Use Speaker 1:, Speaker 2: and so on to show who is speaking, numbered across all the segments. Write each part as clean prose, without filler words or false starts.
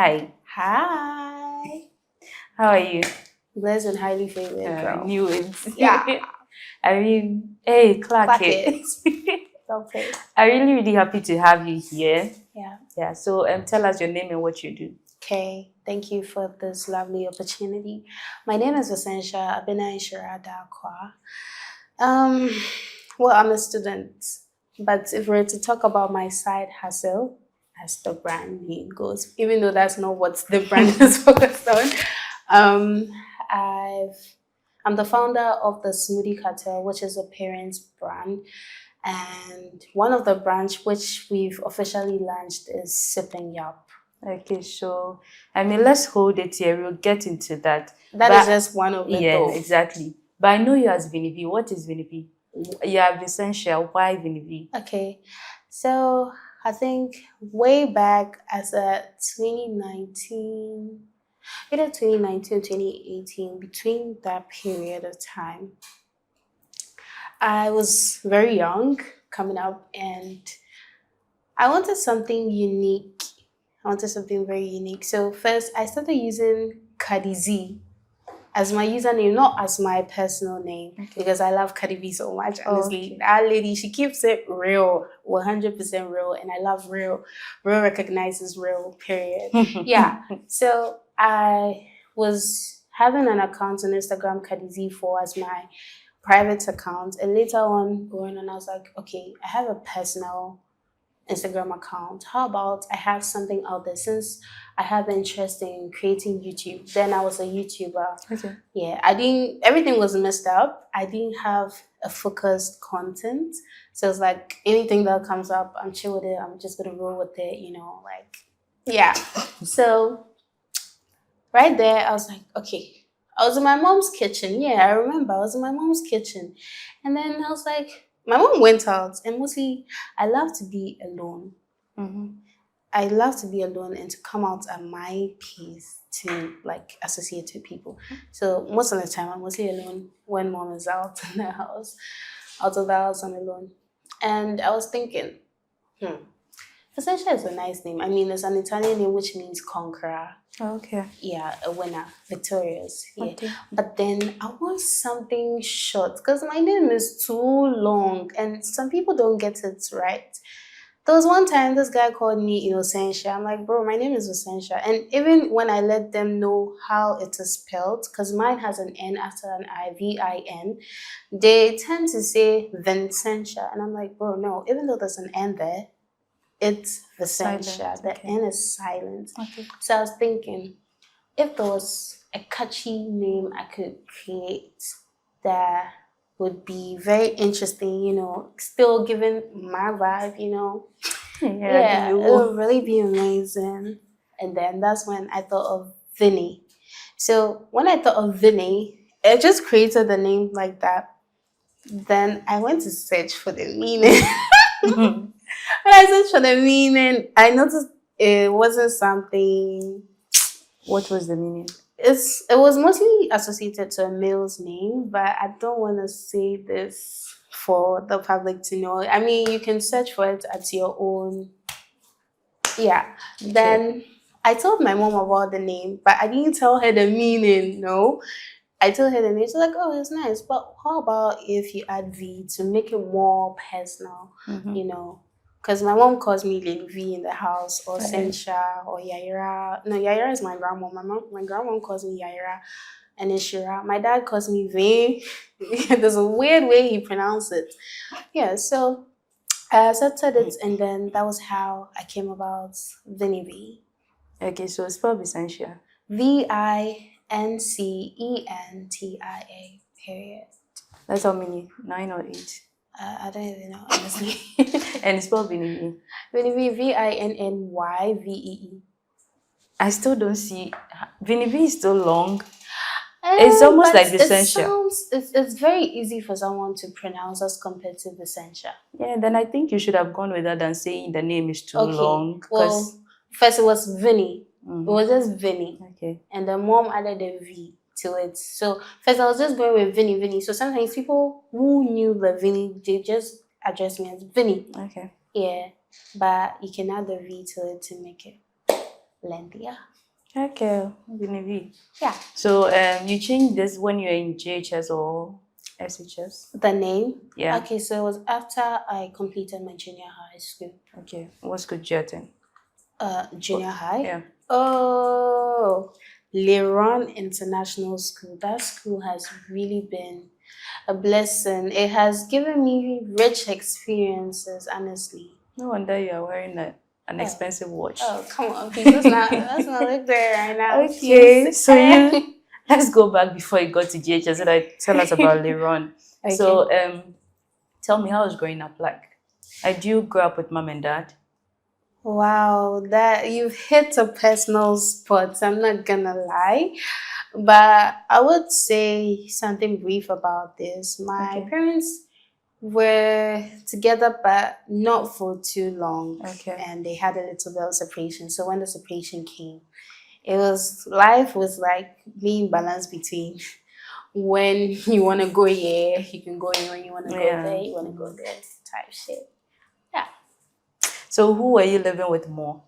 Speaker 1: Hi.
Speaker 2: Hi.
Speaker 1: How are you?
Speaker 2: Blessed and highly favored, girl.
Speaker 1: I knew it.
Speaker 2: Yeah.
Speaker 1: I mean, hey, Clark.
Speaker 2: Okay.
Speaker 1: I'm really, really happy to have you here.
Speaker 2: Yeah.
Speaker 1: Yeah. So, tell us your name and what you do.
Speaker 2: Okay. Thank you for this lovely opportunity. My name is Vincentia Abena Nhyira Darkwah. Well, I'm a student, but if we're to talk about my side hustle, as the brand name goes, even though that's not what the brand is focused on, I'm the founder of the Smoothie Cartel, which is a parents brand. And one of the branch which we've officially launched is Sipping Yup.
Speaker 1: Okay, so let's hold it here. We'll get into that.
Speaker 2: That is just one of it.
Speaker 1: Yeah,
Speaker 2: though.
Speaker 1: Exactly. But I know you as Vinny. What is Vinny? Yeah, Vincentia. Why Vinny?
Speaker 2: Okay, so I think way back as a 2019, either 2019 or 2018, between that period of time, I was very young coming up and I wanted something unique. I wanted something very unique. So first I started using Cardi Z as my username, not as my personal name, because I love Cardi B so much. Honestly, that lady, she keeps it real, 100% real, and I love real. Real recognizes real, period. Yeah. So I was having an account on Instagram, Cardi Z4, as my private account, and later on going on, I was like, okay, I have a personal Instagram account. How about I have something out there, since I have interest in creating YouTube. Then I was a YouTuber.
Speaker 1: Okay.
Speaker 2: Yeah, everything was messed up. I didn't have a focused content. So it's like anything that comes up, I'm chill with it. I'm just gonna roll with it, yeah. So right there, I was like, okay. I was in my mom's kitchen. Yeah, I remember I was in my mom's kitchen. And then I was like, my mom went out, and mostly I love to be alone. I love to be alone and to come out at my pace to associate with people. So most of the time I'm mostly alone when mom is out in the house. Out of the house, I'm alone. And I was thinking, Vincentia is a nice name. I mean, it's an Italian name which means conqueror.
Speaker 1: Okay.
Speaker 2: Yeah, a winner, victorious. Yeah.
Speaker 1: Okay.
Speaker 2: But then I want something short because my name is too long and some people don't get it right. There was one time this guy called me Vincentia. I'm like, bro, my name is Vincentia. And even when I let them know how it is spelled, because mine has an N after an I, V-I-N, they tend to say Vincentia. And I'm like, bro, no, even though there's an N there, it's Vincentia. The N is silent.
Speaker 1: Okay.
Speaker 2: So I was thinking, if there was a catchy name I could create that would be very interesting, still giving my vibe, yeah, it would really be amazing. And then that's when I thought of Vinny. So when I thought of Vinny, I just created the name like that. Then I went to search for the meaning. When I searched for the meaning, I noticed it wasn't something.
Speaker 1: What was the meaning?
Speaker 2: It was mostly associated to a male's name, but I don't want to say this for the public to know. I mean, you can search for it at your own. Yeah. Okay. Then I told my mom about the name, but I didn't tell her the meaning. No. I told her the name. She's like, oh, it's nice, but how about if you add V to make it more personal, Because my mom calls me Lady V in the house, or Sencha, or Yaira. No, Yaira is my grandma. My grandma calls me Yaira, and then Shira. My dad calls me V. There's a weird way he pronounced it. Yeah, so I accepted it, and then that was how I came about Vinny V.
Speaker 1: Okay, so spell Vincentia.
Speaker 2: Vincentia, period.
Speaker 1: That's how many? 9 or 8?
Speaker 2: I don't even know, honestly.
Speaker 1: And spell Vinny.
Speaker 2: Vinny, Vinnyvee.
Speaker 1: I still don't see. Vinny is still long. It's almost like Vincentia.
Speaker 2: It's very easy for someone to pronounce as compared to Vincentia.
Speaker 1: Yeah, then I think you should have gone with that than saying the name is too long.
Speaker 2: Well, first it was Vinny. It was just Vinny.
Speaker 1: Okay.
Speaker 2: And the mom added a V to it. So first I was just going with Vinny. So sometimes people who knew the Vinny, they just address me as Vinny.
Speaker 1: Okay.
Speaker 2: Yeah. But you can add the V to it to make it lengthier.
Speaker 1: Okay, Genevieve.
Speaker 2: Yeah.
Speaker 1: So you changed this when you're in JHS or SHS?
Speaker 2: The name?
Speaker 1: Yeah.
Speaker 2: Okay, so it was after I completed my junior high school.
Speaker 1: Okay. What school did you attend?
Speaker 2: Junior high?
Speaker 1: Yeah.
Speaker 2: Oh, Leron International School. That school has really been a blessing. It has given me rich experiences, honestly.
Speaker 1: No wonder you are wearing an expensive watch.
Speaker 2: Oh, come on, please. Let's not look there right now.
Speaker 1: Okay,
Speaker 2: Please.
Speaker 1: so you let's go back before you got to GHS so that tell us about Leron.
Speaker 2: Okay.
Speaker 1: So tell me, how was growing up like? Did you grow up with mom and dad?
Speaker 2: Wow, that you've hit a personal spot. I'm not gonna lie, but I would say something brief about this. My parents were together, but not for too long.
Speaker 1: Okay.
Speaker 2: And they had a little bit of separation. So when the separation came, life was like being balanced between when you want to go here, you can go here. When you want to go there, you want to go there. Type shit. Yeah.
Speaker 1: So who were you living with more?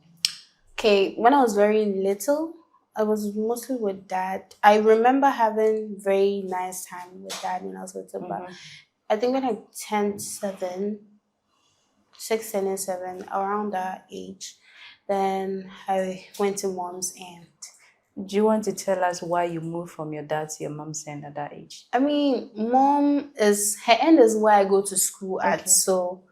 Speaker 2: Okay, when I was very little, I was mostly with dad. I remember having very nice time with dad when I was little, but I think when I turned 6, 7, around that age, then I went to mom's end.
Speaker 1: Do you want to tell us why you moved from your dad to your mom's end at that age?
Speaker 2: I mean, her end is where I go to school at, so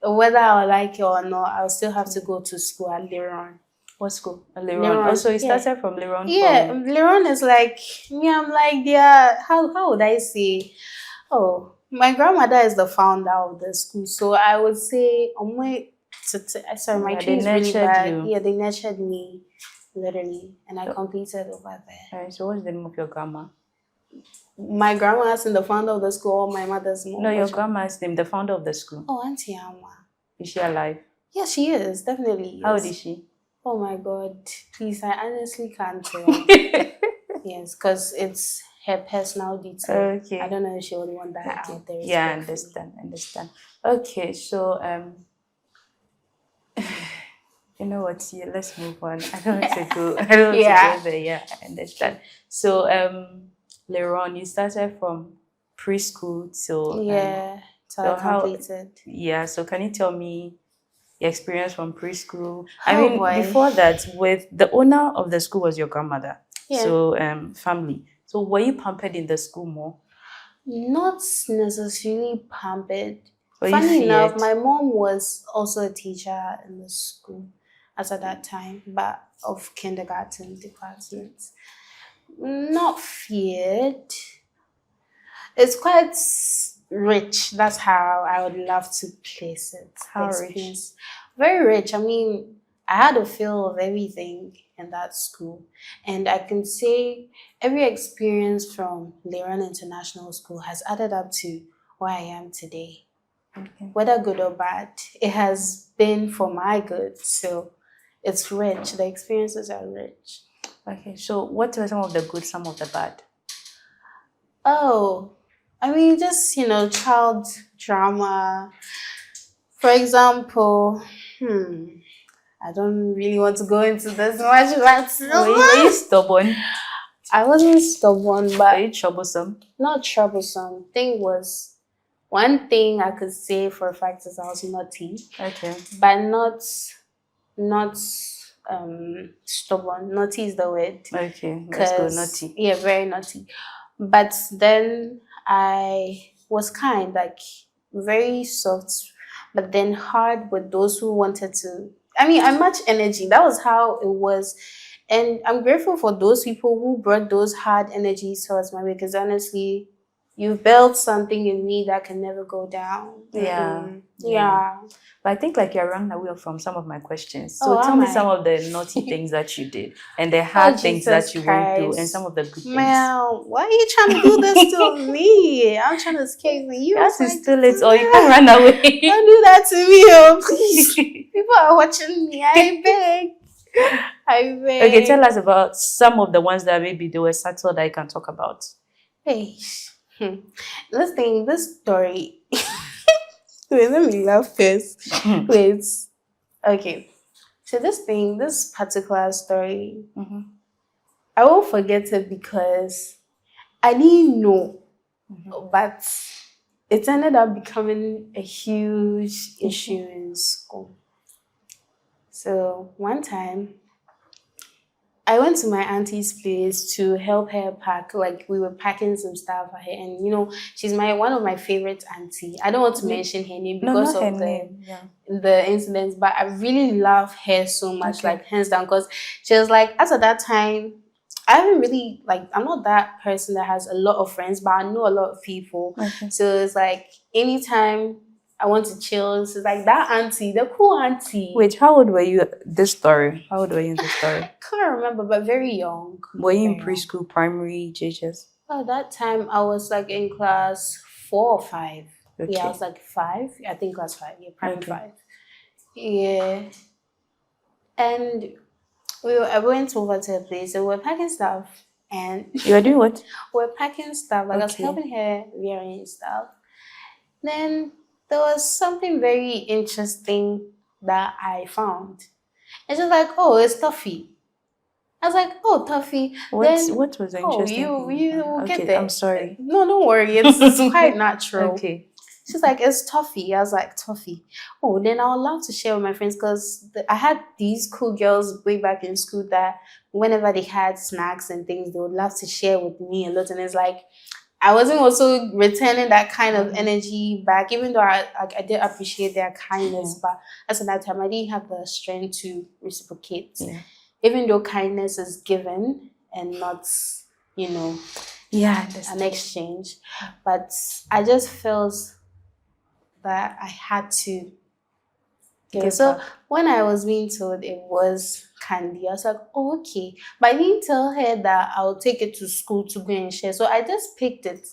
Speaker 2: whether I like it or not, I'll still have to go to school at Leron.
Speaker 1: What school? Leron. Also, you started from Leron?
Speaker 2: Yeah, Leron is like, me, I'm like, how would I say? Oh, my grandmother is the founder of the school, so I would say, my tree is really bad. Yeah, they nurtured me, literally, and I completed over there.
Speaker 1: Alright, so what's the name of your grandma?
Speaker 2: My grandma is the founder of the school, or my mother's mom?
Speaker 1: No, your grandma's name, the founder of the school.
Speaker 2: Oh, Auntie Amma.
Speaker 1: Is she alive?
Speaker 2: Yeah, she is, definitely.
Speaker 1: How old is she?
Speaker 2: Oh my God, please, I honestly can't tell. Yes, because it's her personal detail. Okay. I don't know if she would want that out there.
Speaker 1: Yeah, I understand. Okay, so you know what? Yeah, let's move on. I don't want to go. I don't want to go there. Yeah, I understand. So Leron, you started from preschool till
Speaker 2: so I completed.
Speaker 1: Yeah, so can you tell me your experience from preschool? Before that, with the owner of the school was your grandmother. Yeah. So family. So were you pampered in the school more?
Speaker 2: Not necessarily pampered. Funny enough, my mom was also a teacher in the school at that time, but of kindergarten department. Not feared. It's quite rich. That's how I would love to place it.
Speaker 1: How rich?
Speaker 2: Very rich. I mean, I had a feel of everything in that school. And I can say every experience from Leron International School has added up to where I am today. Okay. Whether good or bad, it has been for my good. So it's rich. The experiences are rich.
Speaker 1: Okay, so what were some of the good, some of the bad?
Speaker 2: Oh, I mean, just, child drama. For example, I don't really want to go into this much, but
Speaker 1: were you stubborn?
Speaker 2: I wasn't stubborn, but
Speaker 1: were you troublesome?
Speaker 2: Not troublesome. One thing I could say for a fact is I was naughty. Okay. But not stubborn. Naughty is the word.
Speaker 1: Okay, let's go naughty.
Speaker 2: Yeah, very naughty. But then I was kind, like very soft, but then hard with those who wanted to. I mean, I match energy. That was how it was. And I'm grateful for those people who brought those hard energies towards my way, because honestly, you've built something in me that can never go down.
Speaker 1: Yeah.
Speaker 2: Yeah.
Speaker 1: But I think like you're running away from some of my questions. So tell me some of the naughty things that you did and the hard things that you went through and some of the good things.
Speaker 2: Well, why are you trying to do this to me? I'm trying to escape you.
Speaker 1: Yes, it's too late or you can run away.
Speaker 2: Don't do that to me, oh, please. People are watching me. I beg.
Speaker 1: Okay, tell us about some of the ones that maybe they were subtle that you can talk about.
Speaker 2: Hey. This story. Wait, let me laugh first. Wait. Okay. So this particular story, I won't forget it because I didn't know, but it ended up becoming a huge issue in school. So one time, I went to my auntie's place to help her pack. Like we were packing some stuff for her, and you know, she's one of my favorite auntie. I don't want to mention her name because of the incidents, but I really love her so much, like hands down. Because she was like, as at that time, I haven't really I'm not that person that has a lot of friends, but I know a lot of people. So it's like anytime I want to chill, it's like that auntie, the cool auntie.
Speaker 1: Wait, how old were you this story? How old were you in this story?
Speaker 2: I can't remember, but very young.
Speaker 1: Were you in preschool, primary, JHS?
Speaker 2: Oh, that time I was like in class 4 or 5. Okay. Yeah, I was like 5. I think class 5. Yeah, primary 5. Yeah. And I went over to her place and we were packing stuff. And
Speaker 1: you were doing what?
Speaker 2: We were packing stuff. Like I was helping her rearrange stuff. Then there was something very interesting that I found. And she was like, oh, it's toffee. I was like, oh, toffee.
Speaker 1: What was the interesting thing?
Speaker 2: You get there.
Speaker 1: I'm sorry.
Speaker 2: No, don't worry. It's quite natural.
Speaker 1: Okay.
Speaker 2: She's like, it's toffee. I was like, toffee. Oh, then I would love to share with my friends because I had these cool girls way back in school that whenever they had snacks and things, they would love to share with me a lot. And it's like, I wasn't also returning that kind of energy back, even though I did appreciate their kindness. But at that time, I didn't have the strength to reciprocate. Yeah. Even though kindness is given and not, an exchange. But I just felt that I had to. So when I was being told it was candy, I was like, oh, okay. But I didn't tell her that I'll take it to school to go and share. So I just picked it.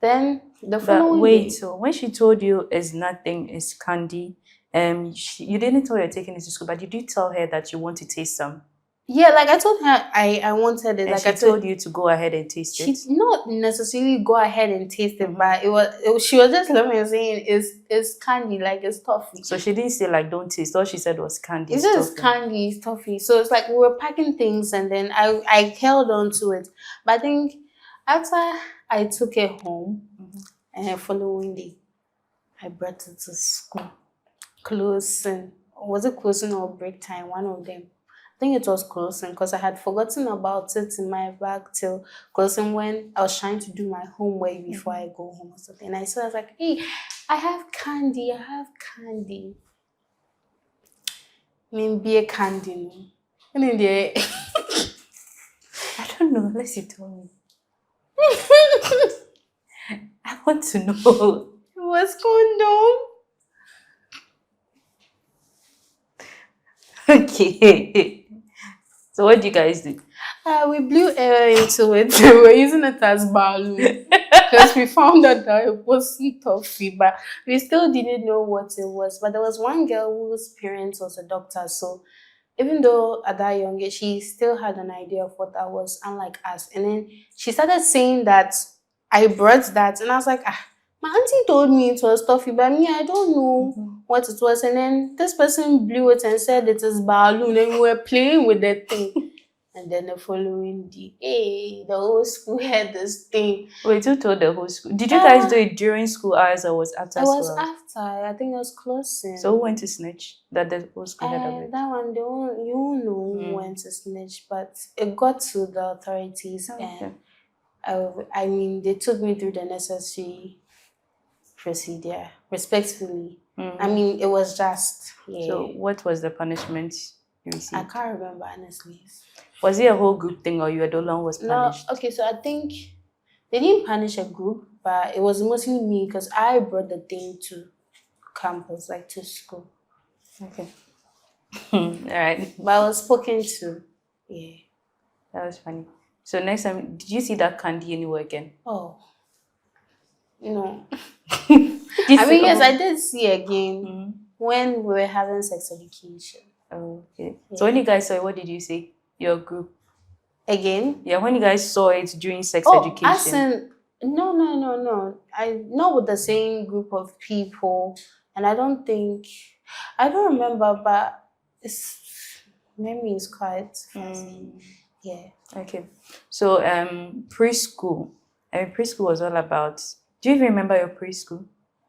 Speaker 2: Then the following day.
Speaker 1: So when she told you it's nothing, it's candy, you didn't tell her you're taking it to school, but you did tell her that you want to taste some.
Speaker 2: Yeah, like I told her I wanted it.
Speaker 1: And she told you to go ahead and taste it.
Speaker 2: She not necessarily go ahead and taste it, but she was just looking and saying it's candy, like it's toffee.
Speaker 1: So she didn't say like don't taste. All she said was candy.
Speaker 2: It's just candy, it's toffee. So it's like we were packing things and then I held on to it. But I think after I took it home and the following day I brought it to school. Closing. Was it closing or break time? One of them. I think it was closing because I had forgotten about it in my bag till closing when I was trying to do my homework before I go home or something. And I was like, hey, I have candy. I mean, be a candy. And in the
Speaker 1: I don't know, unless you tell me. I want to know.
Speaker 2: What's going on?
Speaker 1: Okay. So what do you guys do?
Speaker 2: We blew air into it. We were using it as balloon because we found out that it wasn't toffee, but we still didn't know what it was. But there was one girl whose parents was a doctor, so even though at that young age, she still had an idea of what that was, unlike us. And then she started saying that I brought that, and I was like, my auntie told me it was toffee, but me, I don't know what it was. And then this person blew it and said it is balloon, and we were playing with that thing. And then the following day, the whole school had this thing.
Speaker 1: Wait, who told the whole school? Did you guys do it during school hours or was after school?
Speaker 2: It was after. I think it was closing.
Speaker 1: So who went to snitch? That the whole school had of it?
Speaker 2: That one, you know who went to snitch, but it got to the authorities. And I mean, they took me through the necessary procedure, respectfully. I mean, it was just,
Speaker 1: So what was the punishment you received?
Speaker 2: I can't remember, honestly.
Speaker 1: Was it a whole group thing or you were the one who was punished?
Speaker 2: No, okay, so I think they didn't punish a group, but it was mostly me because I brought the thing to campus, like to school.
Speaker 1: Okay. All right.
Speaker 2: But I was spoken to. Yeah.
Speaker 1: That was funny. So next time, did you see that candy anywhere again?
Speaker 2: Oh. No. I mean, yes, I did see again when we were having sex education.
Speaker 1: Oh, okay. Yeah. So when you guys saw it, what did you say? Your group?
Speaker 2: Again?
Speaker 1: Yeah, when you guys saw it during sex education.
Speaker 2: As in, no. I not with the same group of people, and I don't remember, but memory is quite fuzzy. Yeah.
Speaker 1: Okay. So preschool. Preschool was all about. Do you even remember your preschool?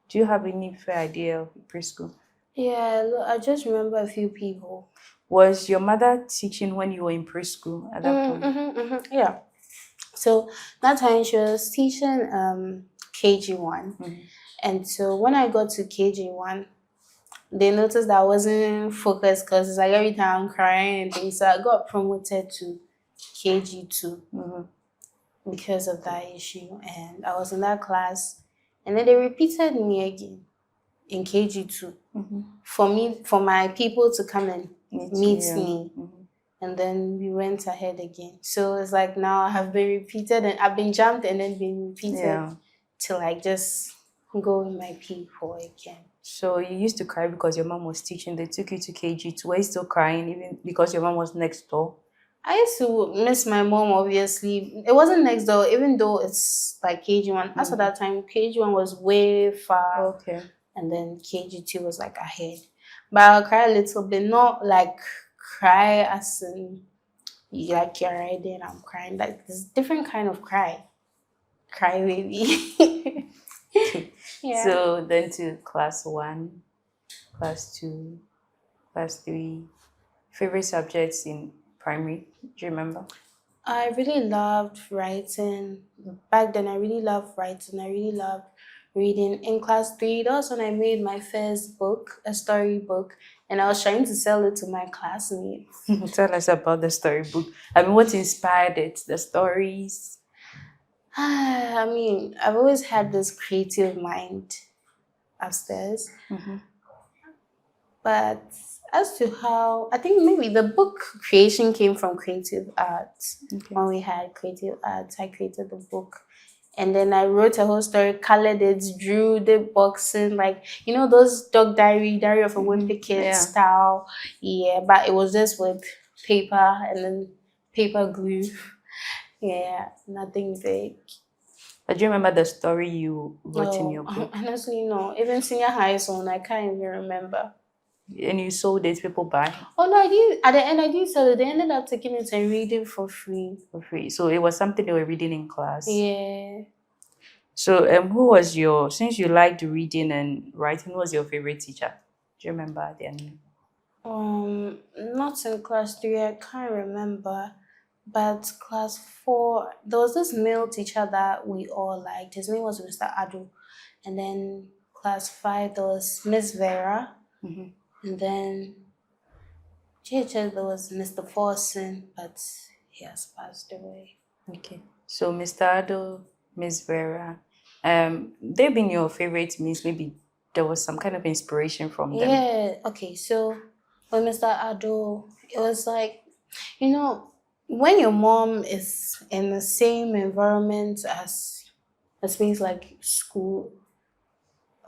Speaker 1: Do you have any fair idea of preschool?
Speaker 2: Yeah, I just remember a few people.
Speaker 1: Was your mother teaching when you were in preschool at that point?
Speaker 2: Yeah. So that time she was teaching KG1. And so when I got to KG1, they noticed that I wasn't focused because it's like every time I'm crying and things. So I got promoted to KG2 because of that issue. And I was in that class. And then they repeated me again in KG2 for my people to come and meet me. And then we went ahead again. So it's like now I have been repeated and I've been jumped and then been repeated to like just go with my people again.
Speaker 1: So you used to cry because your mom was teaching. They took you to KG2. Were you still crying even because your mom was next door?
Speaker 2: I used to miss my mom, obviously. It wasn't next door, even though it's like KG1. As of that time, KG1 was way far.
Speaker 1: Okay.
Speaker 2: And then KG2 was like ahead. But I'll cry a little bit, not like cry as in like you're right there and I'm crying. Like this different kind of cry. Cry baby.
Speaker 1: Yeah. So then to class 1, class 2, class 3. Favorite subjects in primary? Do you remember?
Speaker 2: I really loved writing. Back then I really loved writing. I really loved reading. In class 3, that was when I made my first book, a storybook, and I was trying to sell it to my classmates.
Speaker 1: Tell us about the storybook. What inspired it? The stories?
Speaker 2: I've always had this creative mind upstairs. But as to how, I think maybe the book creation came from creative arts. When we had creative arts, I created the book. And then I wrote a whole story, colored it, drew the boxing, like, you know, those dog diary of a wimpy kid style. Yeah, but it was just with paper and then paper glue. Yeah, nothing big.
Speaker 1: But do you remember the story you wrote in your book?
Speaker 2: Honestly, no. Even senior high school, I can't even remember.
Speaker 1: And you sold it, people buy?
Speaker 2: Oh no, I did. At the end, I did sell it. They ended up taking it and reading for free.
Speaker 1: For free. So it was something they were reading in class?
Speaker 2: Yeah.
Speaker 1: So who was since you liked reading and writing, who was your favorite teacher? Do you remember their name?
Speaker 2: Not in class 3, I can't remember. But class 4, there was this male teacher that we all liked. His name was Mr. Adu. And then class 5, there was Miss Vera. And then GHS, there was Mr. Forson, but he has passed away.
Speaker 1: Okay. So Mr. Ado, Miss Vera, they've been your favorites, means maybe there was some kind of inspiration from them.
Speaker 2: Yeah, okay. So with Mr. Ado, it was like, you know, when your mom is in the same environment as a space like school,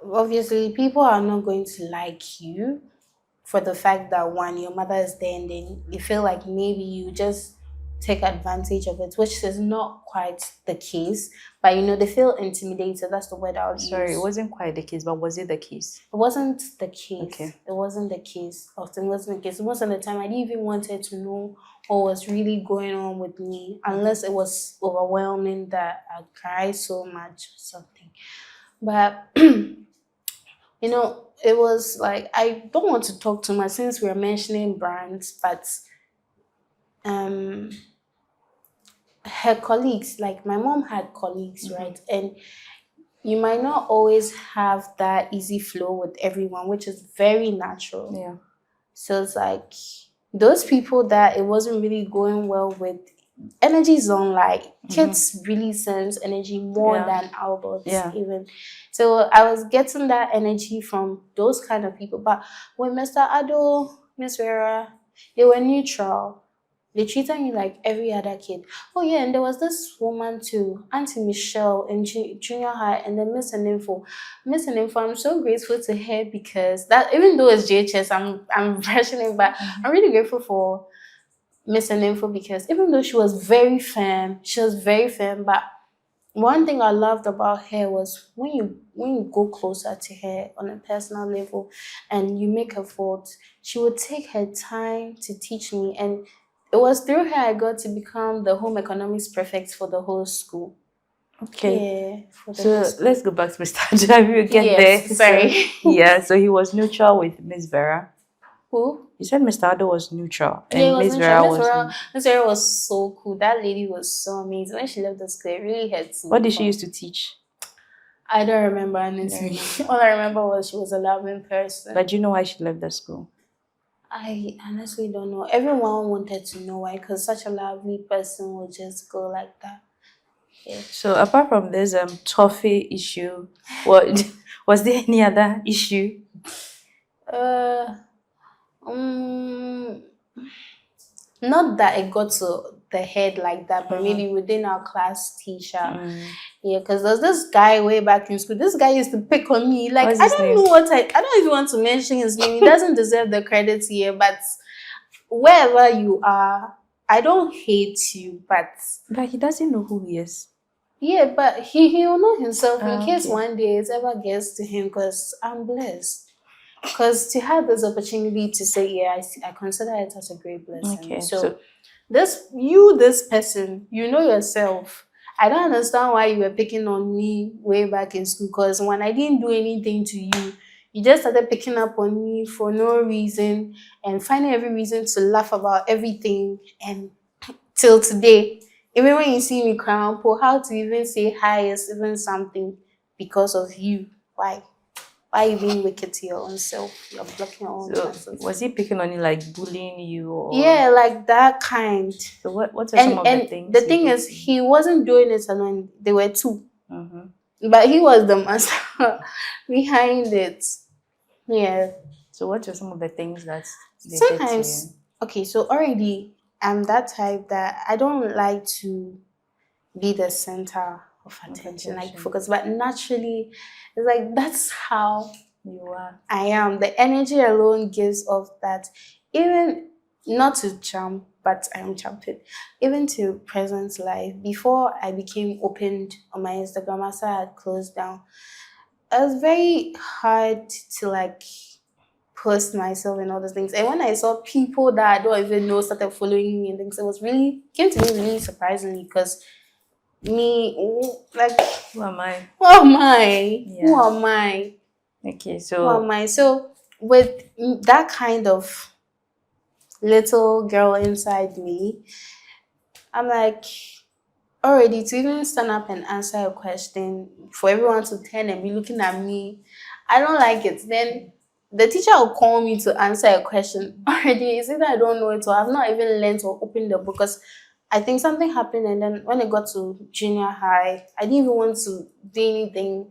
Speaker 2: obviously people are not going to like you for the fact that one, your mother is there and then you feel like maybe you just take advantage of it, which is not quite the case. But you know, they feel intimidated. That's the word I would use.
Speaker 1: Sorry, it wasn't quite the case, but was it the case?
Speaker 2: It wasn't the case.
Speaker 1: Okay. It
Speaker 2: wasn't the case. Often it wasn't the case. Most of the time, I didn't even wanted to know what was really going on with me, unless it was overwhelming that I cried so much or something. But you know, it was like, I don't want to talk too much since we're mentioning brands, but her colleagues, like my mom had colleagues, right? And you might not always have that easy flow with everyone, which is very natural.
Speaker 1: Yeah.
Speaker 2: So it's like those people that it wasn't really going well with, energy zone, like kids really sense energy more than adults even. So I was getting that energy from those kind of people. But with Mr. Ado, Miss Vera, they were neutral. They treated me like every other kid. Oh yeah, and there was this woman too, Auntie Michelle in junior high, and then Miss Info. Miss Info, I'm so grateful to her because that, even though it's JHS, I'm brushing it, but I'm really grateful for Miss Info because even though she was very firm, but one thing I loved about her was when you go closer to her on a personal level and you make her fault, she would take her time to teach me. And it was through her I got to become the home economics prefect for the whole school.
Speaker 1: Okay. Yeah, so let's go back to Mr. Ajay. We will get there.
Speaker 2: Sorry.
Speaker 1: So, yeah, so he was neutral with Miss Vera.
Speaker 2: Who?
Speaker 1: You said Mr. Ado was neutral.
Speaker 2: And yeah,
Speaker 1: Miss Vera
Speaker 2: was so cool. That lady was so amazing. When she left the school, it really had to.
Speaker 1: What did she used to teach?
Speaker 2: I don't remember anything. All I remember was she was a loving person.
Speaker 1: But do you know why she left the school?
Speaker 2: I honestly don't know. Everyone wanted to know why, because such a lovely person would just go like that. Yeah.
Speaker 1: So apart from this toffee issue, what was there any other issue?
Speaker 2: Not that it got to the head like that, but maybe within our class teacher. Yeah, because there's this guy way back in school. This guy used to pick on me. Like, I don't know what I don't even want to mention his name. He doesn't deserve the credit here, but wherever you are, I don't hate you, but
Speaker 1: he doesn't know who he is.
Speaker 2: Yeah, but he will know himself in case one day it ever gets to him, because I'm blessed. Because to have this opportunity to say, yeah, I consider it as a great blessing.
Speaker 1: Okay,
Speaker 2: so this person, you know yourself. I don't understand why you were picking on me way back in school, because when I didn't do anything to you, you just started picking up on me for no reason and finding every reason to laugh about everything. And till today, even when you see me cry, how to even say hi is even something because of you. Why? Why are you being wicked to your own self? You're blocking your own chances.
Speaker 1: Was he picking on you, like bullying you? Or...
Speaker 2: Yeah, like that kind.
Speaker 1: So what are some of the things?
Speaker 2: The thing is, he wasn't doing it alone. There were two. But he was the master behind it. Yeah.
Speaker 1: So what are some of the things that they
Speaker 2: sometimes
Speaker 1: did to you?
Speaker 2: Okay, so already I'm that type that I don't like to be the center of attention, like focus, but naturally it's like that's how
Speaker 1: you are.
Speaker 2: I am. The energy alone gives off that, even not to jump, but I am jumping, even to present life. Before I became opened on my Instagram, after I had closed down, it was very hard to like post myself and all those things. And when I saw people that I don't even know started following me and things, it was really came to me really surprisingly, because me, like,
Speaker 1: who am I?
Speaker 2: Who am I? Yeah. Who am I?
Speaker 1: Okay, so
Speaker 2: who am I? So with that kind of little girl inside me, I'm like, already to even stand up and answer a question, for everyone to turn and be looking at me, I don't like it. Then the teacher will call me to answer a question. Already, it's either I don't know it or I've not even learned or opened the book, because I think something happened, and then when it got to junior high, I didn't even want to do anything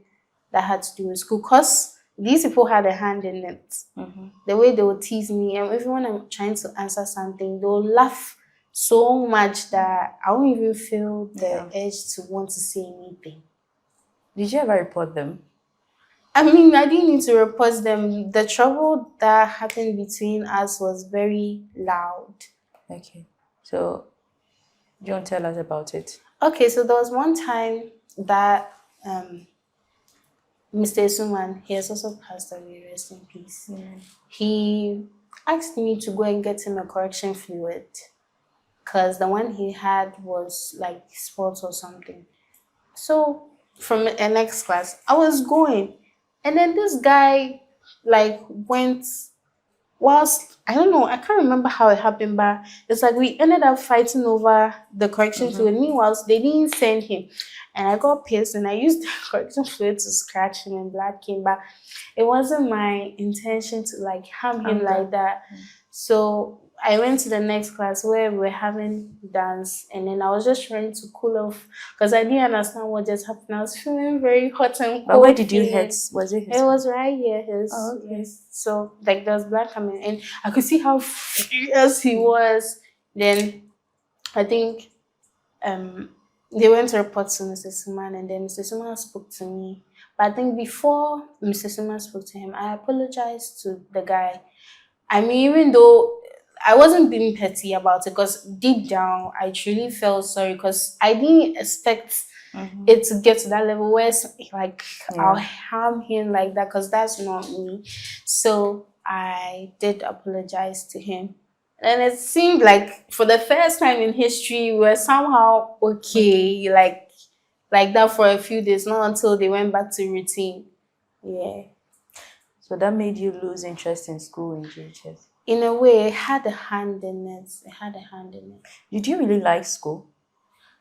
Speaker 2: that had to do with school, because these people had a hand in it. The way they would tease me, and even when I'm trying to answer something, they'll laugh so much that I won't even feel the urge to want to say anything.
Speaker 1: Did you ever report them?
Speaker 2: I mean, I didn't need to report them. The trouble that happened between us was very loud.
Speaker 1: Okay, so do you want to tell us about it?
Speaker 2: Okay, so there was one time that Mr. Suman, he has also passed away, rest in peace. He asked me to go and get him a correction fluid, because the one he had was like sports or something. So from a next class, I was going, and then this guy like went, whilst I don't know, I can't remember how it happened, but it's like we ended up fighting over the correction fluid. Meanwhile, they didn't send him, and I got pissed and I used the correction fluid to scratch him, and blood came back. It wasn't my intention to like harm him like that. So I went to the next class where we were having dance, and then I was just trying to cool off because I didn't understand what just happened. I was feeling very hot and cold.
Speaker 1: But where did you hit? Was it his?
Speaker 2: It was right here.
Speaker 1: Okay.
Speaker 2: So like there was blood coming, and I could see how furious he was. Then I think they went to report to Mr. Suman, and then Mr. Suman spoke to me. But I think before Mr. Suman spoke to him, I apologized to the guy. I mean, even though I wasn't being petty about it, because deep down, I truly felt sorry, because I didn't expect it to get to that level where like I'll harm him like that, because that's not me. So I did apologize to him. And it seemed like for the first time in history, we were somehow okay, like that for a few days, not until they went back to routine. Yeah.
Speaker 1: So that made you lose interest in school in GHS?
Speaker 2: In a way, it had a hand in it. It had a hand in it.
Speaker 1: Did you really like school?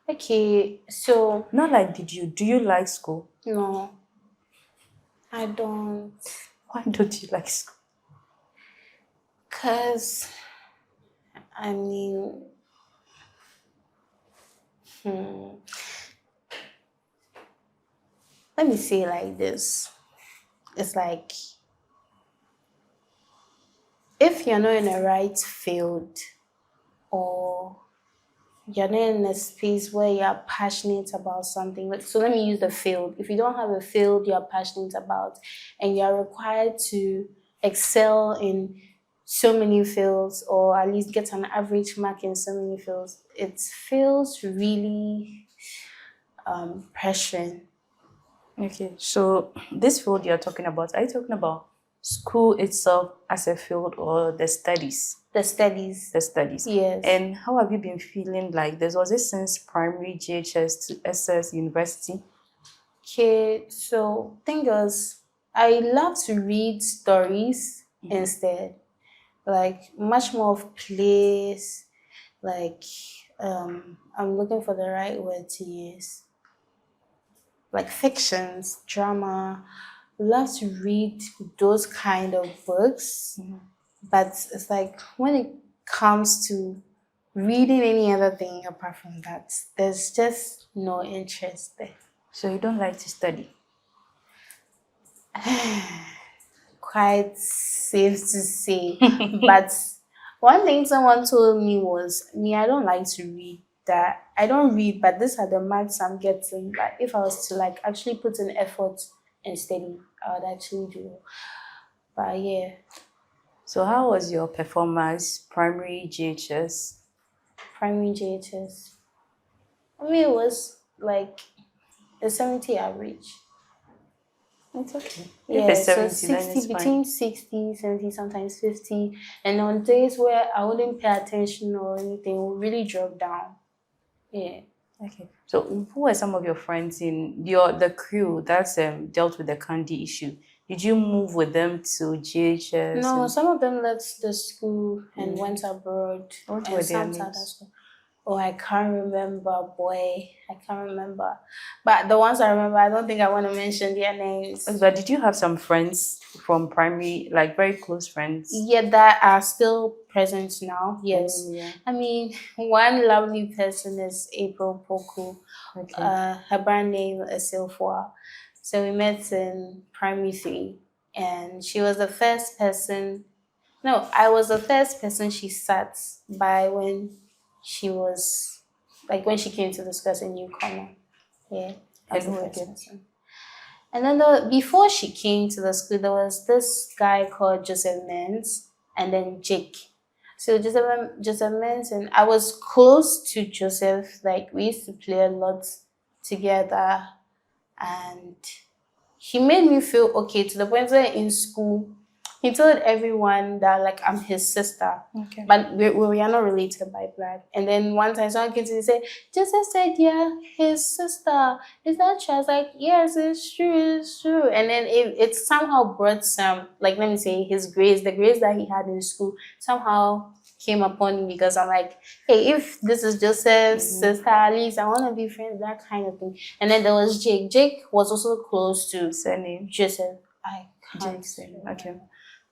Speaker 2: Okay, so...
Speaker 1: Not like do you like school?
Speaker 2: No, I don't.
Speaker 1: Why don't you like school?
Speaker 2: Because, I mean... Let me say it like this. It's like, if you're not in the right field, or you're not in a space where you're passionate about something. So let me use the field. If you don't have a field you're passionate about and you're required to excel in so many fields, or at least get an average mark in so many fields, it feels really pressuring.
Speaker 1: Okay, so this field you're talking about, are you talking about school itself as a field or the studies?
Speaker 2: The studies.
Speaker 1: The studies.
Speaker 2: Yes.
Speaker 1: And how have you been feeling like this? Was it since primary GHS to SS university?
Speaker 2: Okay, so thing is, I love to read stories instead. Like much more of plays, like I'm looking for the right word to use. Like fictions, drama. Love to read those kind of books. But it's like when it comes to reading any other thing apart from that, there's just no interest there.
Speaker 1: So you don't like to study?
Speaker 2: Quite safe to say. But one thing someone told me was, I don't like to read. That I don't read, but these are the marks I'm getting. But if I was to like actually put in effort and study, I would actually do it. But yeah.
Speaker 1: So how was your performance, primary GHS?
Speaker 2: Primary GHS. I mean, it was like a 70 average.
Speaker 1: It's okay.
Speaker 2: Yeah,
Speaker 1: if it's 70,
Speaker 2: so
Speaker 1: then
Speaker 2: 60,
Speaker 1: it's
Speaker 2: between
Speaker 1: fine.
Speaker 2: 60, 70, sometimes 50. And on days where I wouldn't pay attention or anything, it would really drop down. Yeah.
Speaker 1: Okay. So who were some of your friends in the crew that's dealt with the candy issue? Did you move with them to GHS?
Speaker 2: No, some of them left the school and went abroad.
Speaker 1: What
Speaker 2: and
Speaker 1: were their
Speaker 2: some started
Speaker 1: names?
Speaker 2: school. Oh, I can't remember, boy. I can't remember. But the ones I remember, I don't think I want to mention their names.
Speaker 1: But did you have some friends from primary, like very close friends?
Speaker 2: Yeah, that are still present now. Yes.
Speaker 1: Yeah.
Speaker 2: I mean, one lovely person is April Poku.
Speaker 1: Okay.
Speaker 2: Her brand name is Silfwa. So we met in primary 3, and she was the first person. No, I was the first person she sat by when she was, like when she came to discuss a newcomer. Yeah, I was the first person. And then before she came to the school, there was this guy called Joseph Mens, and then Jake. So Joseph Mens, and I was close to Joseph. Like we used to play a lot together, and he made me feel okay to the point where in school he told everyone that like I'm his sister.
Speaker 1: Okay.
Speaker 2: But we are not related by blood. And then one time someone came to me and said, Joseph said, yeah, his sister. Is that true? I was like, yes, it's true. And then it somehow brought some, like, let me say, his grace, the grace that he had in school somehow came upon me, because I'm like, hey, if this is Joseph's sister, at least I want to be friends, that kind of thing. And then there was Jake. Jake was also close to
Speaker 1: Surname?
Speaker 2: Joseph. I can't
Speaker 1: say. Okay.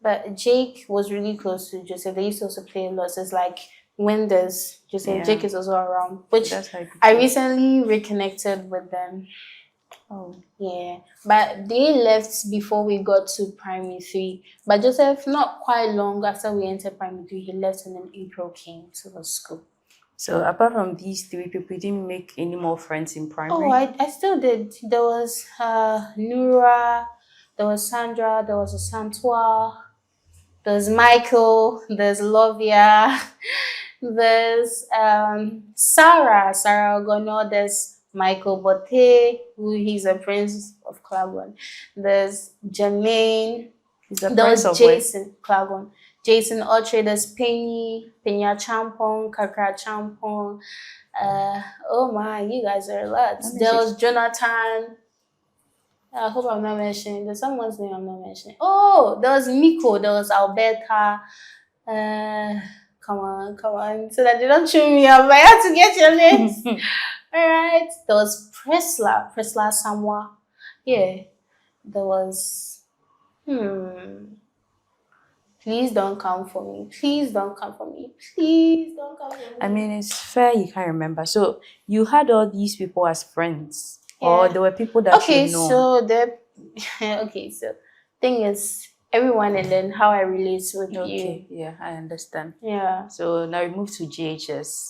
Speaker 2: But Jake was really close to Joseph. They used to also play lots. It's like when there's Joseph, Jake is also around. Which I recently reconnected with them.
Speaker 1: Oh.
Speaker 2: Yeah. But they left before we got to primary 3. But Joseph, not quite long after we entered primary 3, he left, and then April came to the school.
Speaker 1: So apart from these 3 people, you didn't make any more friends in primary?
Speaker 2: Oh, I still did. There was Nura, there was Sandra, there was Santua, there's Michael, there's Lovia, there's Sarah Ogono, there's Michael Bote, who he's a prince of Klagon. There's Jermaine, there was Jason Klagon. Jason Oche, there's Penny, Penya Champong, Kakra Champong. Oh my, you guys are a lot. There was Jonathan. I hope I'm not mentioning. There's someone's name I'm not mentioning. Oh, there was Miko. There was Alberta. Come on. So that they don't chew me up. I have to get your names. All right. There was Presla Samwa. Yeah. There was. Please don't come for me. Please don't come for me. Please don't come for me.
Speaker 1: I mean, it's fair you can't remember. So you had all these people as friends, or there were people that you know.
Speaker 2: So thing is everyone and then how I relate with you.
Speaker 1: Yeah, I understand.
Speaker 2: Yeah.
Speaker 1: So now we move to GHS.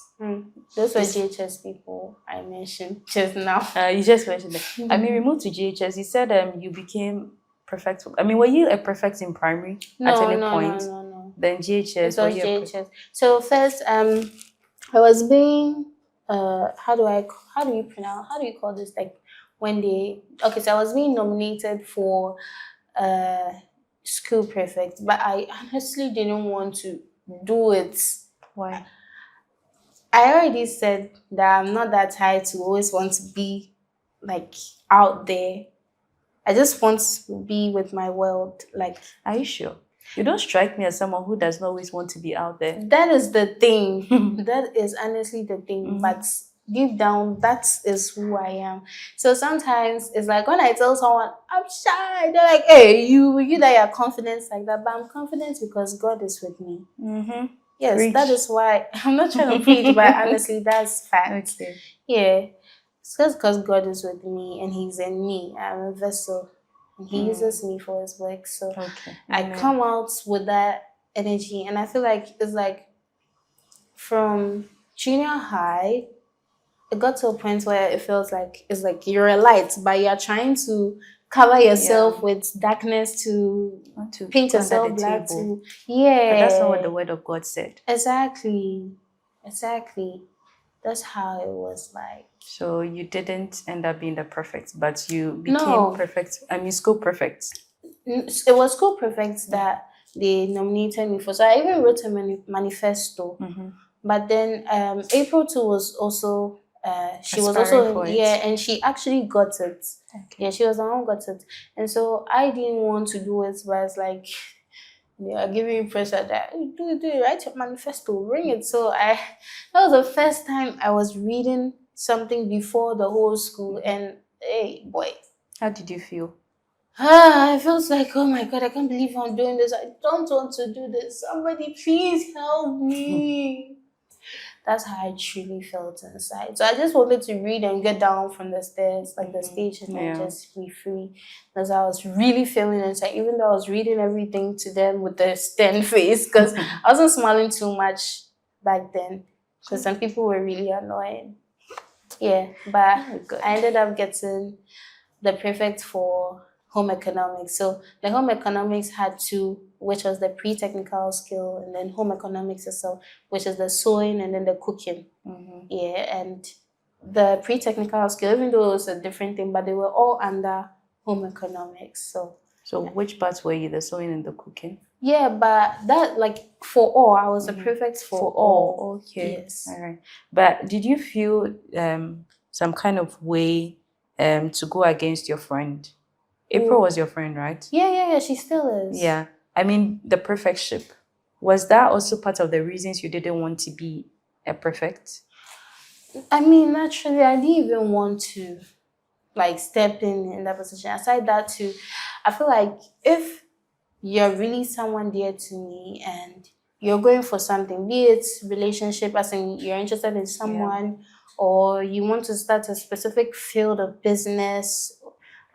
Speaker 2: Those were GHS people I mentioned just now.
Speaker 1: You just mentioned that. I mean, we moved to GHS. You said you became prefect. I mean, were you a prefect in primary at any point?
Speaker 2: No.
Speaker 1: Then GHS.
Speaker 2: It was GHS. So first, I was being how do you call this, like when they so I was being nominated for school prefect, but I honestly didn't want to do it.
Speaker 1: Why?
Speaker 2: I already said that I'm not that type to always want to be like out there. I just want to be with my world. Like,
Speaker 1: are you sure? You don't strike me as someone who does not always want to be out there.
Speaker 2: That is the thing. That is honestly the thing. But deep down, that is who I am. So sometimes it's like when I tell someone I'm shy, they're like, "Hey, you that you're confident like that." But I'm confident because God is with me. Yes, preach. That is why I'm not trying to preach, but honestly, that's fact. Okay. Yeah. It's just because God is with me and He's in me. I'm a vessel. And He uses me for His work. So I come out with that energy. And I feel like it's like from junior high, it got to a point where it feels like it's like you're a light, but you're trying to cover yourself with darkness to paint yourself black to. Yeah.
Speaker 1: But that's not what the Word of God said.
Speaker 2: Exactly. That's how it was like.
Speaker 1: So you didn't end up being the prefect, but you became prefect. I mean, school prefect.
Speaker 2: It was school prefects that they nominated me for. So I even wrote a manifesto. But then April 2 was also she was also and she actually got it. Okay. Yeah, she was the one who got it. And so I didn't want to do it, but it's like they are giving me pressure that do it, write your manifesto, bring it. So that was the first time I was reading something before the whole school, and hey boy.
Speaker 1: How did you feel?
Speaker 2: I felt like, oh my God, I can't believe I'm doing this. I don't want to do this. Somebody please help me. That's how I truly felt inside. So I just wanted to read and get down from the stairs, like the stage, and then just be free. That's how I was really feeling inside, even though I was reading everything to them with a stern face, because I wasn't smiling too much back then, because some people were really annoying. Yeah, but I ended up getting the prefect for home economics. So the home economics had two, which was the pre-technical skill, and then home economics itself, which is the sewing and then the cooking. Yeah, and the pre-technical skill, even though it was a different thing, but they were all under home economics. So
Speaker 1: which parts were you, the sewing and the cooking?
Speaker 2: Yeah, but that, like, for all, I was the prefect for all.
Speaker 1: Okay.
Speaker 2: Yes.
Speaker 1: All right. But did you feel some kind of way to go against your friend? April was your friend, right?
Speaker 2: Yeah, she still is.
Speaker 1: Yeah. I mean, the prefectship. Was that also part of the reasons you didn't want to be a prefect?
Speaker 2: I mean, naturally, I didn't even want to, like, step in that position. Aside that, too, I feel like if you're really someone dear to me and you're going for something, be it relationship, as in you're interested in someone, or you want to start a specific field of business,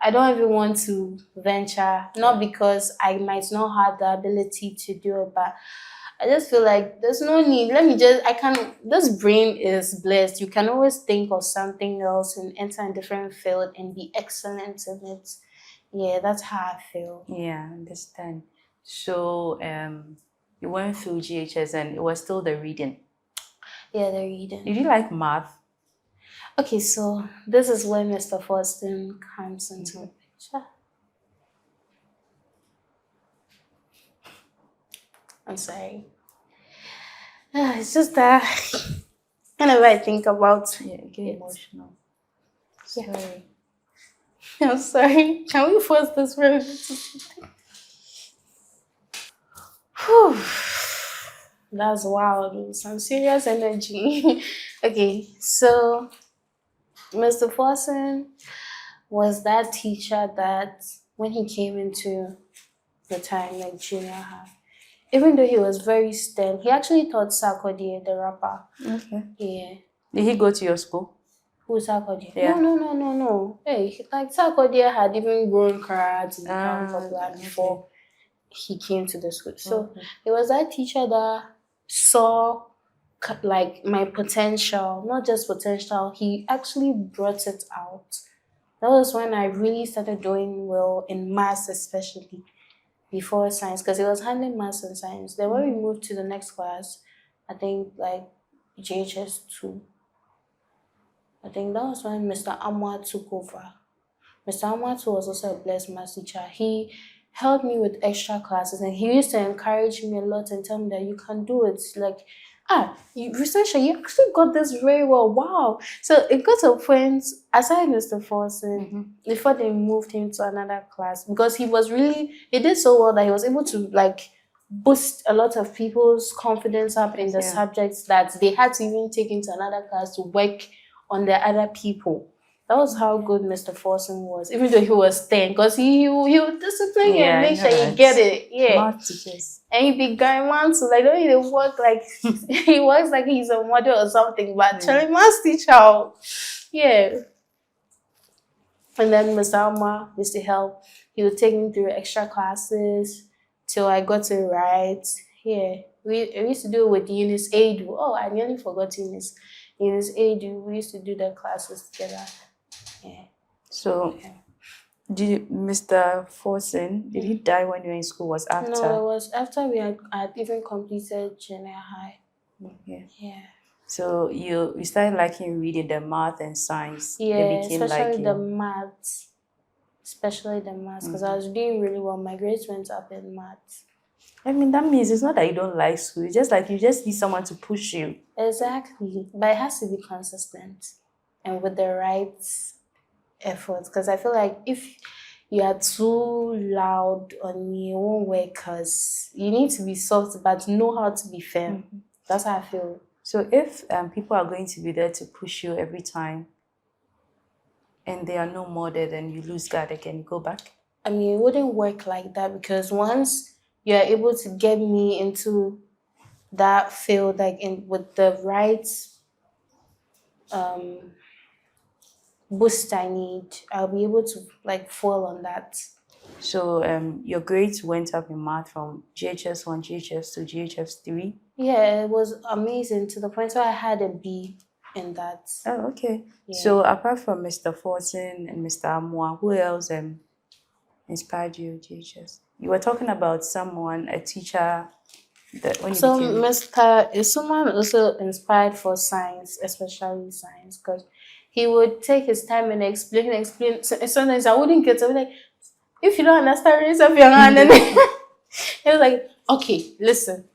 Speaker 2: I don't even want to venture, not because I might not have the ability to do it, but I just feel like there's no need. This brain is blessed. You can always think of something else and enter a different field and be excellent in it. Yeah, that's how I feel.
Speaker 1: Yeah, I understand. So you went through GHS and it was still the reading.
Speaker 2: Yeah, the reading.
Speaker 1: Did you like math?
Speaker 2: Okay, so this is where Mr. Forsten comes into the picture. I'm sorry. It's just that whenever I think about
Speaker 1: get emotional. Sorry.
Speaker 2: I'm sorry. Can we force this room? That's wild. Some serious energy. Okay, so Mr. Forson was that teacher that when he came into the time like junior high, even though he was very stern, he actually taught SYDE, the rapper.
Speaker 1: Okay.
Speaker 2: Yeah.
Speaker 1: Did he go to your school?
Speaker 2: Who's SYDE?
Speaker 1: Yeah.
Speaker 2: No. Hey, like SYDE had even grown crowds to become popular before he came to the school. So it was that teacher that saw like my potential, not just potential, he actually brought it out. That was when I really started doing well in maths, especially before science, because it was handling maths and science. Then when we moved to the next class, I think like JHS 2, I think that was when Mr. Amwa took over. Mr. Amwa was also a blessed maths teacher. He helped me with extra classes and he used to encourage me a lot and tell me that you can do it. Like, Vincentia, you actually got this very well. Wow. So it got to a point, aside Mr. Forson, before they moved him to another class, because he did so well that he was able to like boost a lot of people's confidence up in the subjects that they had to even take into another class to work on the other people. That was how good Mr. Forson was, even though he was 10, because he would discipline you and make sure you get it. Yeah. And he be going man to like, don't even work like he works like he's a model or something, but telling math teacher. Yeah. And then Mr. Alma used to help. He would take me through extra classes till I got it right. Yeah. We used to do it with Eunice Adu. Oh, I nearly forgot Eunice Adu. We used to do the classes together. Yeah.
Speaker 1: So, did Mr. Forson, did he die when you were in school? Was after?
Speaker 2: No, it was after we had even completed junior high.
Speaker 1: Okay.
Speaker 2: Yeah.
Speaker 1: So you started liking reading the math and science.
Speaker 2: Yeah, especially the maths. Especially the maths, because I was doing really well. My grades went up in maths.
Speaker 1: I mean, that means it's not that you don't like school. It's just like you just need someone to push you.
Speaker 2: Exactly. But it has to be consistent and with the right efforts. Because I feel like if you are too loud on your own work, because you need to be soft but know how to be firm. That's how I feel.
Speaker 1: So if people are going to be there to push you every time and they are no more there, then you lose guard again, you go back?
Speaker 2: I mean, it wouldn't work like that, because once you're able to get me into that field, like with the right boost I need, I'll be able to like fall on that.
Speaker 1: So your grades went up in math from GHS 1, GHS 2, GHS 3?
Speaker 2: Yeah, it was amazing to the point where I had a B in that.
Speaker 1: Oh, okay. Yeah. So apart from Mr. Forson and Mr. Amwa, who else inspired you, GHS? You were talking about someone, a teacher, that when
Speaker 2: so
Speaker 1: you became...
Speaker 2: Mr. is someone also inspired for science, especially science, because he would take his time and explain. So sometimes I wouldn't get to be like, if you don't understand, raise up your hand. And he was like, okay, listen.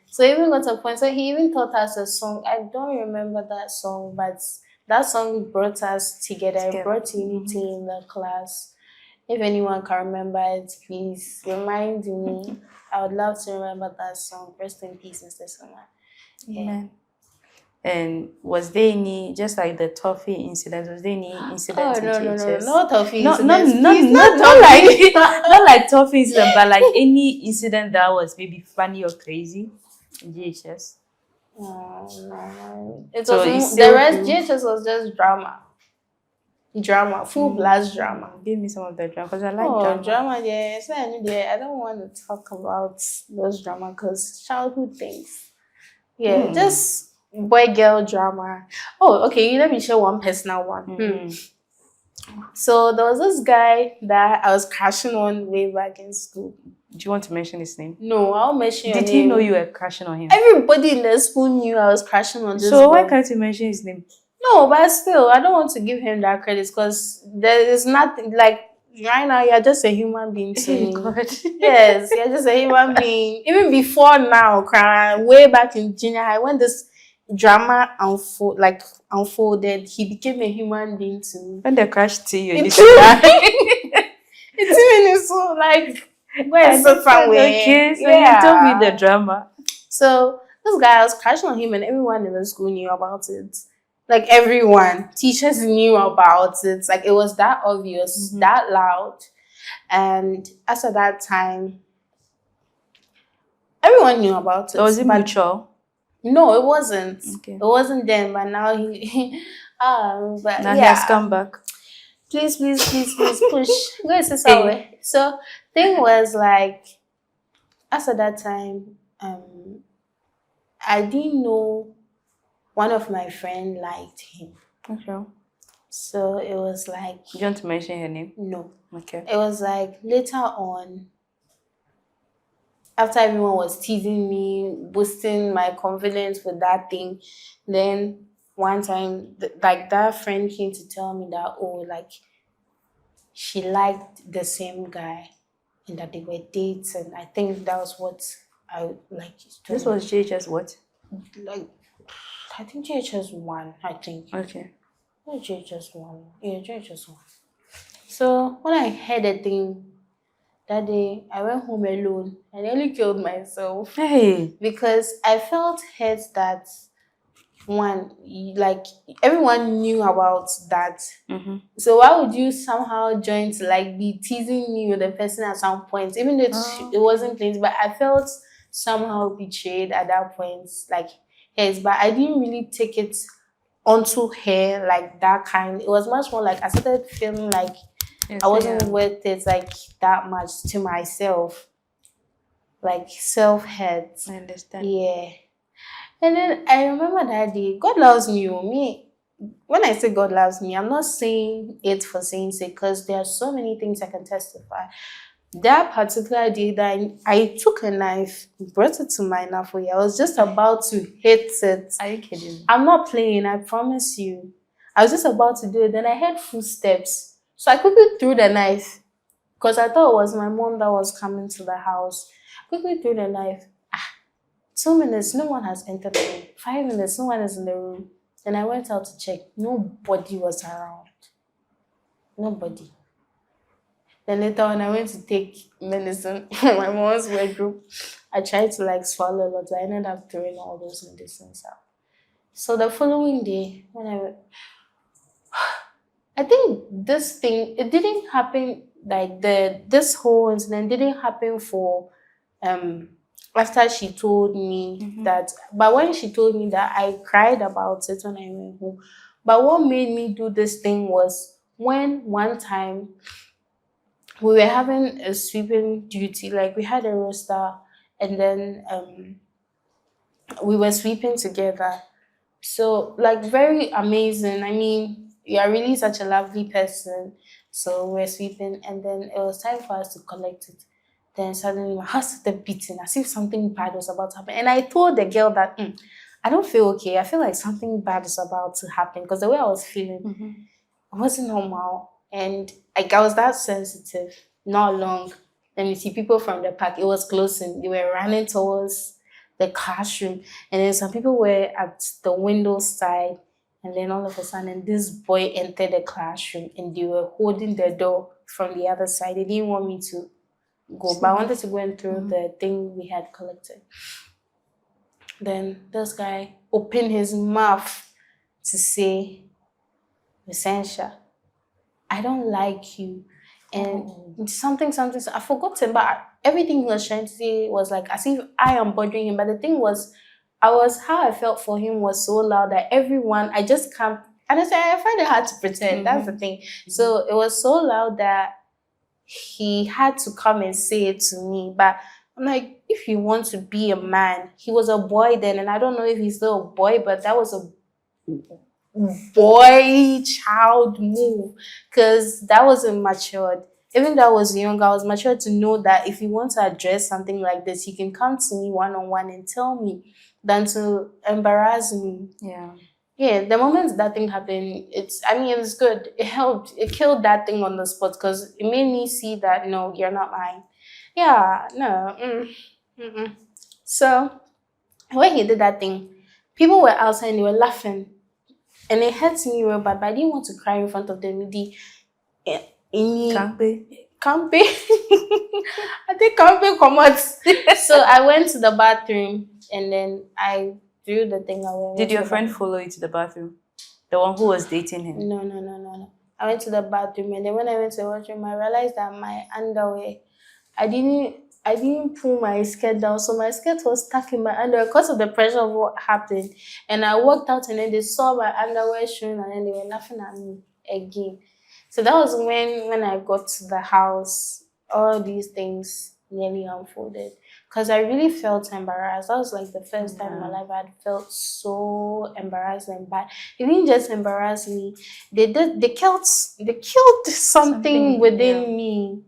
Speaker 2: So even got to a point, so he even taught us a song. I don't remember that song, but that song brought us together. It brought unity in the class. If anyone can remember it, please remind me. I would love to remember that song. Rest in peace, Mr. Soma.
Speaker 1: Yeah. And was there any, just like the toffee incident, was there any incident in GHS?
Speaker 2: No toffee
Speaker 1: incident. Not like toffee incident, but like any incident that was maybe funny or crazy in GHS.
Speaker 2: No. It was the rest. GHS was just drama, full blast drama.
Speaker 1: Give me some of the drama, because I like
Speaker 2: drama. Yeah, so I don't want to talk about those drama because childhood things. Yeah, just boy girl drama. Oh, okay. Let me share one personal one. So there was this guy that I was crashing on way back in school.
Speaker 1: Do you want to mention his name?
Speaker 2: No, I'll mention your name.
Speaker 1: Did he know you were crashing on him?
Speaker 2: Everybody in the school knew I was crashing on this
Speaker 1: So why can't you mention his name?
Speaker 2: No, but still, I don't want to give him that credit, because there is nothing like right now you're just a human being to me.
Speaker 1: God.
Speaker 2: Yes, you're just a human being. Even before now, crying, way back in junior high, when this drama unfolded, he became a human being to me.
Speaker 1: When they crashed to you,
Speaker 2: It's even so like where's so somewhere.
Speaker 1: Okay, so you told me the drama.
Speaker 2: So this guy, I was crashing on him, and everyone in the school knew about it. Like everyone, teachers knew about it. Like it was that obvious, that loud. And after that time, everyone knew about it.
Speaker 1: Was it mutual?
Speaker 2: No, it wasn't.
Speaker 1: Okay.
Speaker 2: It wasn't then, but now he but
Speaker 1: now
Speaker 2: yeah.
Speaker 1: He has come back.
Speaker 2: Please push. Go and sit somewhere. So thing was like after that time, I didn't know one of my friends liked him.
Speaker 1: Okay.
Speaker 2: So it was like...
Speaker 1: Do you want to mention her name?
Speaker 2: No.
Speaker 1: Okay.
Speaker 2: It was like later on, after everyone was teasing me, boosting my confidence with that thing, then one time, like that friend came to tell me that, oh, like she liked the same guy and that they were dating. I think that was what I like.
Speaker 1: This was JHS what?
Speaker 2: Like, I think JHS 1, I think.
Speaker 1: Okay.
Speaker 2: JHS 1. Yeah, JHS 1. So when I heard the thing, that day I went home alone. I nearly killed myself.
Speaker 1: Hey.
Speaker 2: Because I felt hurt that one, like everyone knew about that. So why would you somehow join to like be teasing me with the person at some point, even though it wasn't plain, but I felt somehow betrayed at that point. Like, yes, but I didn't really take it onto her like that kind. It was much more like I started feeling like I wasn't worth it like that much to myself. Like self-hate.
Speaker 1: I understand.
Speaker 2: Yeah. And then I remember that day, God loves me. When I say God loves me, I'm not saying it for saying sake, because there are so many things I can testify. That particular day that I took a knife, brought it to my nafu. I was just about to hit it.
Speaker 1: Are you kidding?
Speaker 2: I'm not playing, I promise you. I was just about to do it. Then I heard footsteps. So I quickly threw the knife because I thought it was my mom that was coming to the house. Quickly threw the knife. 2 minutes, no one has entered the room. 5 minutes, no one is in the room. Then I went out to check. Nobody was around. Nobody. Then later on, I went to take medicine from my mom's wardrobe. I tried to like swallow a lot, but I ended up throwing all those medicines out. So the following day, when I went, I think this thing, it didn't happen like this whole incident didn't happen for after she told me that, but when she told me that, I cried about it when I went home. But what made me do this thing was when one time we were having a sweeping duty, like we had a roster, and then we were sweeping together. So like very amazing. I mean, you are really such a lovely person. So we're sweeping, and then it was time for us to collect it. Then suddenly my heart started beating as if something bad was about to happen. And I told the girl that I don't feel okay. I feel like something bad is about to happen, because the way I was feeling, it wasn't normal. And like I was that sensitive. Not long. Then we see people from the park. It was closing. They were running towards the classroom. And then some people were at the window side. And then all of a sudden, this boy entered the classroom and they were holding the door from the other side. They didn't want me to go, but I wanted to go and through the thing we had collected. Then this guy opened his mouth to say, Vincentia, I don't like you. And something, I've forgotten, but everything he was trying to say was like as if I am bothering him. But the thing was, how I felt for him was so loud that everyone, I just can't, and I find it hard to pretend. That's the thing. So it was so loud that he had to come and say it to me. But I'm like, if you want to be a man, he was a boy then, and I don't know if he's still a boy, but that was a boy child move, because that wasn't matured. Even though I was young, I was mature to know that if you want to address something like this, you can come to me one-on-one and tell me than to embarrass me.
Speaker 1: Yeah.
Speaker 2: Yeah, the moment that thing happened, it's good. It helped. It killed that thing on the spot because it made me see that no, you're not mine. Yeah, no. Mm. So when he did that thing, people were outside and they were laughing, and it hurt me real bad. But I didn't want to cry in front of them.
Speaker 1: Can't be.
Speaker 2: Campe. I think Campe come out. So I went to the bathroom and then I threw the thing away.
Speaker 1: Did your friend follow you to the bathroom? The one who was dating him?
Speaker 2: No. I went to the bathroom and then when I went to the washroom, I realized that my underwear, I didn't pull my skirt down, so my skirt was stuck in my underwear because of the pressure of what happened. And I walked out and then they saw my underwear showing and then they were laughing at me again. So that was when I got to the house, all these things nearly unfolded. Because I really felt embarrassed. That was like the first time in my life I had felt so embarrassed and bad. It didn't just embarrass me. They killed something within me.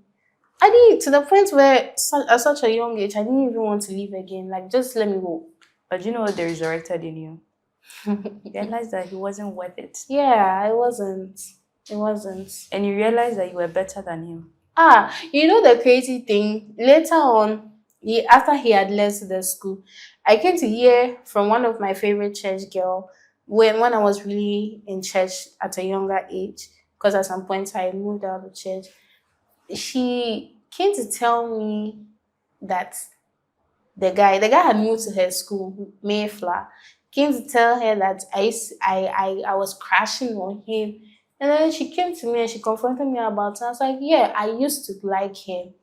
Speaker 2: I didn't, to the point where at such a young age, I didn't even want to leave again. Like, just let me go.
Speaker 1: But you know what they resurrected in you? You realized that he wasn't worth it.
Speaker 2: Yeah, it wasn't.
Speaker 1: And you realized that you were better than him.
Speaker 2: You know the crazy thing? Later on, after he had left the school, I came to hear from one of my favorite church girl when I was really in church at a younger age, because at some point I moved out of church. She came to tell me that the guy had moved to her school, Mayflower, came to tell her that I was crashing on him. And then she came to me and she confronted me about it. I was like, yeah, I used to like him.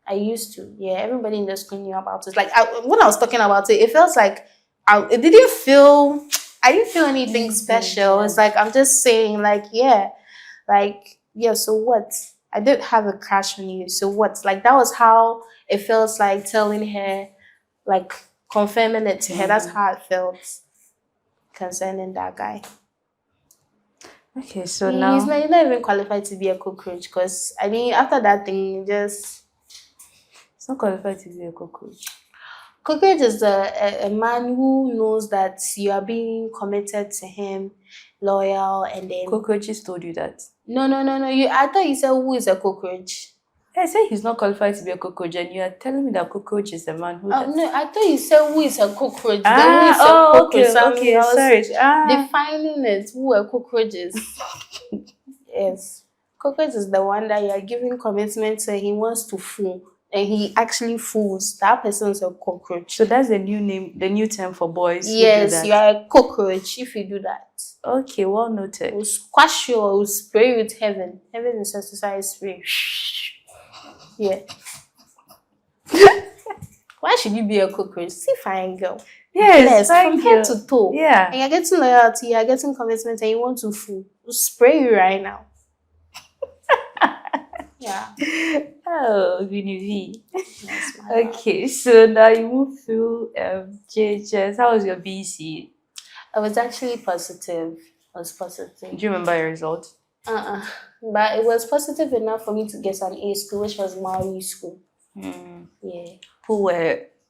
Speaker 2: I used to. Yeah, everybody in the school knew about it. Like, when I was talking about it, it felt like I didn't feel anything special. Yeah. It's like, I'm just saying, like, yeah, so what? I did have a crush on you. So what? Like, that was how it feels like telling her, like, confirming it to her. That's how it felt concerning that guy.
Speaker 1: Okay, so now
Speaker 2: he's not even qualified to be a cockroach because I mean after that thing it's
Speaker 1: not qualified to be a cockroach.
Speaker 2: Cockroach is a man who knows that you are being committed to him, loyal, and then
Speaker 1: cockroaches told you that.
Speaker 2: No. I thought you said who is a cockroach.
Speaker 1: I said he's not qualified to be a cockroach, and you are telling me that cockroach is the man who.
Speaker 2: No, I thought you said who is a cockroach. Okay, sorry. Defining it, who a cockroach is. Yes, cockroach is the one that you are giving commitment to. He wants to fool, and he actually fools. That person is a cockroach.
Speaker 1: So that's the new name, the new term for boys.
Speaker 2: Yes, you are a cockroach if you do that.
Speaker 1: Okay, well noted.
Speaker 2: We'll squash you or we'll spray you with heaven. Heaven is exercise spray. Yeah. Why should you be a cockroach? See, fine girl.
Speaker 1: Yes,
Speaker 2: from head to toe.
Speaker 1: Yeah.
Speaker 2: And you're getting loyalty, you're getting commitment, and you want to fool. We'll spray you right now. Yeah.
Speaker 1: Oh, Vinny. Okay, so now you move through JHS. How was your BC?
Speaker 2: It was actually positive. It was positive.
Speaker 1: Do you remember your result?
Speaker 2: But it was positive enough for me to get an A school, which was Maori school. Yeah.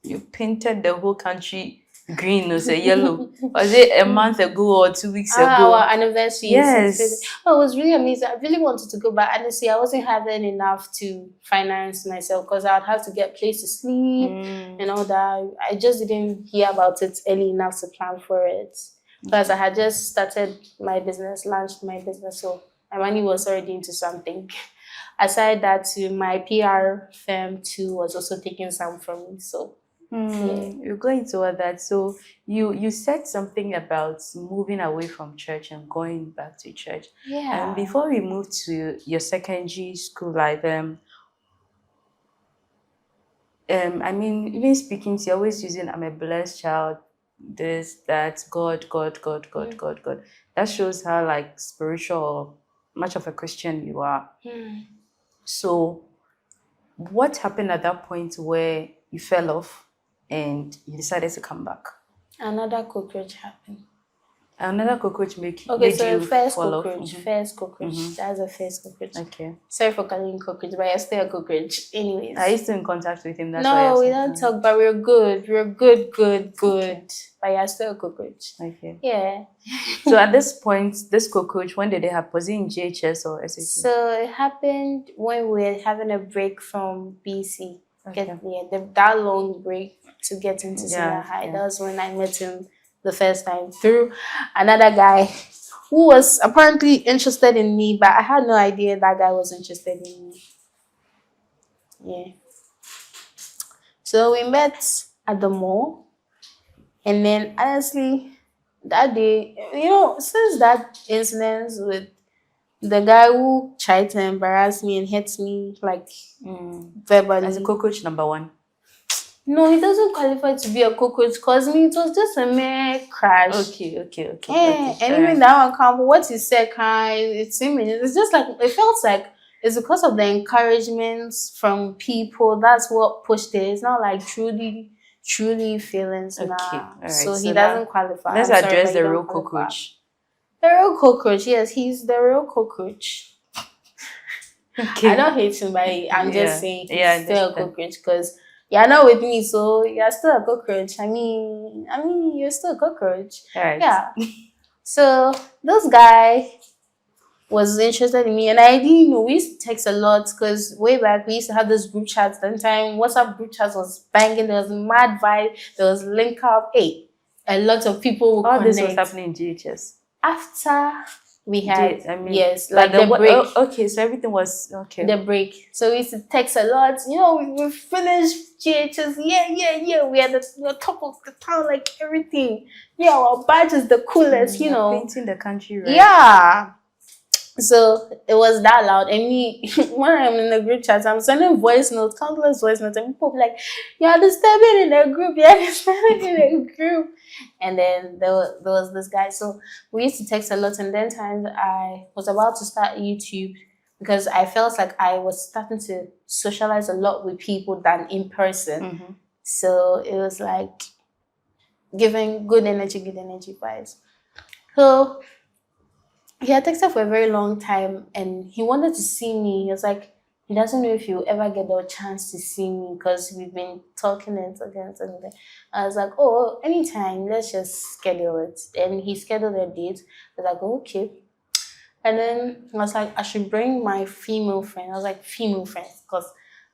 Speaker 1: You painted the whole country green or say yellow. Was it a month ago or 2 weeks ago?
Speaker 2: Our anniversary.
Speaker 1: Yes.
Speaker 2: It was really amazing. I really wanted to go, but honestly, I wasn't having enough to finance myself because I would have to get a place to sleep and all that. I just didn't hear about it early enough to plan for it. Because I had just started my business, launched my business, so my money was already into something. Aside that, my PR firm too was also taking some from me. So
Speaker 1: you're going toward that. So you said something about moving away from church and going back to church.
Speaker 2: Yeah.
Speaker 1: And before we move to your secondary school life, I mean, even speaking to you, always using I'm a blessed child, this, that, God. That shows how like spiritual, much of a Christian you are. So what happened at that point where you fell off and you decided to come back?
Speaker 2: Another cockroach happened.
Speaker 1: Another cockroach made
Speaker 2: so
Speaker 1: you
Speaker 2: first
Speaker 1: fall off.
Speaker 2: cockroach. First cockroach. That's the first cockroach.
Speaker 1: Okay.
Speaker 2: Sorry for calling cockroach, but you're still a cockroach. Anyways.
Speaker 1: Are you still in contact with him? That's
Speaker 2: no, we don't talk, but we're good. We're good. Okay. But you're still a cockroach.
Speaker 1: Okay.
Speaker 2: Yeah.
Speaker 1: So at this point, this cockroach, when did it happen? Was it in GHS or SAT?
Speaker 2: So it happened when we were having a break from BC.
Speaker 1: Okay.
Speaker 2: That long break to get into senior high. That was when I met him the first time through another guy who was apparently interested in me, but I had no idea that guy was interested in me. Yeah. So we met at the mall, and then honestly, that day, since that incident with the guy who tried to embarrass me and hit me like verbally.
Speaker 1: As a cockroach number 1.
Speaker 2: No, it doesn't qualify to be a cockroach because it was just a mere crash.
Speaker 1: Okay.
Speaker 2: Yeah, and even that one can't. What he said, it's just like it felt like it's because of the encouragement from people. That's what pushed it. It's not like truly feelings.
Speaker 1: Okay,
Speaker 2: right. So he doesn't qualify.
Speaker 1: Let's address the real cockroach.
Speaker 2: The real cockroach, yes, he's the real cockroach. Okay. I don't hate him, but I'm just saying he's still a cockroach because you're not with me, so you're still a cockroach. I mean, you're still a cockroach.
Speaker 1: All right.
Speaker 2: Yeah. So this guy was interested in me, and I didn't know. We used to text a lot because way back we used to have this group chat. That time WhatsApp group chat was banging. There was mad vibe. There was link up. Hey, a lot of people would connect.
Speaker 1: This was happening in GHS.
Speaker 2: After we had, yes,
Speaker 1: like
Speaker 2: the break.
Speaker 1: Okay, so everything was okay.
Speaker 2: The break. So we used to text a lot. We finished GHS. Yeah. We are the top of the town, like everything. Yeah, our badge is the coolest,
Speaker 1: Painting the country, right?
Speaker 2: Yeah. So it was that loud. And me, when I'm in the group chat, I'm sending countless voice notes, and people like, you're disturbing in the group, And then there was this guy. So we used to text a lot, and then times I was about to start YouTube because I felt like I was starting to socialize a lot with people than in person. So it was like giving good energy vibes. So he had texted for a very long time, and he wanted to see me. He was like, he doesn't know if he'll ever get the chance to see me because we've been talking and talking. I was like, oh, anytime, let's just schedule it. And he scheduled a date. I was like, okay. And then I was like, I should bring my female friend. I was like, female friends, because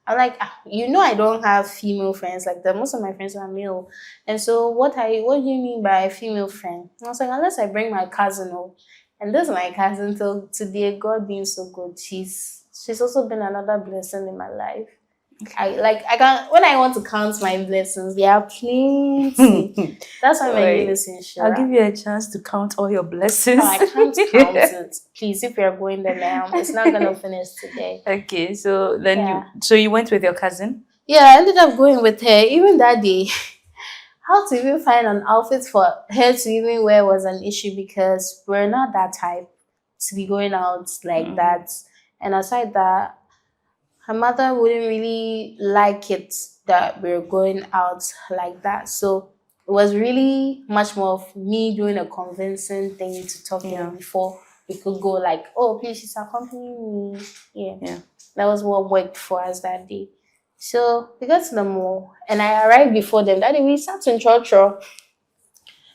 Speaker 2: I'm like, I don't have female friends. Like most of my friends are male. And so what do you mean by a female friend? I was like, unless I bring my cousin over. And this is my cousin till today. God being so good, she's also been another blessing in my life. Okay. When I want to count my blessings, there are plenty. That's why my name is Inshira.
Speaker 1: I'll give you a chance to count all your blessings.
Speaker 2: I can't count it. Please, if you're going there now, it's not gonna finish today.
Speaker 1: Okay, so then you went with your cousin?
Speaker 2: Yeah, I ended up going with her. Even that day, how to even find an outfit for her to even wear was an issue because we're not that type to be going out like that. And aside that, her mother wouldn't really like it that we're going out like that. So it was really much more of me doing a convincing thing to talk to her before we could go like, oh, please, she's accompanying me. Yeah. That was what worked for us that day. So we got to the mall, and I arrived before them. That day we sat in church.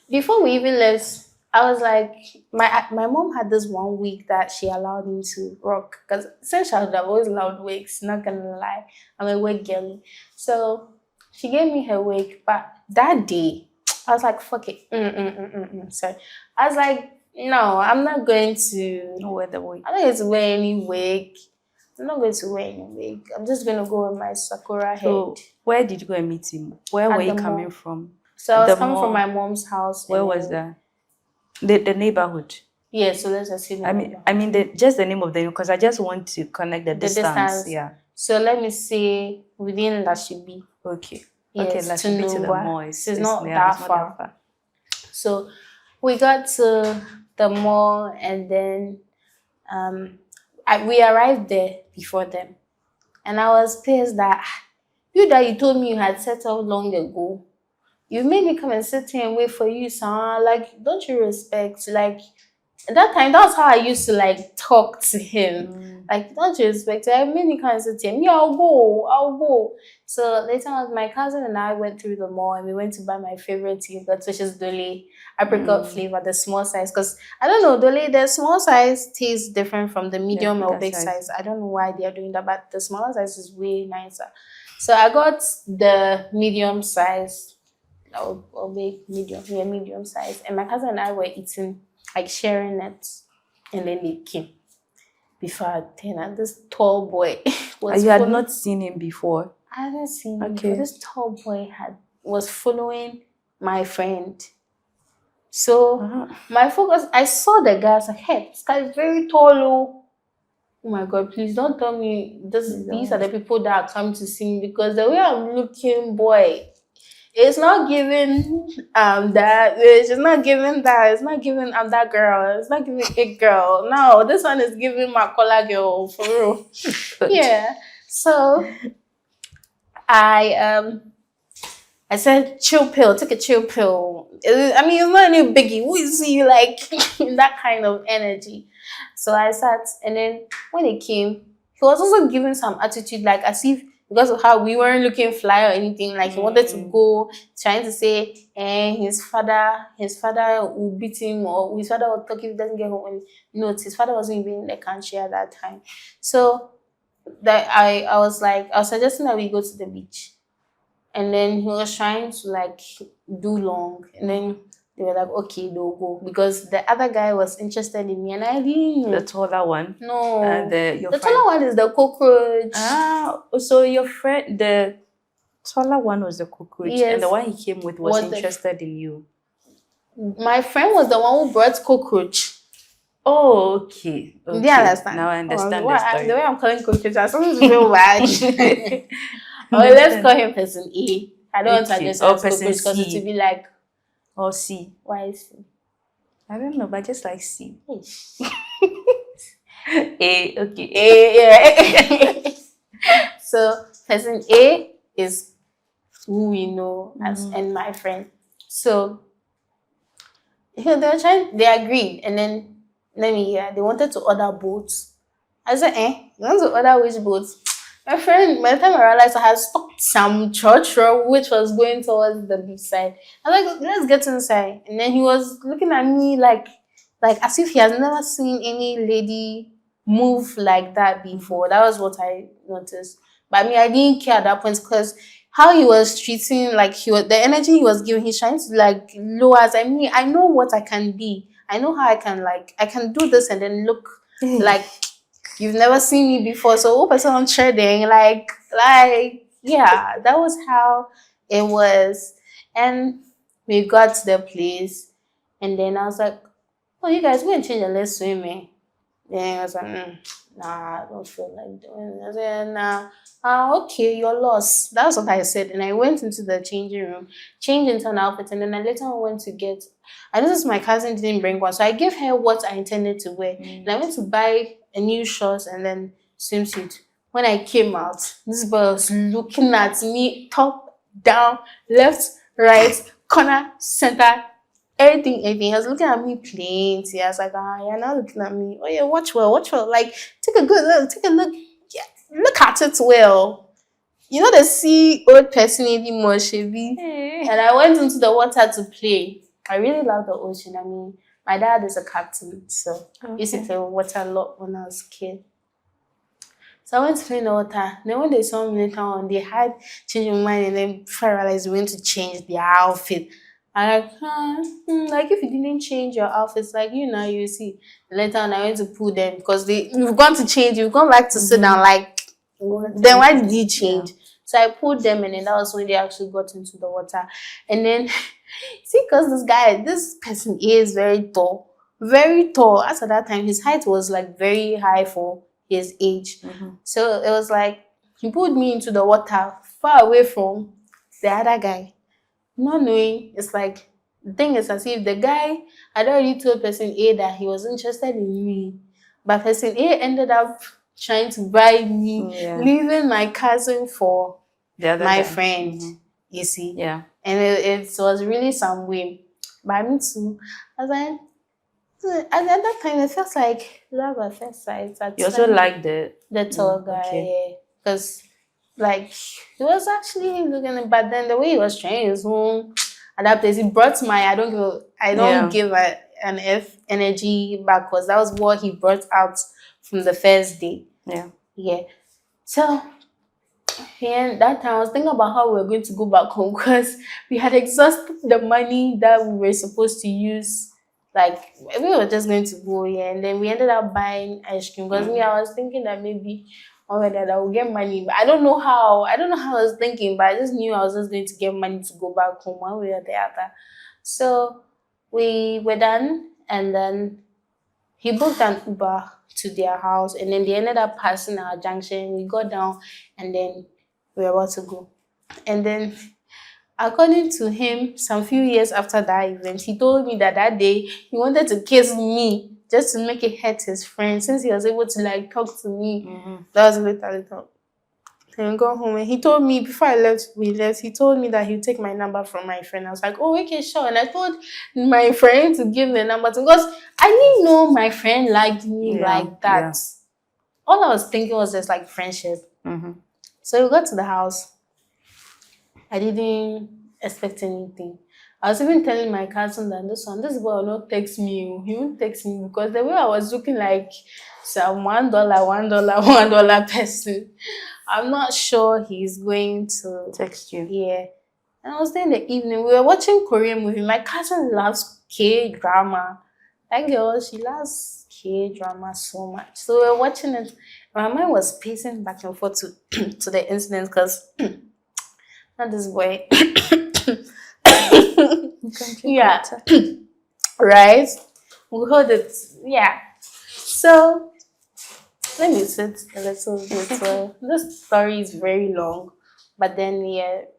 Speaker 2: Before we even left, I was like, my mom had this one wig that she allowed me to rock. Because since I've always loved wigs, not gonna lie. I'm a wig girly. So she gave me her wig. But that day, I was like, fuck it. Sorry. I was like, no, I'm not going to
Speaker 1: wear the wig.
Speaker 2: I'm not going to wear any wig. I'm not going to wear any wig. I'm just going to go with my Sakura head.
Speaker 1: Where did you go and meet him? Where were you coming from?
Speaker 2: So I was coming from my mom's house.
Speaker 1: Where was that? The neighborhood?
Speaker 2: Yeah, so let's just see.
Speaker 1: I mean, just the name of the neighborhood, because I just want to connect the distance. Yeah.
Speaker 2: So let me see within Lashibi.
Speaker 1: Okay.
Speaker 2: Yes,
Speaker 1: okay, Lashibi to the mall.
Speaker 2: It's not that far. So we got to the mall, and then we arrived there before them. And I was pissed that you told me you had settled long ago. you made me come and sit here and wait for you, son. Like, don't you respect? Like, at that time, that's how I used to like talk to him. Like, don't you respect? I made me come and sit here. Me, I'll go. So later on, my cousin and I went through the mall and we went to buy my favorite yogurt, which is Dole apricot flavor, the small size. Because I don't know, Dole, the small size tastes different from the medium or big size. I don't know why they are doing that, but the smaller size is way nicer. So I got the medium size, or big, medium size. And my cousin and I were eating, like sharing it. And then they came before I turned, and this tall boy was.
Speaker 1: You had not seen him before?
Speaker 2: I hadn't seen him before. This tall boy was following my friend. So my focus, I saw the guy. I was like, hey, this guy is very tall. Oh my God, please don't tell me these are the people that are coming to see me, because the way I'm looking, boy, it's not giving that. It's not giving that. It's not giving that girl. It's not giving it girl. No, this one is giving my color girl for real. Yeah. So I said, chill pill, take a chill pill. I mean, it's not any biggie. Who is he like in that kind of energy? So I sat, and then when he came, he was also giving some attitude, like as if because of how we weren't looking fly or anything, like he wanted to go, trying to say, his father will beat him, or his father will talk if he doesn't get home. No, his father wasn't even in the country at that time. So that I was suggesting that we go to the beach. And then he was trying to like do long, and then they were like, okay, they'll go, because the other guy was interested in me, and I didn't know.
Speaker 1: The taller one?
Speaker 2: No. The taller one is the cockroach.
Speaker 1: So your friend, the taller one was the cockroach,
Speaker 2: yes.
Speaker 1: And the one he came with was interested in you.
Speaker 2: My friend was the one who brought cockroach.
Speaker 1: Oh, okay.
Speaker 2: Do you understand?
Speaker 1: Now I understand the story.
Speaker 2: The way I'm calling cockroach, I something to feel bad. Let's call him person A. I don't want to address person because it will be like,
Speaker 1: or C.
Speaker 2: Why C?
Speaker 1: I don't know, but just like C.
Speaker 2: A, okay. A, yeah. So person A is who we know as and my friend. So they agreed, and then they wanted to order boats. I said, you want to order which boats? My friend, by the time I realized, I had stopped some church which was going towards the beach side. I was like, let's get inside. And then he was looking at me like as if he has never seen any lady move like that before. That was what I noticed. But I mean, I didn't care at that point, because how he was treating, like the energy he was giving, he's trying to like lower us. I mean, I know what I can be. I know how I can do this and then look like you've never seen me before. So what person I'm trading, like yeah, that was how it was. And we got to the place, and then I was like, oh, you guys go and change and let's swim. Then I was like, nah, I don't feel like doing it. I said, nah, okay, you're lost. That's what I said. And I went into the changing room, changed into an outfit, and then I later on went to get, I noticed my cousin didn't bring one, so I gave her what I intended to wear. And I went to buy a new shorts and then swimsuit. When I came out, this boy was looking at me top, down, left, right, corner, center, everything. He was looking at me plain. I was like, you're not looking at me. Oh yeah, watch well. Like, take a good look, yeah, look at it well. You know the sea old person anymore, Chevy. And I went into the water to play. I really love the ocean. I mean, my dad is a captain, so I used to play water a lot when I was a kid. So I went to play in the water. Then when they saw me later on, they had changed my mind, and then before I realized we went to change their outfit. I'm like, like if you didn't change your outfits, like you see. Later on, I went to pull them because you've gone to change, you've gone back to sit down. Like, then why did you change? Yeah. So I pulled them, and then that was when they actually got into the water. And then, see, because this person is very tall. As at that time, his height was like very high for his age. So it was like, he pulled me into the water far away from the other guy. Not knowing, it's like, the thing is as if the guy had already told person A that he was interested in me. But person A ended up trying to bribe me, leaving my cousin for my friend. You see?
Speaker 1: Yeah.
Speaker 2: And it was really some way. But me too, I was like, at that time, it felt like love at first sight.
Speaker 1: You also like the
Speaker 2: tall guy, because like he was actually looking, but then the way he was trying his own at that place, it brought my I don't give an F energy back, because that was what he brought out from the first day. Yeah. So and that time I was thinking about how we were going to go back home, because we had exhausted the money that we were supposed to use. Like we were just going to go, and then we ended up buying ice cream, because I was thinking that maybe one way that I would get money, but I don't know how I was thinking, but I just knew I was just going to get money to go back home one way or the other. So we were done, and then he booked an Uber to their house, and then they ended up passing our junction. We got down, and then we were about to go. And then, according to him, some few years after that event, he told me that that day he wanted to kiss me just to make it hurt his friend, since he was able to like talk to me. That was little. And we got home, and he told me before we left, he told me that he'd take my number from my friend. I was like, oh, okay, sure. And I told my friend to give the number to, because I didn't know my friend liked me like that. All I was thinking was just like friendship. So we got to the house. I didn't expect anything. I was even telling my cousin that this boy will not text me. He won't text me, because the way I was looking like some $1 person, I'm not sure he's going to
Speaker 1: text you.
Speaker 2: Yeah. And I was there in the evening. We were watching Korean movie. My cousin loves K-drama. That girl, she loves K-drama so much. So we were watching it. My mind was pacing back and forth to the incident, because not this boy. Yeah. Right? We heard it. Yeah. So let me sit a little bit. This story is very long. But then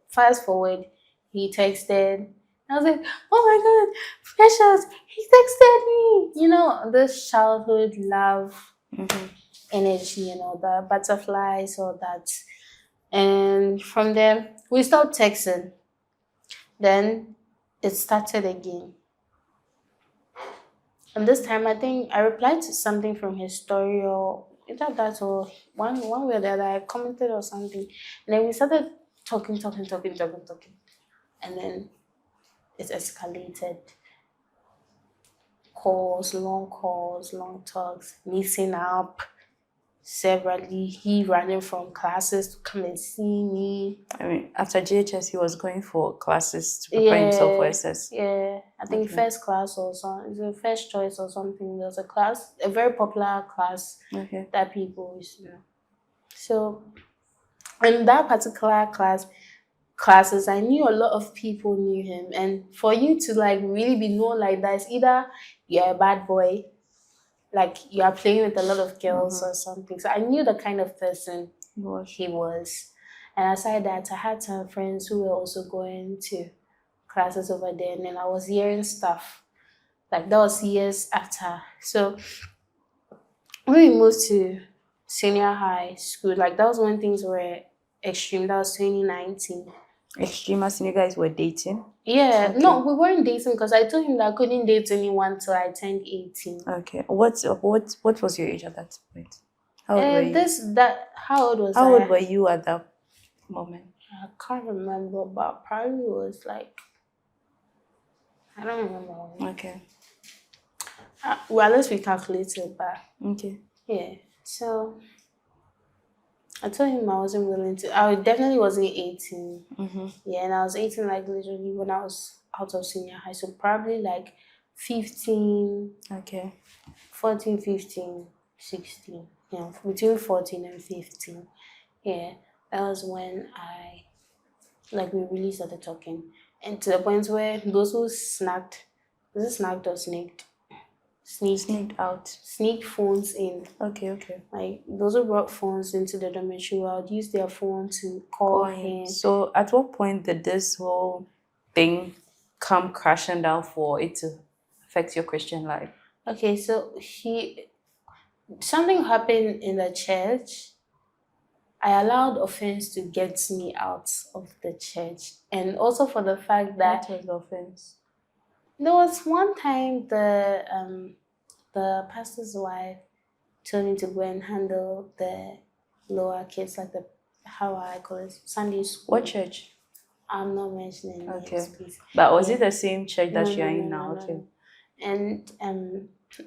Speaker 2: fast forward, he texted. I was like, oh my god, Precious, he texted me. You know, this childhood love energy and all that, butterflies, all that. And from there, we stopped texting. Then it started again. And this time, I think I replied to something from his story, or either that or one way or the other. I commented or something. And then we started talking. And then it escalated. Calls, long talks, meeting up severally. He running from classes to come and see me.
Speaker 1: I mean, after GHS, he was going for classes to prepare himself for SS.
Speaker 2: Yeah, I think first class or something. It's a first choice or something. There's a class, a very popular class that people used to know. So, in that particular classes, I knew a lot of people knew him. And for you to like really be known like that, it's either you're a bad boy, like you are playing with a lot of girls or something. So I knew the kind of person he was. And aside that, I had some friends who were also going to classes over there, and then I was hearing stuff. Like that was years after. So when we moved to senior high school, like that was when things were extreme. That was 2019.
Speaker 1: Extreme as you guys were dating?
Speaker 2: Yeah, no, we weren't dating, because I told him that I couldn't date anyone till I turned 18.
Speaker 1: Okay. What was your age at that point? How old were you?
Speaker 2: How old was I?
Speaker 1: How old were you at that moment?
Speaker 2: I can't remember, but probably was like, I don't remember.
Speaker 1: Okay.
Speaker 2: Well, unless we calculate it back.
Speaker 1: Okay.
Speaker 2: Yeah. So I told him I wasn't willing to. I definitely wasn't 18. Yeah, and I was 18 like literally when I was out of senior high. So probably like 15.
Speaker 1: Okay.
Speaker 2: 14, 15, 16. Yeah, between 14 and 15. Yeah, that was when we really started talking. And to the point where those who snagged, was it snagged or sneaked?
Speaker 1: Sneaked out.
Speaker 2: Sneak phones in.
Speaker 1: Okay.
Speaker 2: Like those who brought phones into the dormitory, I would use their phone to call him.
Speaker 1: So at what point did this whole thing come crashing down for it to affect your Christian life?
Speaker 2: Okay, so something happened in the church. I allowed offense to get me out of the church. And also for the fact that...
Speaker 1: What was the offense?
Speaker 2: There was one time the pastor's wife told me to go and handle the lower kids, like the, how I call it, Sunday school.
Speaker 1: What church?
Speaker 2: I'm not mentioning names, please.
Speaker 1: But was it the same church that you are in now?
Speaker 2: No. And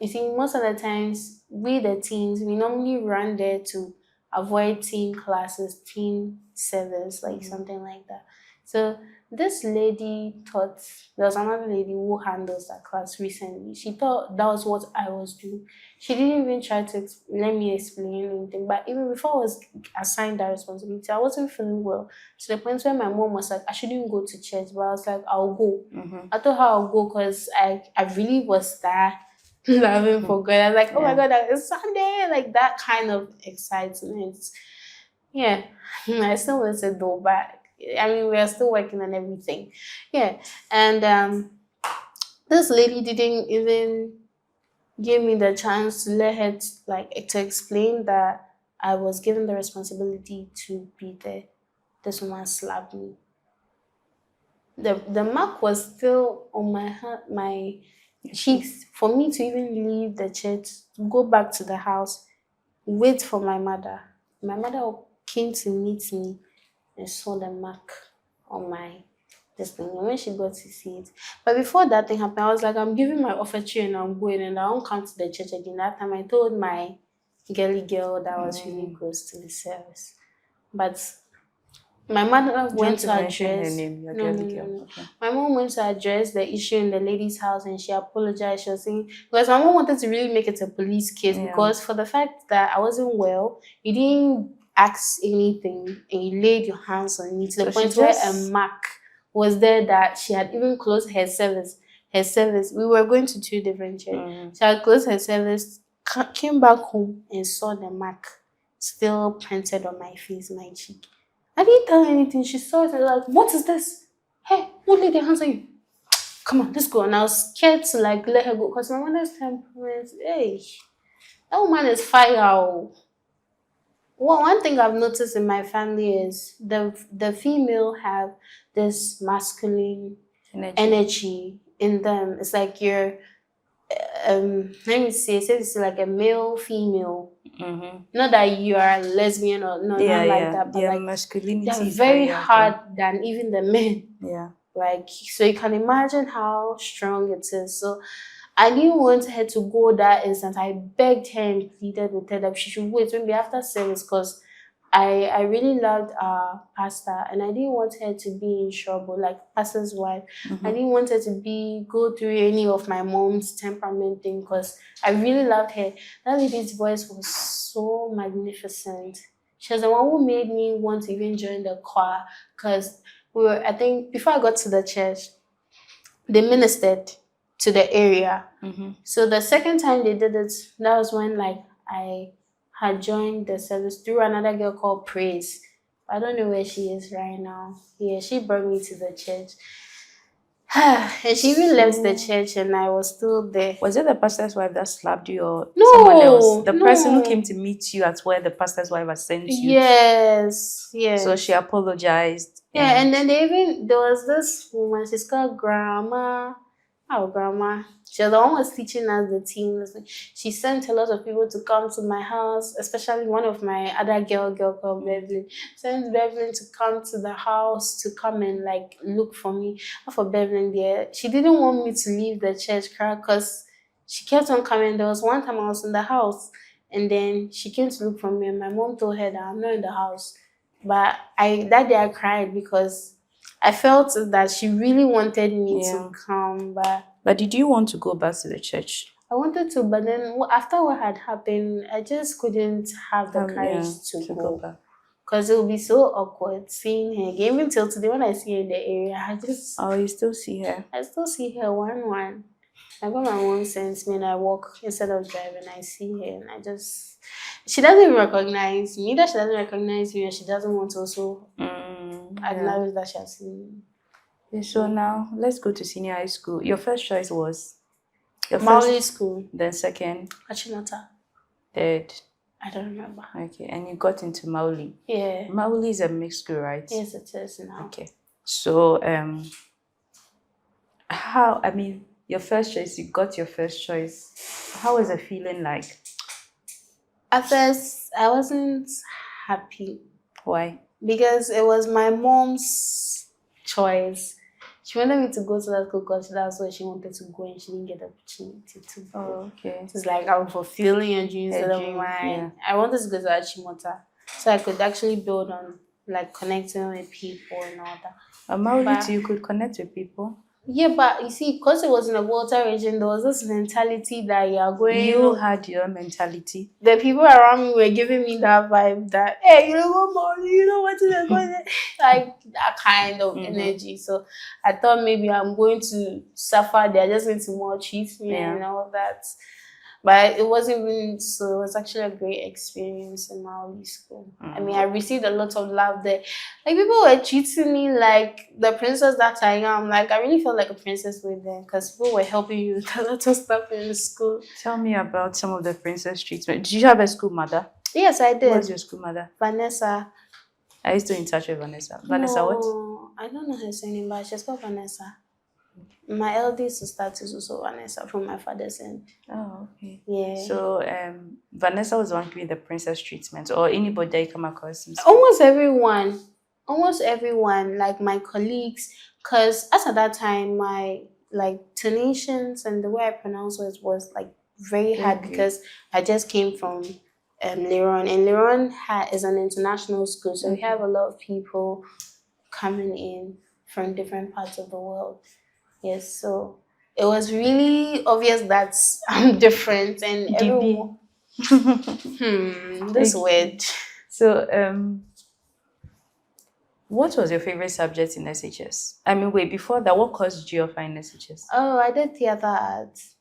Speaker 2: you see, most of the times, we the teens, we normally run there to avoid teen classes, teen service, like something like that. So this lady thought, there was another lady who handles that class recently. She thought that was what I was doing. She didn't even try to let me explain anything. But even before I was assigned that responsibility, I wasn't feeling well. To the point where my mom was like, I shouldn't go to church. But I was like, I'll go. I told her I'll go because I really was that loving for God. I was like, oh my God, it's Sunday. Like that kind of excitement. Yeah, I still want to go back. I mean, we are still working on everything. Yeah, and this lady didn't even give me the chance to let her to explain that I was given the responsibility to be there. This woman slapped me. The mark was still on my cheeks for me to even leave the church, go back to the house, wait for my mother. My mother came to meet me and saw the mark on my this thing. And when she got to see it, but before that thing happened, I was like, I'm giving my offertory and I'm going, and I won't come to the church again. That time I told my girly girl that was really close to the service, but my mother went to address.
Speaker 1: Her name, your girly girl. Okay.
Speaker 2: My mom went to address the issue in the lady's house, and she apologized. She was saying, because my mom wanted to really make it a police case, because for the fact that I wasn't well, you didn't ask anything and you laid your hands on me to the point where a mark was there that she had even closed her service. We were going to 2 different churches. She had closed her service, came back home and saw the mark still printed on my face, my cheek. I didn't tell her anything. She saw it and was like, what is this? Hey, who laid their hands on you? Come on, let's go. And I was scared to let her go because my mother's temperament, hey, that woman is fire. Well, one thing I've noticed in my family is the female have this masculine energy in them. It's like you're, let me say, it's like a male, female. Not that you are lesbian or not like that, but like
Speaker 1: masculinity
Speaker 2: they're very hard than even the men.
Speaker 1: Yeah.
Speaker 2: Like, so you can imagine how strong it is. So I didn't want her to go that instant. I begged her and pleaded with her that she should wait maybe after service, because I really loved our pastor and I didn't want her to be in trouble, like pastor's wife. I didn't want her to go through any of my mom's temperament thing, because I really loved her. That lady's voice was so magnificent. She was the one who made me want to even join the choir, because I think before I got to the church, they ministered to the area. So the second time they did it, that was when I had joined the service through another girl called Praise. I don't know where she is right now. Yeah, she brought me to the church. And she even left the church and I was still there.
Speaker 1: Was it the pastor's wife that slapped you or someone else? The person who came to meet you at where the pastor's wife has sent you?
Speaker 2: Yes.
Speaker 1: So she apologized.
Speaker 2: Yeah, and then there was this woman, she's called Grandma. Oh, Grandma. She was the one who was teaching us the teams. She sent a lot of people to come to my house, especially one of my other girl called Beverly. Sent Beverly to come to the house to come and look for me. For Beverly there, she didn't want me to leave the church because she kept on coming. There was one time I was in the house and then she came to look for me and my mom told her that I'm not in the house. But that day I cried because I felt that she really wanted me to come,
Speaker 1: But did you want to go back to the church?
Speaker 2: I wanted to, but then after what had happened, I just couldn't have the courage to go back. Because it would be so awkward seeing her again. Even till today, when I see her in the area, I just...
Speaker 1: Oh, you still see her?
Speaker 2: I still see her one. I got my own sense. When I walk, instead of driving, I see her and I just... She doesn't even recognize me. Either she doesn't recognize me or she doesn't want to also acknowledge that she has seen me.
Speaker 1: So now, let's go to senior high school. Your first choice was?
Speaker 2: Maoli school.
Speaker 1: Then second?
Speaker 2: Achinata.
Speaker 1: Third?
Speaker 2: I don't remember.
Speaker 1: Okay, and you got into Mauli.
Speaker 2: Yeah.
Speaker 1: Mauli is a mixed school, right?
Speaker 2: Yes, it is now.
Speaker 1: Okay. So, your first choice, you got your first choice. How was the feeling like?
Speaker 2: At first, I wasn't happy.
Speaker 1: Why?
Speaker 2: Because it was my mom's choice. She wanted me to go to that school because that's where she wanted to go and she didn't get the opportunity to go.
Speaker 1: Oh, okay.
Speaker 2: It's like I'm fulfilling your dreams instead of mine. Yeah. I wanted to go to Achimota so I could actually build on like connecting with people and all that.
Speaker 1: Mauli too, you could connect with people.
Speaker 2: Yeah, but you see, because it was in a water region, there was this mentality that you are going.
Speaker 1: You had your mentality.
Speaker 2: The people around me were giving me that vibe that, hey, you know what, Molly, you know what is going on? Like that kind of energy. So I thought maybe I'm going to suffer. They're just going to more treat me and all that. But it wasn't even so. It was actually a great experience in Maui school. I mean, I received a lot of love there. Like, people were treating me like the princess that I am. Like, I really felt like a princess with them because people were helping you with a lot of stuff in school.
Speaker 1: Tell me about some of the princess treatment. Did you have a school mother?
Speaker 2: Yes, I did.
Speaker 1: What was your school mother?
Speaker 2: Vanessa.
Speaker 1: Are you still in touch with Vanessa? Vanessa what?
Speaker 2: I don't know her surname, but she's called Vanessa. My eldest sister is also Vanessa from my father's end.
Speaker 1: Oh, okay.
Speaker 2: Yeah.
Speaker 1: So, Vanessa was the one giving the princess treatment, or anybody that you come across?
Speaker 2: Almost everyone, like my colleagues, because as at that time, my like tonations and the way I pronounce it was like very hard because I just came from Leron, and Leron is an international school, so we have a lot of people coming in from different parts of the world. Yes, so it was really obvious that I'm different and everyone. This word.
Speaker 1: So, what was your favorite subject in SHS? I mean, wait, before that, what course did you offer in SHS?
Speaker 2: Oh, I did theater arts.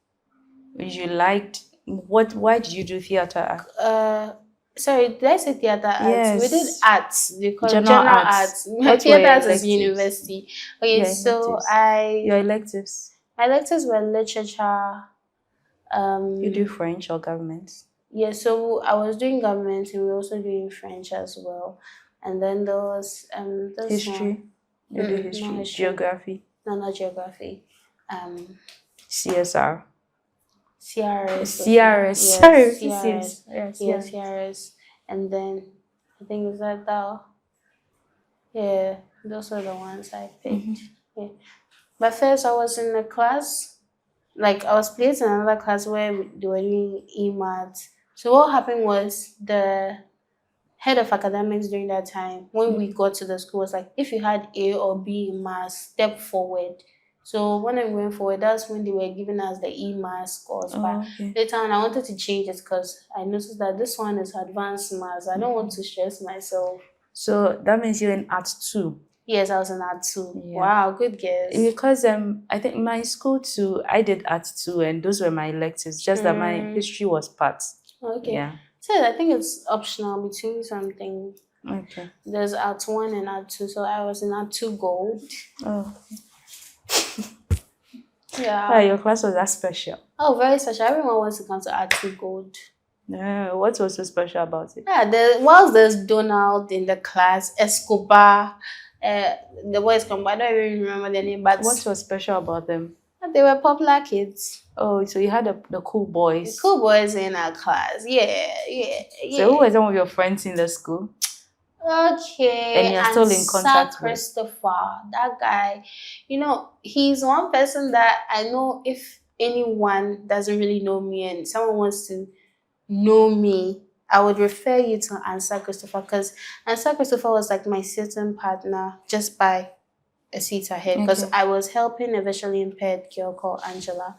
Speaker 1: You liked what? Why did you do theater art?
Speaker 2: Sorry, did I say theater arts?
Speaker 1: Yes.
Speaker 2: We did arts. We call
Speaker 1: general
Speaker 2: arts. My theater arts is university. Okay, so
Speaker 1: your electives.
Speaker 2: My electives were literature.
Speaker 1: You do French or government?
Speaker 2: Yeah, so I was doing government and we were also doing French as well. And then there was
Speaker 1: history. You do history. No, history. Geography.
Speaker 2: No, not geography.
Speaker 1: CSR.
Speaker 2: CRS.
Speaker 1: CRS.
Speaker 2: Yes, CRS. Yes, CRS. And then I think is that yeah, those are the ones I picked. Yeah. But first I was in a class, like I was placed in another class where they were doing e-maths. So what happened was the head of academics during that time, when we got to the school, was like, if you had A or B in maths, step forward. So when I went forward, that's when they were giving us the e-maths scores. But later on, I wanted to change it because I noticed that this one is advanced maths. I don't want to stress myself.
Speaker 1: So that means you're in Art 2.
Speaker 2: Yes, I was in Art 2. Yeah. Wow, good guess.
Speaker 1: Because I think my school too, I did Art 2 and those were my electives, just that my history was part.
Speaker 2: Okay.
Speaker 1: Yeah.
Speaker 2: So I think it's optional between something.
Speaker 1: Okay.
Speaker 2: There's Art 1 and Art 2, so I was in Art 2 Gold.
Speaker 1: Oh.
Speaker 2: Yeah.
Speaker 1: Your class was that special.
Speaker 2: Oh, very special. Everyone wants to come to Art 2 Gold.
Speaker 1: Yeah, what was so special about it?
Speaker 2: Yeah, whilst there's Donald in the class, Escobar, the boys come, I don't even remember their name, but
Speaker 1: what was special about them?
Speaker 2: They were popular kids.
Speaker 1: Oh, so you had the cool boys.
Speaker 2: The cool boys in our class, yeah.
Speaker 1: So who were some of your friends in the school?
Speaker 2: Okay.
Speaker 1: And you're still in contact
Speaker 2: with Christopher, that guy. You know, he's one person that I know if anyone doesn't really know me and someone wants to know me, I would refer you to Answer Christopher, because Answer Christopher was like my sitting partner just by a seat ahead, because I was helping a visually impaired girl called Angela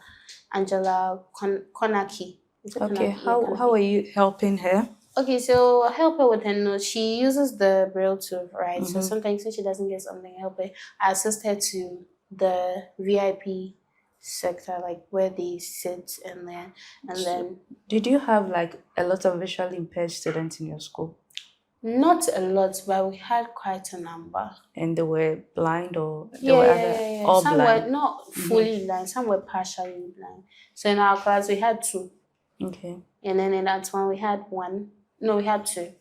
Speaker 2: Konaki.
Speaker 1: Okay, how are you helping her?
Speaker 2: Okay, so I help her with her notes. She uses the Braille tool, right? So sometimes when she doesn't get something, I help her. I assist her to the VIP sector, like where they sit and learn. And then,
Speaker 1: did you have like a lot of visually impaired students in your school?
Speaker 2: Not a lot, but we had quite a number.
Speaker 1: And they were blind, or
Speaker 2: they were all some blind? Were not fully blind, some were partially blind. So in our class we had 2.
Speaker 1: Okay.
Speaker 2: And then in that one we had 1. No, we had two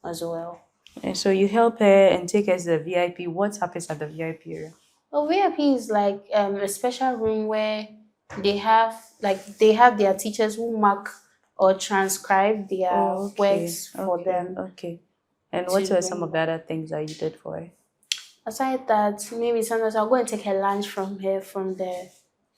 Speaker 2: as well.
Speaker 1: And so you help her and take her to the VIP. What happens at the VIP area?
Speaker 2: Well, VIP is like a special room where they have their teachers who mark or transcribe their works for them.
Speaker 1: Okay. And what
Speaker 2: to
Speaker 1: were some
Speaker 2: bring
Speaker 1: of the other things that you did for her?
Speaker 2: Aside that, maybe sometimes I'll go and take her lunch from her from the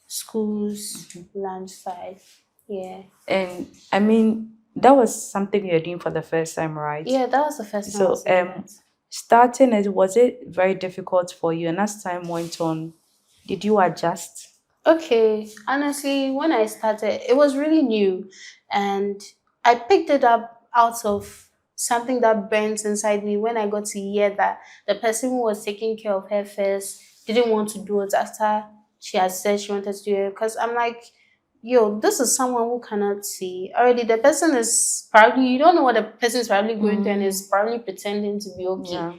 Speaker 2: school's lunch side. Yeah.
Speaker 1: And I mean, that was something you're doing for the first time, right?
Speaker 2: Yeah, that was the first time I
Speaker 1: So
Speaker 2: was doing that.
Speaker 1: starting it, was it very difficult for you? And as time went on, did you adjust?
Speaker 2: Okay, honestly, when I started, it was really new, and I picked it up out of something that burnt inside me when I got to hear that the person who was taking care of her first didn't want to do it after she had said she wanted to do it. Because I'm like, yo, this is someone who cannot see. Already, the person is probably, you don't know what the person is probably going through and is probably pretending to be okay.
Speaker 1: Yeah.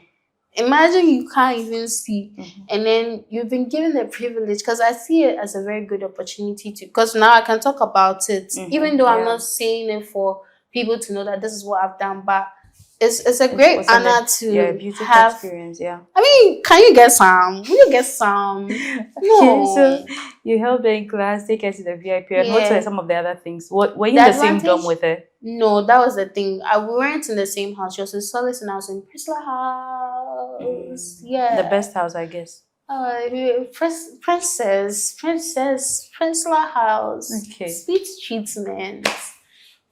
Speaker 2: Imagine you can't even see, and then you've been given the privilege, because I see it as a very good opportunity to, because now I can talk about it, even though I'm not saying it for people to know that this is what I've done, but it's a great honor to
Speaker 1: beautiful
Speaker 2: have.
Speaker 1: experience. Yeah.
Speaker 2: I mean, can you get some? Will you get some? No.
Speaker 1: So you helped her in class, take her to the VIP. And what were some of the other things? What were you
Speaker 2: The
Speaker 1: in the same dorm with her?
Speaker 2: No, that was the thing. We weren't in the same house. She was in Solace and I was in Priscilla house. Yeah.
Speaker 1: The best house, I guess.
Speaker 2: Princess, Priscilla house.
Speaker 1: Okay.
Speaker 2: Sweet treatment.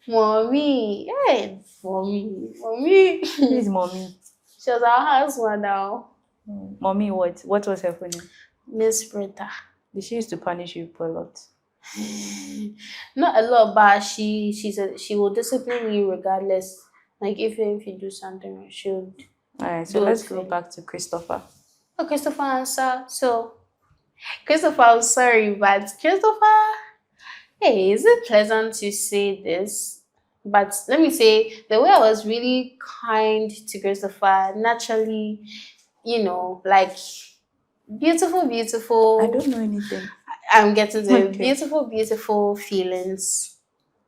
Speaker 2: Mommy. Hey, mommy.
Speaker 1: Who is mommy?
Speaker 2: She was our housewife now.
Speaker 1: Mommy what? What was her full name?
Speaker 2: Miss Britta.
Speaker 1: Did she used to punish you for a lot?
Speaker 2: Not a lot, but she will discipline you regardless. Like if you do something, she'll.
Speaker 1: Alright, so let's go back to Christopher.
Speaker 2: Oh, Christopher answer. So Christopher, I'm sorry, but Christopher, hey, is it pleasant to say this? But let me say, the way I was really kind to Christopher, naturally, like beautiful.
Speaker 1: I don't know anything.
Speaker 2: I'm getting to beautiful feelings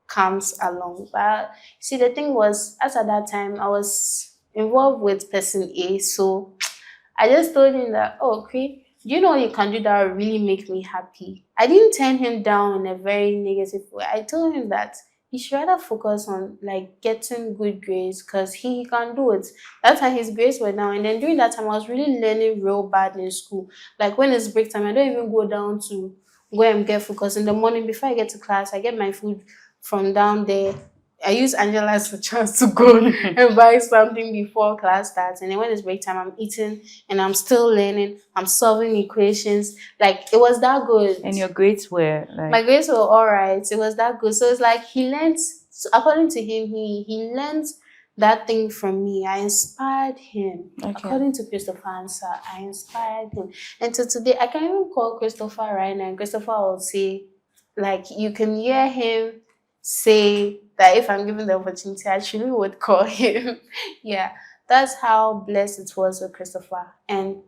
Speaker 2: comes along. But see, the thing was, as at that time, I was involved with person A, so I just told him that, oh, okay, you know you can do that will really make me happy. I didn't turn him down in a very negative way. I told him that he should rather focus on like getting good grades because he can do it. That time his grades were down, and then during that time I was really learning real bad in school. Like when it's break time, I don't even go down to go and get food because in the morning before I get to class, I get my food from down there. I use Angela as a chance to go and buy something before class starts. And then when it's break time, I'm eating and I'm still learning. I'm solving equations. Like, it was that good.
Speaker 1: And your grades were like...
Speaker 2: My grades were all right. It was that good. So it's like he learned, so according to him, he learned that thing from me. I inspired him. Okay. According to Christopher answer, I inspired him. And so today, I can even call Christopher right now. And Christopher will say, like, you can hear him say that if I'm given the opportunity, I actually would call him. Yeah, that's how blessed it was with Christopher. And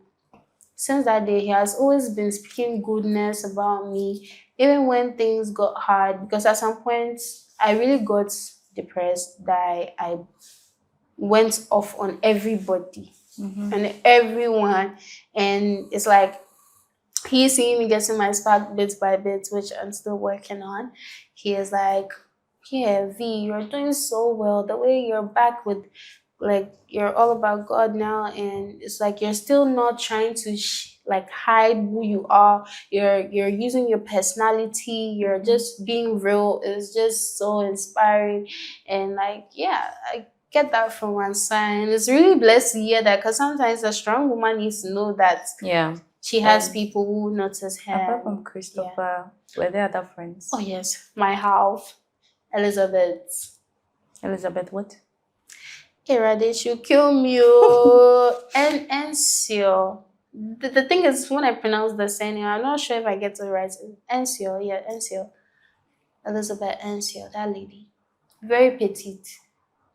Speaker 2: since that day, he has always been speaking goodness about me, even when things got hard. Because at some point, I really got depressed that I went off on everybody and everyone. And it's like, he's seeing me getting my spark bit by bit, which I'm still working on. He is like, yeah, V, you're doing so well. The way you're back with, like, you're all about God now, and it's like you're still not trying to hide who you are. You're using your personality. You're just being real. It's just so inspiring, and like, yeah, I get that from one side. And it's really blessed to hear that, because sometimes a strong woman needs to know that.
Speaker 1: Yeah.
Speaker 2: She has people who notice her.
Speaker 1: Apart from Christopher, were there other friends?
Speaker 2: Oh yes, my half. Elizabeth.
Speaker 1: Elizabeth what?
Speaker 2: Kira, they should kill me. And Ensio. The thing is, when I pronounce the surname, I'm not sure if I get it right. Ensio, yeah, Ensio. Elizabeth Ensio, that lady. Very petite.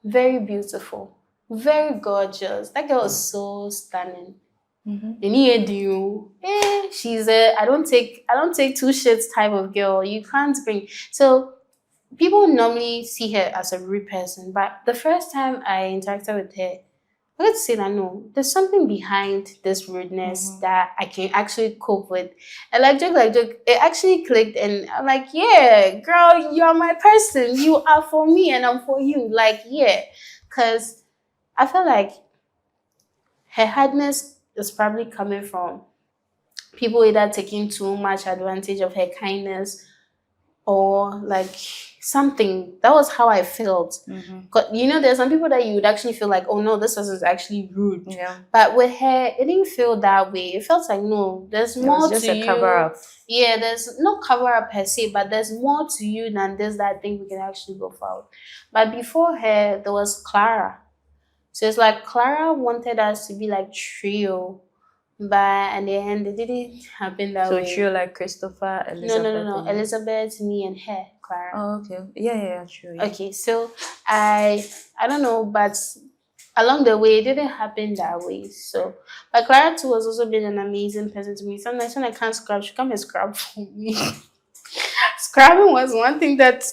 Speaker 2: Very beautiful. Very gorgeous. That girl is so stunning. She's a I don't take two shits type of girl. You can't bring. So people normally see her as a rude person, but the first time I interacted with her, I got to say that no, there's something behind this rudeness that I can actually cope with. And like joke, it actually clicked, and I'm like, yeah, girl, you're my person. You are for me, and I'm for you. Like, yeah, because I feel like her hardness is probably coming from people either taking too much advantage of her kindness or like something. That was how I felt. You know, there's some people that you would actually feel like, oh no, this person is actually rude.
Speaker 1: Yeah.
Speaker 2: But with her, it didn't feel that way. It felt like no, there's more
Speaker 1: just
Speaker 2: to
Speaker 1: a
Speaker 2: you.
Speaker 1: cover up.
Speaker 2: Yeah, there's no cover up per se, but there's more to you than this that I think we can actually go forward. But before her, there was Clara. So it's like Clara wanted us to be like trio, but at the end it didn't happen that way.
Speaker 1: So trio like Christopher, Elizabeth.
Speaker 2: No. Elizabeth, me, and her, Clara.
Speaker 1: Oh, okay. Yeah, true. Yeah.
Speaker 2: Okay, so I don't know, but along the way it didn't happen that way. So, but Clara too was also been an amazing person to me. Sometimes when I can't scrub, she come and scrub for me. Scrubbing was one thing that,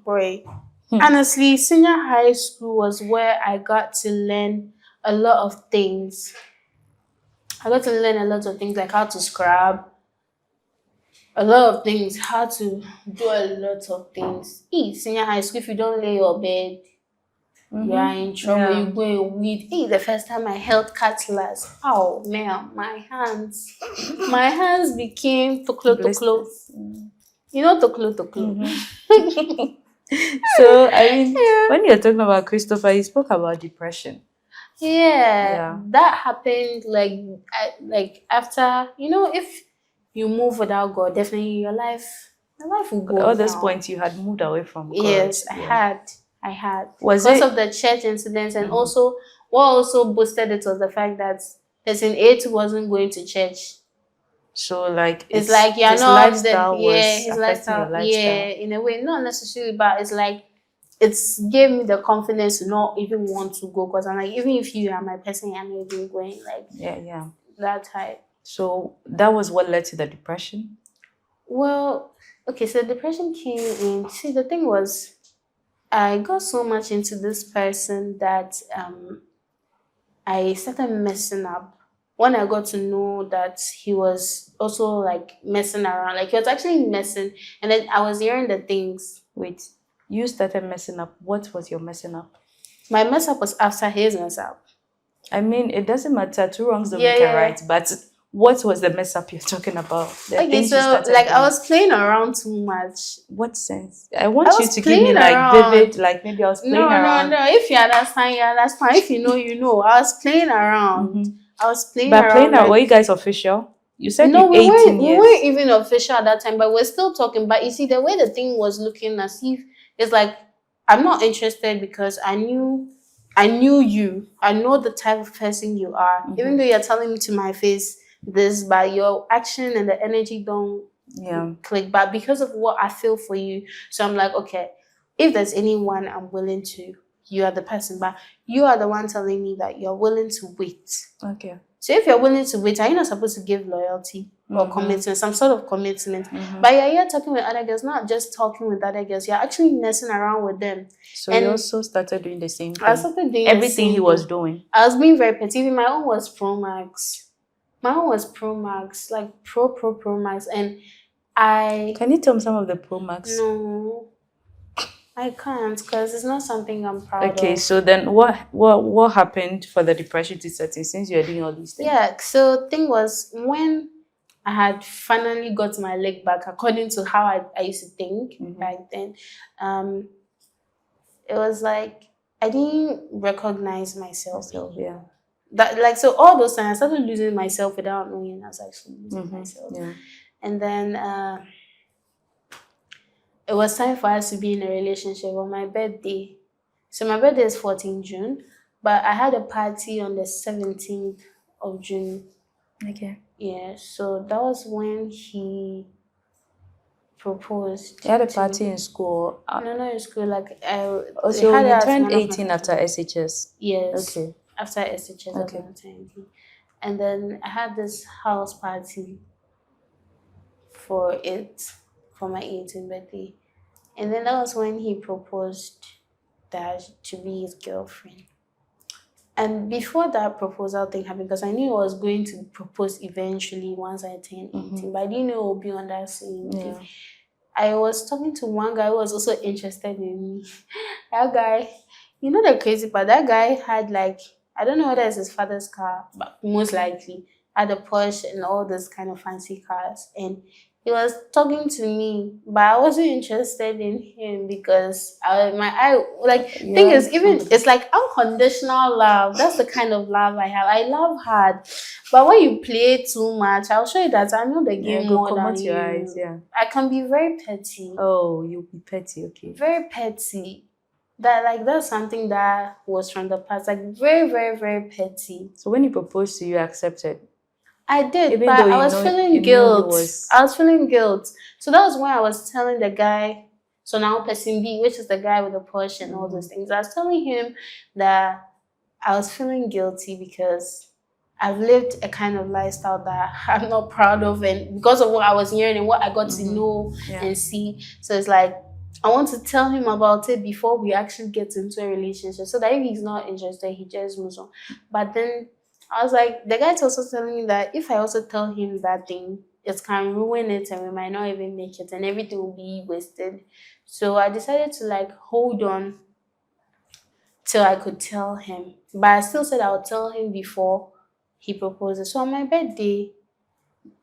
Speaker 2: boy. Honestly, senior high school was where I got to learn a lot of things. I got to learn a lot of things like how to scrub, a lot of things, how to do a lot of things. Senior high school, if you don't lay your bed, you are in trouble.
Speaker 1: Yeah.
Speaker 2: You go and weed. The first time I held cutlass, oh man, my hands became toklo. You know toklo.
Speaker 1: So I mean, when you're talking about Christopher, you spoke about depression.
Speaker 2: Yeah. That happened like after, you know, if you move without God, definitely your life will go
Speaker 1: At all this
Speaker 2: down.
Speaker 1: point, you had moved away from God.
Speaker 2: Yes, I had.
Speaker 1: Was
Speaker 2: because
Speaker 1: it
Speaker 2: of the church incidents, and also what also boosted it was the fact that person 8 wasn't going to church.
Speaker 1: So like
Speaker 2: it's like you're not
Speaker 1: lifestyle
Speaker 2: his
Speaker 1: was
Speaker 2: lifestyle,
Speaker 1: your lifestyle.
Speaker 2: yeah, in a way, not necessarily, but it's like it's gave me the confidence to not even want to go, because I'm like, even if you are my person, I'm not even going, like that type.
Speaker 1: So that was what led to the depression?
Speaker 2: Well, okay, so depression came in. See, the thing was, I got so much into this person that I started messing up. When I got to know that he was also like messing around, like he was actually messing, and then I was hearing the things.
Speaker 1: Wait, you started messing up. What was your messing up?
Speaker 2: My mess up was after his mess up.
Speaker 1: I mean, it doesn't matter. 2 wrongs don't make a right. But what was the mess up you're talking about?
Speaker 2: Okay, so like I was playing around too much.
Speaker 1: What sense? I want you to give me like vivid, like maybe I was playing around.
Speaker 2: No. If you understand, you understand. If you know, you know. I was playing around. I was playing
Speaker 1: around. But playing around,
Speaker 2: like,
Speaker 1: were you guys official? You said
Speaker 2: no, we
Speaker 1: 18 years.
Speaker 2: We weren't even official at that time, but we're still talking. But you see, the way the thing was looking as if it's like, I'm not interested because I knew you. I know the type of person you are. Even though you're telling me to my face this, but your action and the energy don't click. But because of what I feel for you, so I'm like, okay, if there's anyone I'm willing to, you are the person. But you are the one telling me that you're willing to wait.
Speaker 1: Okay.
Speaker 2: So if you're willing to wait, are you not supposed to give loyalty or commitment, some sort of commitment? But you're here talking with other girls, not just talking with other girls. You're actually messing around with them.
Speaker 1: So you also started doing the same thing.
Speaker 2: I started doing
Speaker 1: everything he was doing.
Speaker 2: I was being very petty. My own was Pro Max. Like Pro Max. And
Speaker 1: Can you tell me some of the Pro Max?
Speaker 2: No. I can't, because it's not something I'm proud of.
Speaker 1: Okay, so then what happened for the depression to set in since you're doing all these things?
Speaker 2: Yeah, so thing was, when I had finally got my leg back, according to how I used to think back then, it was like I didn't recognize myself.
Speaker 1: Yeah.
Speaker 2: That like, so all those times I started losing myself without knowing I was actually losing myself.
Speaker 1: Yeah.
Speaker 2: And then it was time for us to be in a relationship on my birthday. So my birthday is 14 June, but I had a party on the 17th of June.
Speaker 1: Okay.
Speaker 2: Yeah, so that was when he proposed.
Speaker 1: You had a party in school?
Speaker 2: No, not in school. Like
Speaker 1: so you turned 18 after SHS?
Speaker 2: Yes.
Speaker 1: Okay.
Speaker 2: After SHS, okay. I turned 18. And then I had this house party for my 18th birthday. And then that was when he proposed that to be his girlfriend. And before that proposal thing happened, because I knew I was going to propose eventually once I turned 18, but I didn't know it would be on that same day. I was talking to one guy who was also interested in me. That guy, you know the crazy part, that guy had like, I don't know whether it's his father's car, but most likely had a Porsche and all those kind of fancy cars. And he was talking to me, but I wasn't interested in him because thing is, even it's like unconditional love. That's the kind of love I have. I love hard, but when you play too much, I'll show you that I know the game more than you.
Speaker 1: Eyes,
Speaker 2: I can be very petty.
Speaker 1: Oh, you'll be petty, okay.
Speaker 2: Very petty. That's something that was from the past. Like very, very, very petty.
Speaker 1: So when he proposed to you, accepted?
Speaker 2: I did, even but I was feeling guilt. I was feeling guilt. So that was when I was telling the guy, so now person B, which is the guy with the Porsche and all those things, I was telling him that I was feeling guilty because I've lived a kind of lifestyle that I'm not proud of, and because of what I was hearing and what I got to know and see. So it's like, I want to tell him about it before we actually get into a relationship, so that if he's not interested, he just moves on. But then I was like, the guy's also telling me that if I also tell him that thing, it can ruin it and we might not even make it and everything will be wasted. So I decided to like hold on till I could tell him. But I still said I would tell him before he proposes. So on my birthday,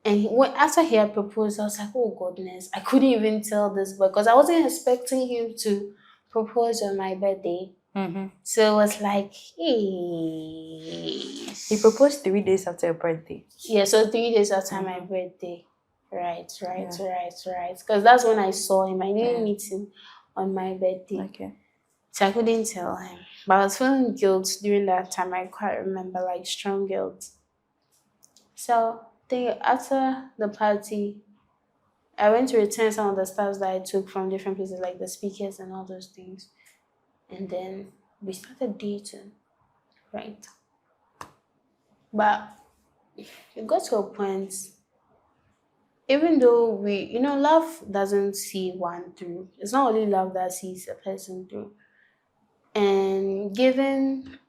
Speaker 2: and after he had proposed, I was like, oh goodness, I couldn't even tell this boy because I wasn't expecting him to propose on my birthday. So it was like, hey.
Speaker 1: He proposed 3 days after your birthday.
Speaker 2: Yeah, so 3 days after my birthday. Right. Because that's when I saw him. I didn't meet him on my birthday.
Speaker 1: Okay.
Speaker 2: So I couldn't tell him. But I was feeling guilt during that time. I quite remember, like strong guilt. So after the party, I went to return some of the stuff that I took from different places, like the speakers and all those things. And then we started dating, right? But it got to a point, even though love doesn't see one through. It's not only love that sees a person through. And given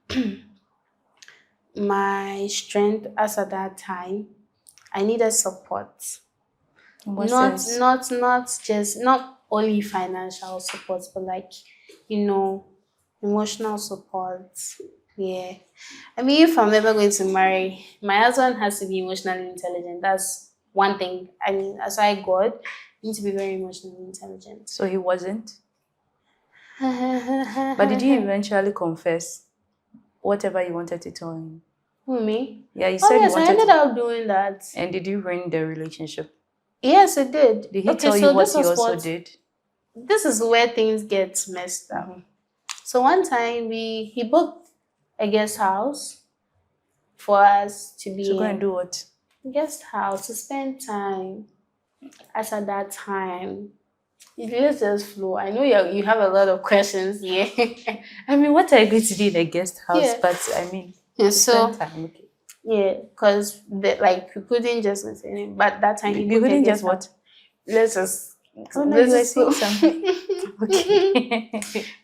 Speaker 2: my strength as at that time, I needed support. Not only financial support, but like, emotional support. Yeah. I mean, if I'm ever going to marry, my husband has to be emotionally intelligent. That's one thing. I mean, aside God, you need to be very emotionally intelligent.
Speaker 1: So he wasn't? But did you eventually confess whatever you wanted to tell him?
Speaker 2: Who, me?
Speaker 1: Yeah, you said
Speaker 2: yes, I ended up doing that.
Speaker 1: And did you ruin the relationship?
Speaker 2: Yes, it did.
Speaker 1: Did he tell you what he also did?
Speaker 2: This is where things get messed up. So one time he booked a guest house for us to be
Speaker 1: to go and do what?
Speaker 2: Guest house to spend time. As at that time, let's just flow. I know you have a lot of questions here.
Speaker 1: I mean, what are you going to do in a guest house? Yeah. But I mean,
Speaker 2: so
Speaker 1: spend time, okay.
Speaker 2: Yeah, because we couldn't just listen in. But that time
Speaker 1: we couldn't just what?
Speaker 2: Let's just.
Speaker 1: Oh no, you were saying something. Okay.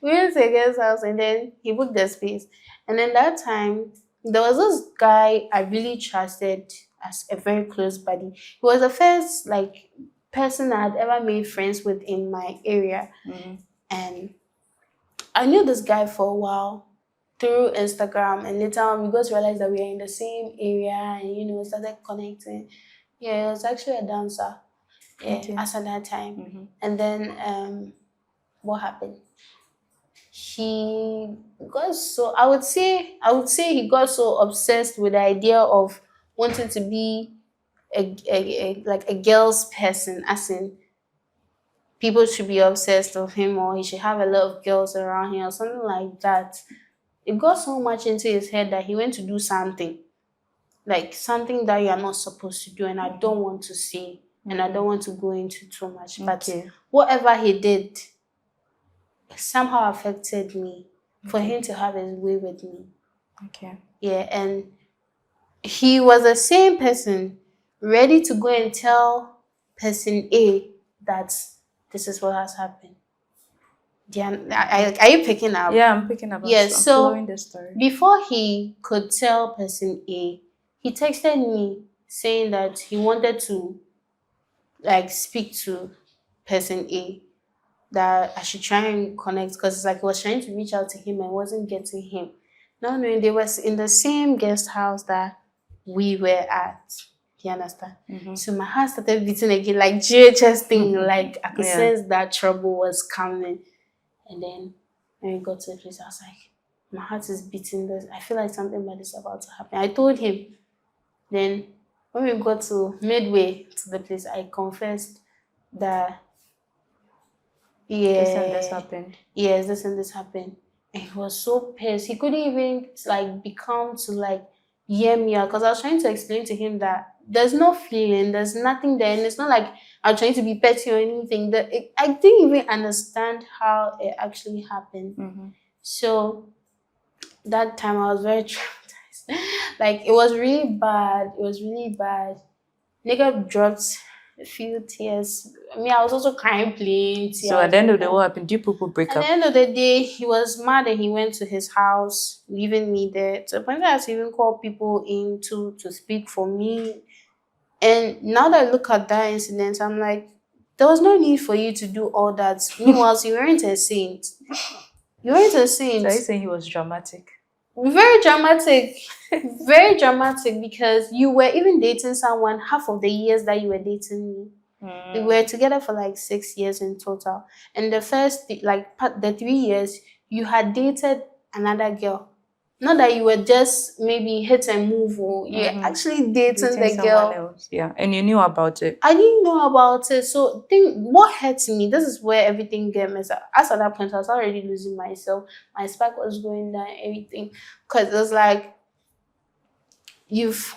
Speaker 2: We went to a guest house and then he booked the space. And then that time there was this guy I really trusted as a very close buddy. He was the first person I had ever made friends with in my area. And I knew this guy for a while through Instagram, and later on we got to realize that we are in the same area and started connecting. Yeah, he was actually a dancer. Yeah, as at that time. And then what happened? He got so I would say he got so obsessed with the idea of wanting to be a girl's person, as in people should be obsessed of him or he should have a lot of girls around him or something like that. It got so much into his head that he went to do something that you are not supposed to do, and I don't want to see, and I don't want to go into too much. But whatever he did somehow affected me for him to have his way with me.
Speaker 1: Okay.
Speaker 2: Yeah, and he was the same person ready to go and tell person A that this is what has happened. Are you picking up?
Speaker 1: Yeah, I'm picking up.
Speaker 2: Yes,
Speaker 1: I'm
Speaker 2: so
Speaker 1: following the story.
Speaker 2: before he could tell person A, he texted me saying that he wanted to like speak to person A, that I should try and connect because it's like I was trying to reach out to him and wasn't getting him. Not knowing they was in the same guest house that we were at. You understand? So my heart started beating again, like GHS thing, like I could sense that trouble was coming. And then when we got to the place, I was like, my heart is beating. This. I feel like something bad is about to happen. I told him. Then when we got to midway to the place, I confessed that
Speaker 1: this and this happened.
Speaker 2: Yes, this and this happened. And he was so pissed. He couldn't even like become to like hear me out because I was trying to explain to him that there's no feeling, there's nothing there, and it's not like I'm trying to be petty or anything. I didn't even understand how it actually happened. So that time I was very traumatized. Like it was really bad. It was really bad. Nigga dropped a few tears. I mean, I was also crying, playing.
Speaker 1: So at the end of the day, what happened? Did people break up?
Speaker 2: At the end of the day, he was mad and he went to his house, leaving me there. To the point that I had to even call people in to speak for me. And now that I look at that incident, I'm like, there was no need for you to do all that. Meanwhile, you weren't a saint. You weren't a saint.
Speaker 1: So are you saying he was dramatic?
Speaker 2: Very dramatic. Very dramatic because you were even dating someone half of the years that you were dating me. We were together for like 6 years in total. And the first, the 3 years, you had dated another girl. Not that you were just maybe hit and move, or you're actually dating the girl.
Speaker 1: Else. Yeah, and you knew about it.
Speaker 2: I didn't know about it. So what hurt me, this is where everything get messed up. As at that point, I was already losing myself. My spark was going down, everything. Because it was like, you've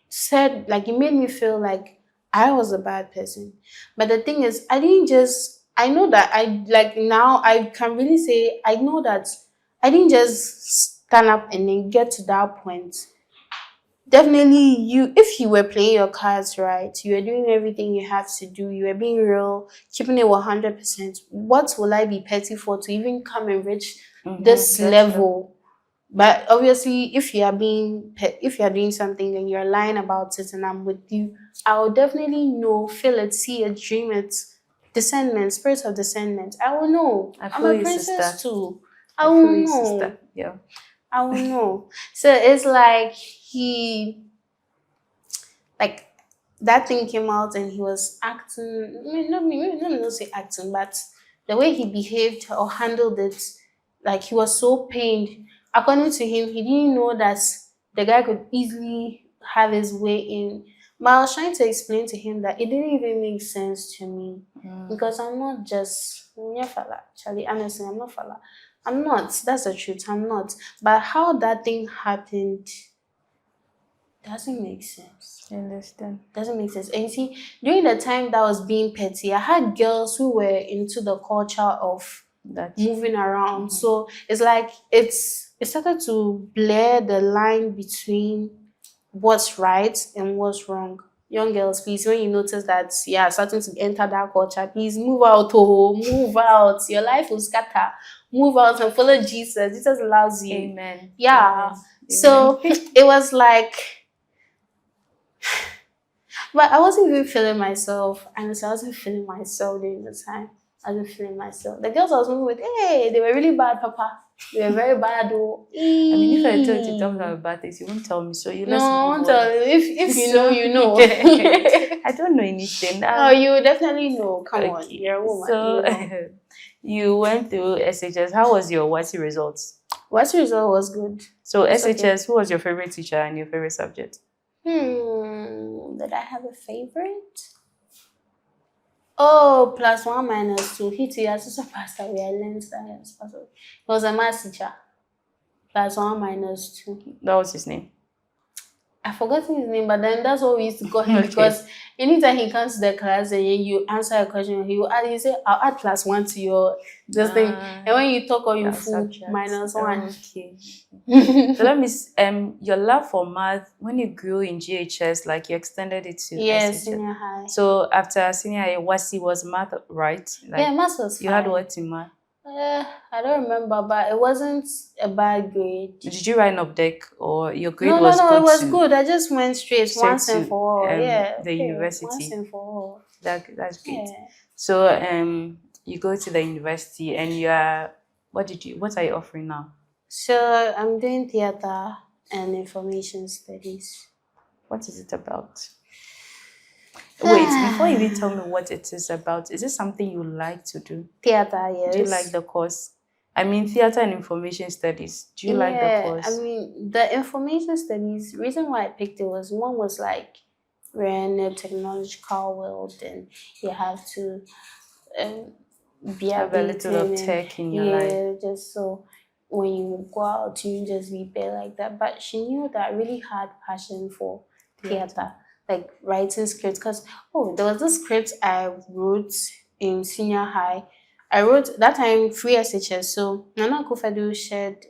Speaker 2: said, like, you made me feel like I was a bad person. But the thing is, I know that now I can really say, I know that I didn't just stand up and then get to that point. Definitely, if you were playing your cards right, you were doing everything you have to do, you were being real, keeping it 100%, what will I be petty for to even come and reach this level? But obviously, if you are doing something and you're lying about it and I'm with you, I will definitely know, feel it, see it, dream it. Discernment, spirit of discernment. I will know. I'm a princess too. I will know. Sister.
Speaker 1: Yeah.
Speaker 2: I will know. So it's like that thing came out and he was acting, let me not say acting, but the way he behaved or handled it, like he was so pained. According to him, he didn't know that the guy could easily have his way in. But I was trying to explain to him that it didn't even make sense to me. Because I'm not just Charlie, honestly, I'm not fella. I'm not. That's the truth. I'm not. But how that thing happened doesn't make sense.
Speaker 1: I understand. Doesn't make sense.
Speaker 2: And you see, during the time that I was being petty, I had girls who were into the culture of moving around. So it's like it started to blur the line between what's right and what's wrong. Young girls, please, when you notice that starting to enter that culture, please move out. Move out. Your life will scatter. Move out and follow Jesus. Jesus loves you.
Speaker 1: Amen.
Speaker 2: Yeah.
Speaker 1: Amen.
Speaker 2: So it was like, but I wasn't even feeling myself. Honestly, I wasn't feeling myself during the time. I wasn't feeling myself. The girls I was moving with, they were really bad, Papa. They were very bad, though.
Speaker 1: I mean, if I told you to tell me about bad things, you won't tell me. So you
Speaker 2: no, I won't tell you. If you know, you know.
Speaker 1: I don't know anything.
Speaker 2: Oh, you definitely know. Come on, you're a woman.
Speaker 1: So you went through SHS. How was your WASI results?
Speaker 2: WASI result was good.
Speaker 1: So SHS, who was your favorite teacher and your favorite subject?
Speaker 2: Did I have a favorite? Oh, +1 -2. He also pastor. We learned science. He was a math teacher. +1 -2.
Speaker 1: That was his name.
Speaker 2: I forgot his name, but then that's what we used to call him because anytime he comes to the class and you answer a question, he will say, "I'll add +1 to your this thing." And when you talk or you fool, -1.
Speaker 1: Okay. So that means your love for math, when you grew in GHS, like you extended it to
Speaker 2: senior high.
Speaker 1: So after senior high, WASI was math, right?
Speaker 2: Math was fine.
Speaker 1: You had what in math?
Speaker 2: I don't remember, but it wasn't a bad grade.
Speaker 1: Did you write an updeck or your grade
Speaker 2: No,
Speaker 1: was good?
Speaker 2: No, it was good. I just went straight once
Speaker 1: to
Speaker 2: and for all. Yeah,
Speaker 1: the university.
Speaker 2: Once and for all.
Speaker 1: That's great.
Speaker 2: Yeah.
Speaker 1: So you go to the university and you are what are you offering now?
Speaker 2: So I'm doing theater and information studies.
Speaker 1: What is it about? Wait, before you even tell me what it is about, is it something you like to do?
Speaker 2: Theater, yes.
Speaker 1: Do you like the course? I mean, theater and information studies. Do you like the course?
Speaker 2: I mean, the information studies, reason why I picked it was one was like we're in a technological world and you have to be
Speaker 1: have a little of tech in your life.
Speaker 2: Just so when you go out, you just be there like that. But she knew that I really had passion for theater, like writing scripts. Because, there was this script I wrote in senior high. I wrote, that time, free SHS. So, Nana Akufo-Addo shared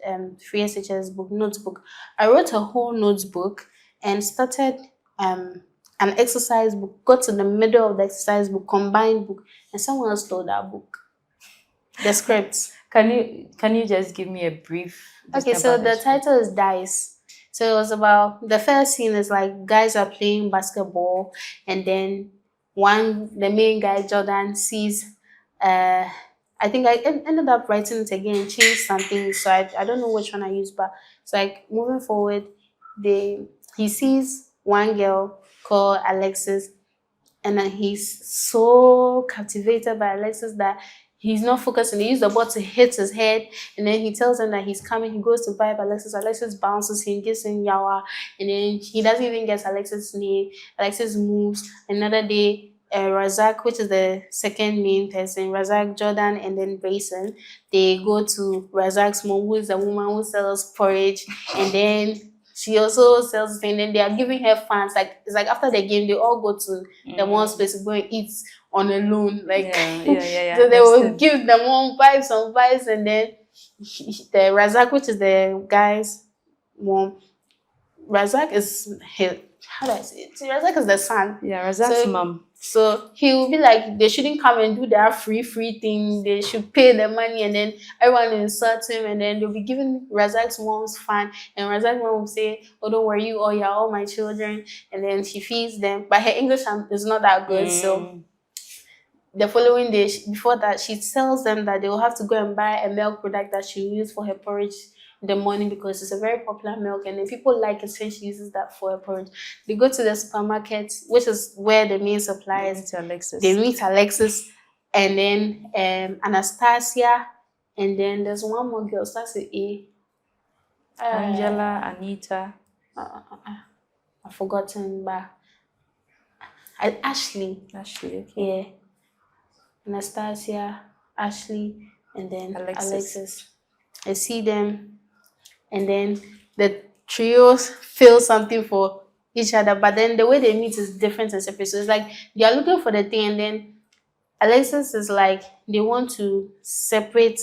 Speaker 2: free SHS book, notebook. I wrote a whole notebook and started an exercise book, got to the middle of the exercise book, combined book, and someone else stole that book. The script.
Speaker 1: Can you just give me a brief?
Speaker 2: Okay, so the title is Dice. So it was about, the first scene is like guys are playing basketball, and then the main guy, Jordan, sees, I think I ended up writing it again, changed something, so I don't know which one I used, but it's like moving forward, he sees one girl called Alexis, and then he's so captivated by Alexis that he's not focusing. He used the ball to hit his head, and then he tells him that he's coming. He goes to vibe Alexis. Alexis bounces him, gives him yawa, and then he doesn't even get Alexis' name. Alexis moves. Another day, Razak, which is the second main person, Razak, Jordan, and then Grayson, they go to Razak's mom, who is the woman who sells porridge, and then she also sells things, and then they are giving her fans. Like, it's like after the game, they all go to the mom's place to go and eat on a loan. Like, so they will give the mom vibes, and then the Razak, which is the guy's mom, Razak is his, how do I say it? Razak is the son.
Speaker 1: Yeah, Razak's mom.
Speaker 2: So he will be like, they shouldn't come and do their free thing. They should pay the money, and then everyone will insult him, and then they'll be giving Razak's mom's fan, and Razak's mom will say, "Oh, don't worry, you all, you're all my children," and then she feeds them. But her English is not that good, so the following day, before that, she tells them that they will have to go and buy a milk product that she will use for her porridge in the morning, because it's a very popular milk, and then people like it when she uses that for her porridge. They go to the supermarket, which is where the main suppliers. They meet Alexis, and then Anastasia, and then there's one more girl, starts with A.
Speaker 1: Angela, Anita.
Speaker 2: I've forgotten, but Ashley.
Speaker 1: Okay.
Speaker 2: Yeah. Anastasia, Ashley, and then Alexis. I see them, and then the trios feel something for each other, but then the way they meet is different and separate. So it's like they are looking for the thing, and then Alexis is like they want to separate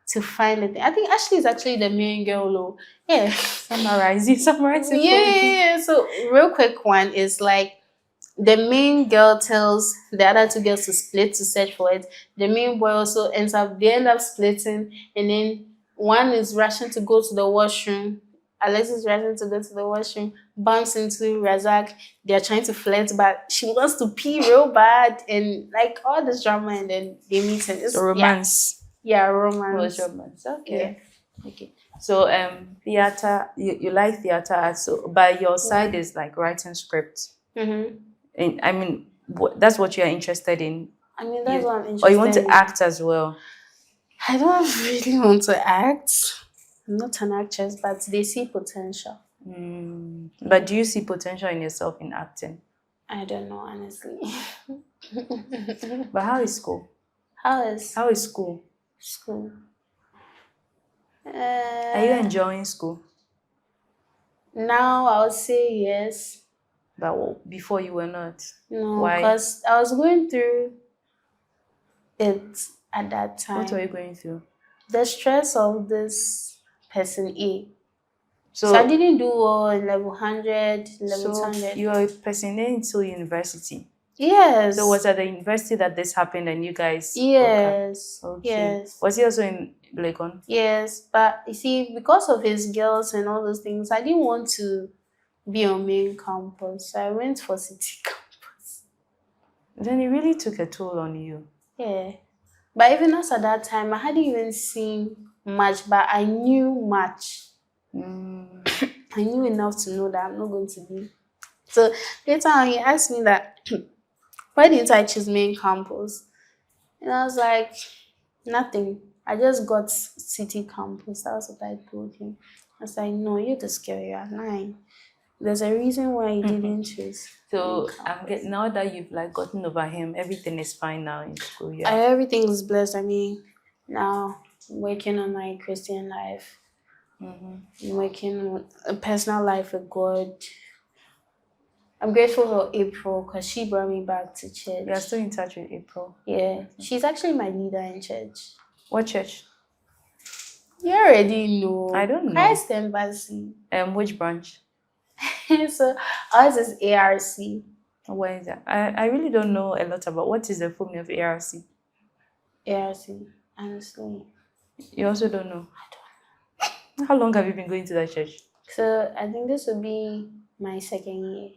Speaker 2: to find the thing. I think Ashley is actually the main girl, though. Yeah.
Speaker 1: Summarize it.
Speaker 2: Yeah. So real quick one is like, the main girl tells the other two girls to split to search for it. The main boy also they end up splitting, and then one is rushing to go to the washroom. Alexis is rushing to go to the washroom, bumps into Razak. They're trying to flirt, but she wants to pee real bad, and like all this drama, and then they meet, and it's
Speaker 1: romance.
Speaker 2: Yeah, romance.
Speaker 1: Romance. Okay. Yeah. Okay. So theater, you like theater art, so but your side is like writing scripts. And I mean, that's what you're interested in.
Speaker 2: I mean, that's what I'm interested in.
Speaker 1: Or you want to act as well?
Speaker 2: I don't really want to act. I'm not an actress, but they see potential.
Speaker 1: But do you see potential in yourself in acting?
Speaker 2: I don't know, honestly.
Speaker 1: But how is school?
Speaker 2: How is
Speaker 1: school?
Speaker 2: School.
Speaker 1: Are you enjoying school?
Speaker 2: Now I would say yes.
Speaker 1: But before you were not?
Speaker 2: No, because I was going through it at that time.
Speaker 1: What were you going through?
Speaker 2: The stress of this person A. So I didn't do well in level 100, level 200.
Speaker 1: You were person A until university?
Speaker 2: Yes.
Speaker 1: So was at the university that this happened and you guys
Speaker 2: Yes.
Speaker 1: broke up? Okay.
Speaker 2: Yes.
Speaker 1: Was he also in Legon?
Speaker 2: Yes, but you see, because of his girls and all those things, I didn't want to be on main campus. So I went for city campus.
Speaker 1: Then it really took a toll on you.
Speaker 2: Yeah. But even as at that time, I hadn't even seen much, but I knew much. I knew enough to know that I'm not going to be. So later on, he asked me that, why didn't I choose main campus? And I was like, nothing. I just got city campus. That was what I told him. I was like, no, you're the girl, you're lying. There's a reason why you didn't choose.
Speaker 1: So now that you've like gotten over him, everything is fine now in school. Yeah.
Speaker 2: Everything is blessed. I mean, now I'm working on my Christian life. I'm working on a personal life with God. I'm grateful for April because she brought me back to church.
Speaker 1: You are still in touch with April?
Speaker 2: Yeah. She's actually my leader in church.
Speaker 1: What church?
Speaker 2: You already know.
Speaker 1: I don't know.
Speaker 2: Christ Embassy.
Speaker 1: Which branch?
Speaker 2: So ours is ARC.
Speaker 1: Where is that? I really don't know a lot about what is the full name of ARC.
Speaker 2: ARC, honestly.
Speaker 1: You also don't know? I don't know. How long have you been going to that church?
Speaker 2: So I think this will be my second year.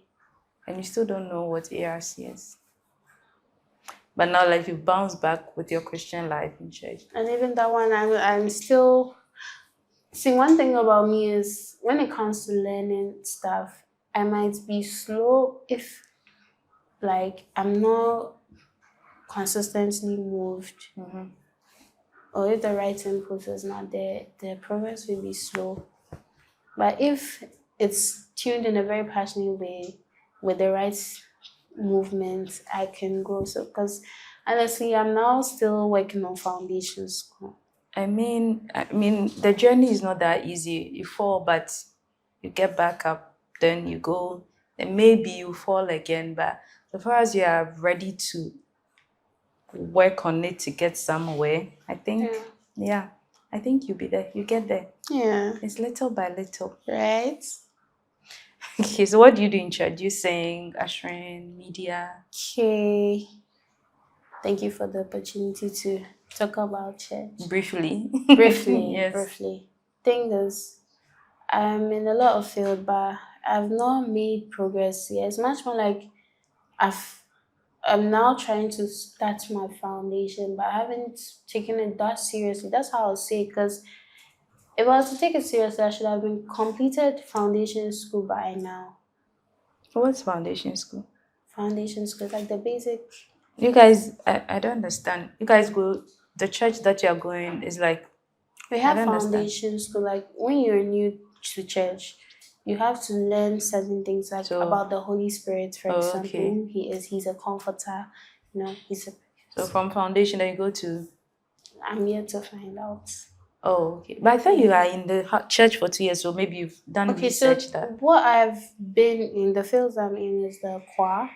Speaker 1: And you still don't know what ARC is? But now, like, you bounce back with your Christian life in church.
Speaker 2: And even that one, I'm still... See, one thing about me is when it comes to learning stuff, I might be slow if, like, I'm not consistently moved. Or if the right input is not there, the progress will be slow. But if it's tuned in a very passionate way with the right movement, I can grow. So, because honestly, I'm now still working on foundation school.
Speaker 1: I mean, the journey is not that easy. You fall, but you get back up. Then you go, and maybe you fall again. But as far as you are ready to work on it to get somewhere, I think, I think you'll be there. You get there.
Speaker 2: Yeah.
Speaker 1: It's little by little.
Speaker 2: Right?
Speaker 1: Okay, so what do you do in church? Do you sing, ushering, media?
Speaker 2: Okay. Thank you for the opportunity to talk about church.
Speaker 1: Briefly.
Speaker 2: Yes. Briefly. Thing is, I'm in a lot of field, but I've not made progress yet. It's much more like I'm now trying to start my foundation, but I haven't taken it that seriously. That's how I'll say it, because if I was to take it seriously, I should have been completed foundation school by now.
Speaker 1: What's foundation school?
Speaker 2: Foundation school, like the basic.
Speaker 1: You guys, I don't understand. You guys go, the church that you're going is like...
Speaker 2: We have foundation school, like when you're new to church, you have to learn certain things, like about the Holy Spirit, for example. Who he is. He's a comforter. He's a...
Speaker 1: So from foundation, then you go to...
Speaker 2: I'm yet to find out.
Speaker 1: Oh, okay. But I thought you are in the church for 2 years, so maybe you've done research that.
Speaker 2: What I've been in, the fields I'm in is the choir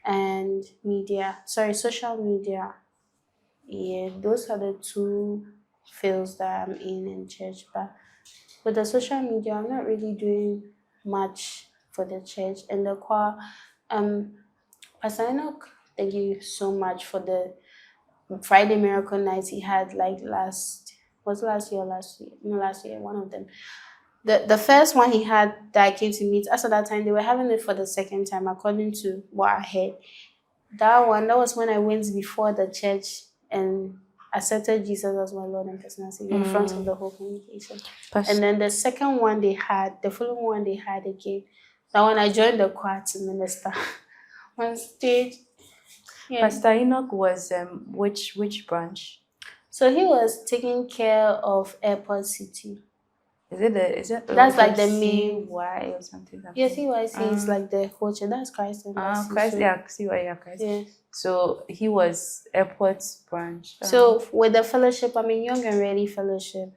Speaker 2: and media. Sorry, social media. Yeah, those are the two fields that I'm in church. But with the social media, I'm not really doing much for the church. And the choir, Pastor Enoch, thank you so much for the Friday Miracle Nights he had, like last year, one of them. The first one he had that I came to meet, as at that time, they were having it for the second time, according to what I heard. That was when I went before the church and accepted Jesus as my Lord and personal Savior in front of the whole congregation. And then the second one the following one they had again. That when I joined the choir to minister on stage. Yeah.
Speaker 1: Pastor Enoch was which branch?
Speaker 2: So he was taking care of Airport City.
Speaker 1: Is it
Speaker 2: that's like the main
Speaker 1: CY or something?
Speaker 2: Yeah, CYC is like the coach. That's Christ Embassy.
Speaker 1: Christ, CY, Christ.
Speaker 2: Yeah.
Speaker 1: So he was Airport branch.
Speaker 2: So with the fellowship, Young and Ready Fellowship.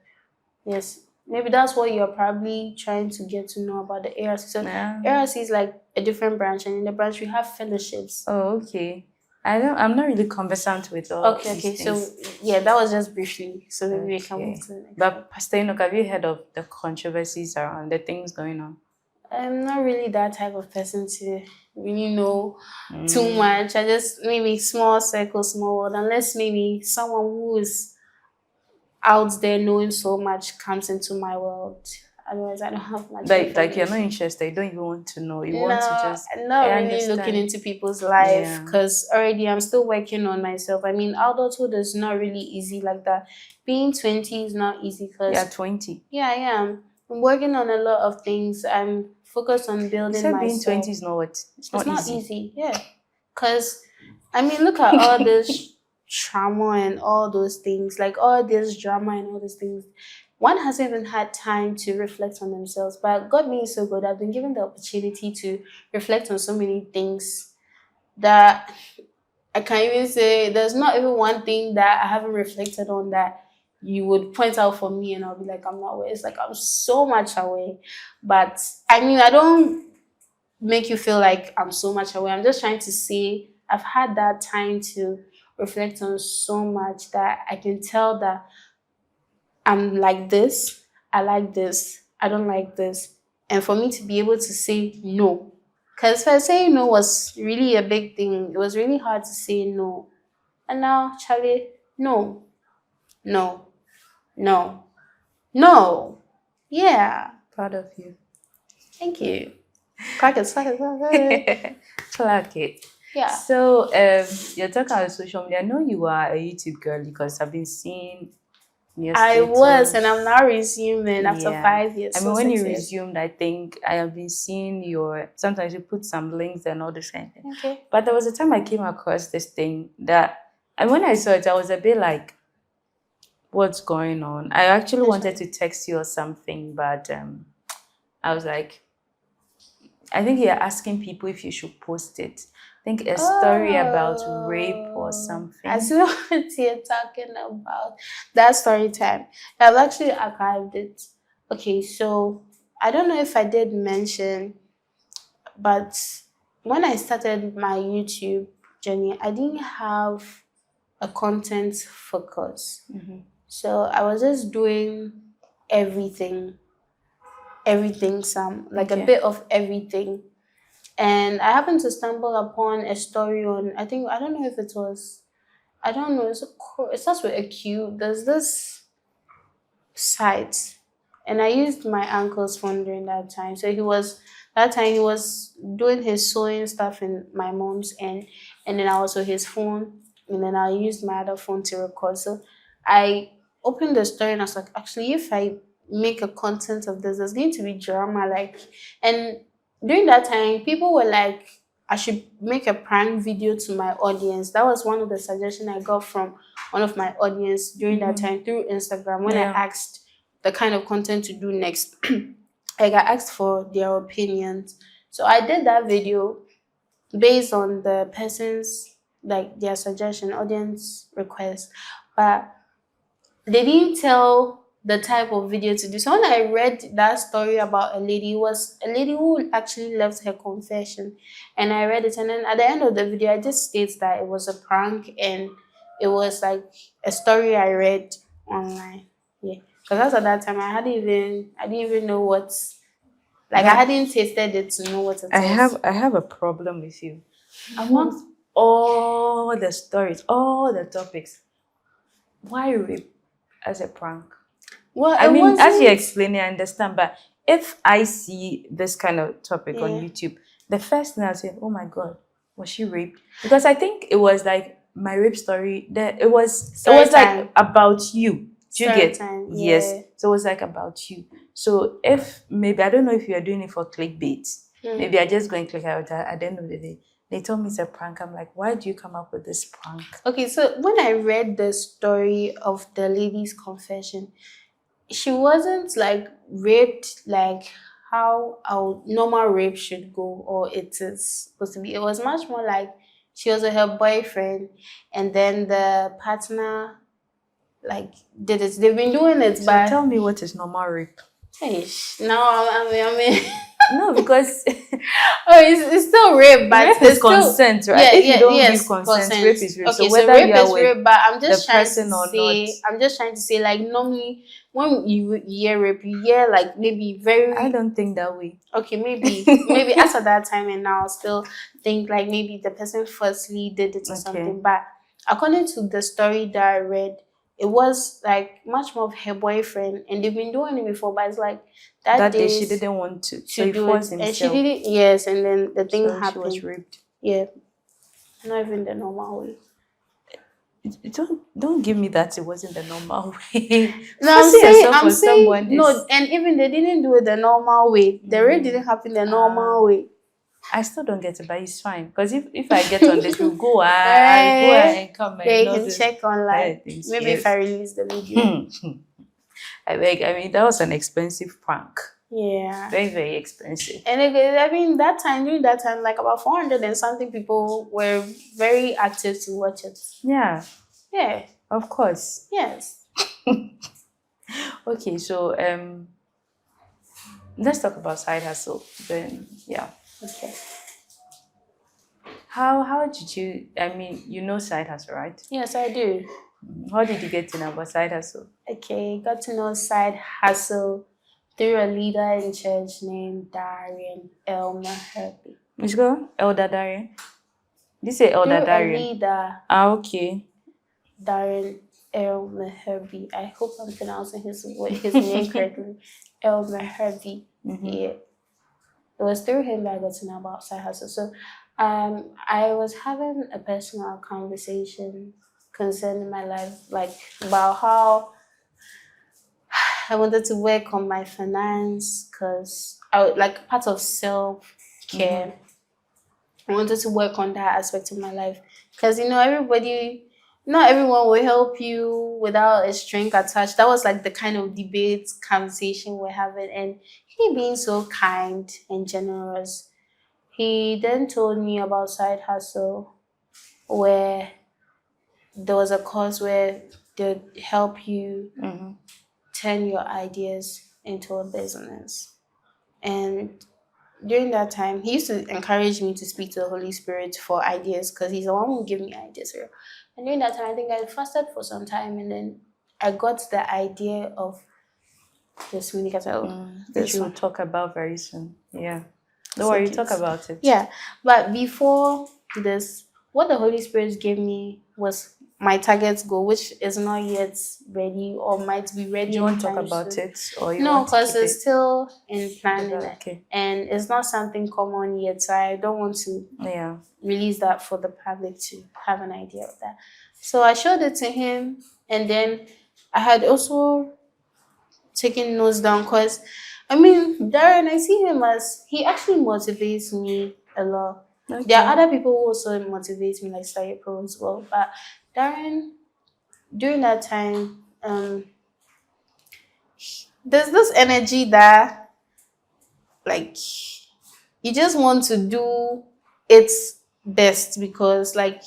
Speaker 2: Yes. Maybe that's what you're probably trying to get to know about the ARC. So ARC is like a different branch, and in the branch we have fellowships.
Speaker 1: Oh, okay. I'm not really conversant with all these things.
Speaker 2: So yeah, that was just briefly. So maybe we can move to the next.
Speaker 1: But Pastor Enoch, have you heard of the controversies around the things going on?
Speaker 2: I'm not really that type of person to really know too much. I just maybe small circle, small world, unless maybe someone who is out there knowing so much comes into my world. Otherwise, I don't have much
Speaker 1: like you're not interested. You don't even want to know. You want to just.
Speaker 2: I'm not really looking into people's life because already I'm still working on myself. I mean, adulthood is not really easy like that. Being 20 is not easy because
Speaker 1: you're 20.
Speaker 2: Yeah, I am. I'm working on a lot of things. I'm focused on building myself.
Speaker 1: Being 20 is not what? It's not
Speaker 2: easy. Yeah, because I mean, look at all this trauma and all those things, like all this drama and all those things. One hasn't even had time to reflect on themselves, but God being so good, I've been given the opportunity to reflect on so many things that I can't even say. There's not even one thing that I haven't reflected on that you would point out for me and I'll be like, I'm not aware. It's like I'm so much away. But I mean, I don't make you feel like I'm so much away. I'm just trying to say I've had that time to reflect on so much that I can tell that I'm like this, I like this, I don't like this. And for me to be able to say no. Because first saying no was really a big thing. It was really hard to say no. And now, Charlie, no, no, no, no. Yeah.
Speaker 1: Proud of you.
Speaker 2: Thank you. Clack it, clack it, clack it.
Speaker 1: Clack it.
Speaker 2: Yeah.
Speaker 1: So, you're talking about social media. I know you are a YouTube girl because I've been seeing your
Speaker 2: I
Speaker 1: status.
Speaker 2: was, and I'm now resuming after 5 years.
Speaker 1: I mean, when you resumed, I think I have been seeing sometimes you put some links and all this kind of thing.
Speaker 2: Okay.
Speaker 1: But there was a time I came across this thing and when I saw it, I was a bit like, what's going on? I actually wanted to text you or something, but I was like, I think you're asking people if you should post it. I think a story about rape or something.
Speaker 2: I see what you're talking about. That story time. I've actually archived it. Okay, so I don't know if I did mention, but when I started my YouTube journey, I didn't have a content focus.
Speaker 1: Mm-hmm.
Speaker 2: So I was just doing everything, some, like a bit of everything. And I happened to stumble upon a story on, I don't know if it was, I don't know, it starts with a Q. There's this site. And I used my uncle's phone during that time. So he was doing his sewing stuff in my mom's end. And then I also his phone. And then I used my other phone to record. So I opened the story and I was like, actually, if I make a content of this, there's going to be drama. And during that time, people were like, I should make a prank video to my audience. That was one of the suggestions I got from one of my audience during that time through Instagram when I asked the kind of content to do next. Like I asked for their opinions. So I did that video based on the person's, like their suggestion, audience request. But they didn't tell the type of video to do. So when I read that story about a lady, it was a lady who actually left her confession. And I read it, and then at the end of the video, I just stated that it was a prank and it was like a story I read online. Yeah. Because at that time I didn't even know what's I hadn't tasted it to know what it was.
Speaker 1: I have a problem with you. Amongst all the stories, all the topics, why rape as a prank?
Speaker 2: Well,
Speaker 1: I mean, as you explain it, I understand. But if I see this kind of topic on YouTube, the first thing I say, oh my God, was she raped? Because I think it was like my rape story. It was like about you. Do you get? Yes. So it was like about you. So if maybe, I don't know if you are doing it for clickbait. Maybe I just go and click out at the end of the day. They told me it's a prank. I'm like, why do you come up with this prank?
Speaker 2: Okay, so when I read the story of the lady's confession, she wasn't like raped like how our normal rape should go or it is supposed to be. It was much more like she was with her boyfriend and then the partner like did it. They've been doing it,
Speaker 1: so
Speaker 2: but
Speaker 1: tell me what is normal rape.
Speaker 2: Hey, now I mean
Speaker 1: No, because
Speaker 2: Oh, it's still rape, but
Speaker 1: rape is consent, right?
Speaker 2: Yeah,
Speaker 1: If you don't
Speaker 2: yes,
Speaker 1: give consent,
Speaker 2: consent.
Speaker 1: rape is rape.
Speaker 2: Okay,
Speaker 1: So
Speaker 2: so
Speaker 1: whether
Speaker 2: rape
Speaker 1: you are
Speaker 2: is
Speaker 1: with
Speaker 2: rape, but
Speaker 1: the person or not,
Speaker 2: I'm just trying to say, like, normally when you hear rape, you hear like maybe very.
Speaker 1: I don't think that way.
Speaker 2: Okay, maybe as at that time and now, still think like maybe the person firstly did it or something. But according to the story that I read, it was like much more of her boyfriend, and they've been doing it before. But it's like that day she
Speaker 1: didn't want to
Speaker 2: do it,
Speaker 1: himself.
Speaker 2: and she did it. Yes, and then the thing happened.
Speaker 1: She was raped.
Speaker 2: Yeah, not even the normal way.
Speaker 1: Don't give me that it wasn't the normal way.
Speaker 2: No, I'm saying no, and even they didn't do it the normal way. The rape didn't happen the normal way.
Speaker 1: I still don't get it, but it's fine. Because if I get on this, we'll go and come and
Speaker 2: they can check online. Maybe if I release the video.
Speaker 1: I mean, that was an expensive prank.
Speaker 2: Yeah.
Speaker 1: Very, very expensive.
Speaker 2: And during that time, like about 400 and something people were very active to watch it.
Speaker 1: Yeah.
Speaker 2: Yeah.
Speaker 1: Of course.
Speaker 2: Yes.
Speaker 1: Okay, so let's talk about side hustle. Then yeah.
Speaker 2: Okay.
Speaker 1: How did you? I mean, you know side hustle, right?
Speaker 2: Yes, I do.
Speaker 1: How did you get to know about side hustle?
Speaker 2: Okay, got to know SydeHassle through a leader in church named Darian Elmer Herbie.
Speaker 1: Which girl? Elder Darian. Did you say Elder Darian?
Speaker 2: A leader.
Speaker 1: Okay.
Speaker 2: Darian Elmer Herbie. I hope I'm pronouncing his name correctly. Elmer Herbie. Yeah. It was through him that I got to know about SydeHassle. So I was having a personal conversation concerning my life, like about how I wanted to work on my finance, because I would, like, part of self-care. I wanted to work on that aspect of my life, because not everyone will help you without a string attached. That was like the kind of debate conversation we're having, and he being so kind and generous, he then told me about SydeHassle, where there was a course where they'd help you turn your ideas into a business. And during that time, he used to encourage me to speak to the Holy Spirit for ideas, because he's the one who gave me ideas. And during that time, I think I fasted for some time, and then I got the idea of the Smoothie Cartel.
Speaker 1: Which we'll talk about very soon. Yeah. Don't worry, talk about it.
Speaker 2: Yeah. But before this, what the Holy Spirit gave me was my target goal, which is not yet ready or might be ready.
Speaker 1: Do you want to talk about it? Or you
Speaker 2: no, because it's still in planning.
Speaker 1: Okay.
Speaker 2: And it's not something common yet, so I don't want to release that for the public to have an idea of that. So I showed it to him, and then I had also taken notes down, because Darren, I see him as, he actually motivates me a lot. Okay. There are other people who also motivate me, like Study Pro as well. But Darren, during that time, there's this energy that, like, you just want to do its best, because, like,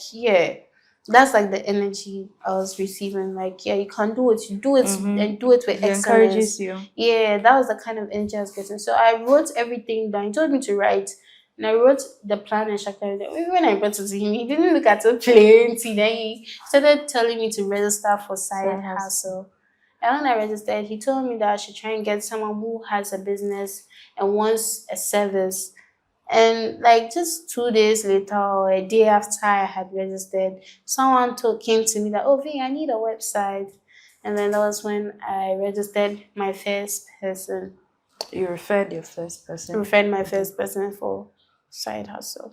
Speaker 2: that's like the energy I was receiving. Like, you can do it, you do it, and do it with excellence.
Speaker 1: Encourages you.
Speaker 2: Yeah, that was the kind of energy I was getting. So I wrote everything down. He told me to write, and I wrote the plan and structure. Even when I brought it to him, he didn't look at it plenty. Then he started telling me to register for SydeHassle. And when I registered, he told me that I should try and get someone who has a business and wants a service. And like just 2 days later or a day after I had registered, someone came to me that, oh, Vin, I need a website. And then that was when I registered my first person.
Speaker 1: You referred your first person?
Speaker 2: Referred my first person for SydeHassle.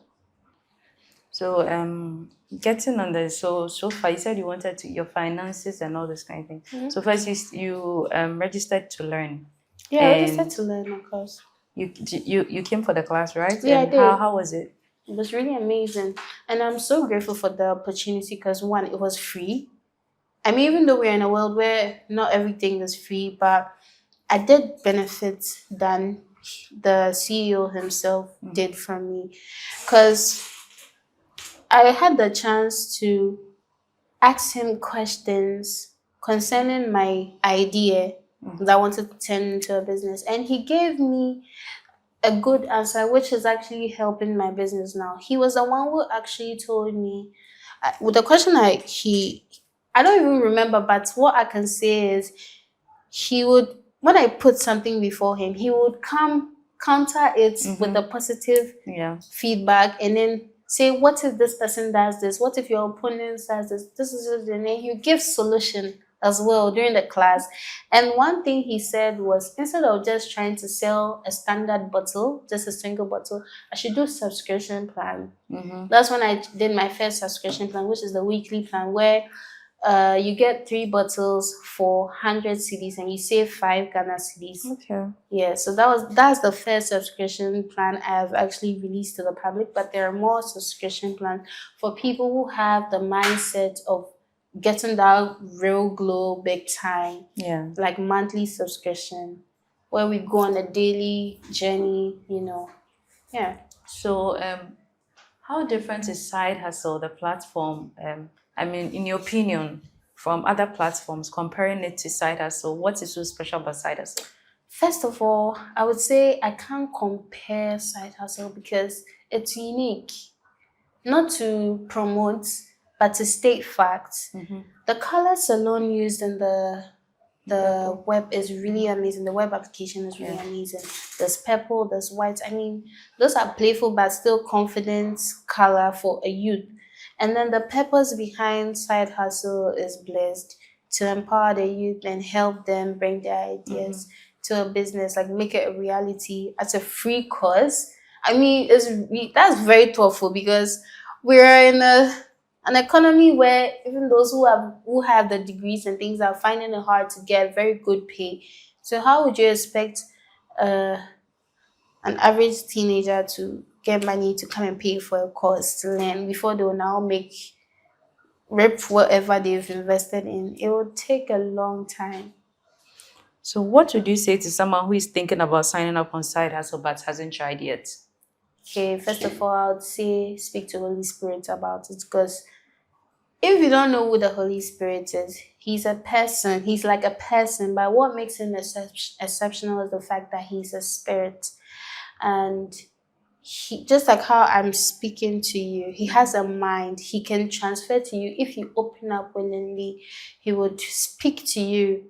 Speaker 1: So getting on the so far, you said you wanted your finances and all this kind of thing. So first you registered to learn.
Speaker 2: Yeah, I registered to learn, of course.
Speaker 1: You came for the class, right?
Speaker 2: Yeah,
Speaker 1: and
Speaker 2: I did.
Speaker 1: How was it?
Speaker 2: It was really amazing. And I'm so grateful for the opportunity, because one, it was free. I mean, even though we're in a world where not everything is free, but I did benefit than the CEO himself did from me. Because I had the chance to ask him questions concerning my idea that I wanted to turn into a business. And he gave me a good answer, which is actually helping my business now. He was the one who actually told me, with the question I don't even remember, but what I can say is he would, when I put something before him, he would counter it with a positive feedback, and then say, what if this person does this? What if your opponent does this? This is it. And then you give solution as well during the class. And one thing he said was, instead of just trying to sell a standard bottle, just a single bottle, I should do subscription plan. That's when I did my first subscription plan, which is the weekly plan, where you get 3 bottles for 100 cedis and you save 5 Ghana cedis.
Speaker 1: Okay.
Speaker 2: Yeah, so that's the first subscription plan I've actually released to the public, but there are more subscription plans for people who have the mindset of getting that real glow big time.
Speaker 1: Yeah.
Speaker 2: Like monthly subscription, where we go on a daily journey, Yeah.
Speaker 1: So how different is SydeHassle, the platform, I mean, in your opinion, from other platforms, comparing it to SydeHassle, what is so special about SydeHassle?
Speaker 2: First of all, I would say I can't compare SydeHassle because it's unique. Not to promote, but to state facts. The color salon used in the web is really amazing. The web application is really amazing. There's purple, there's white. I mean, those are playful but still confident color for a youth. And then the purpose behind SydeHassle is blessed to empower the youth and help them bring their ideas to a business, like make it a reality at a free course. I mean, that's very thoughtful, because we're in an economy where even those who have the degrees and things are finding it hard to get very good pay. So how would you expect an average teenager to get money to come and pay for a course to learn before they will now rip whatever they've invested in? It will take a long time.
Speaker 1: So what would you say to someone who is thinking about signing up on SydeHassle but hasn't tried yet?
Speaker 2: Okay, first of all, I would say speak to Holy Spirit about it, because if you don't know who the Holy Spirit is, he's a person. He's like a person, but what makes him exceptional is the fact that he's a spirit. And he, just like how I'm speaking to you, he has a mind. He can transfer to you. If you open up willingly, he would speak to you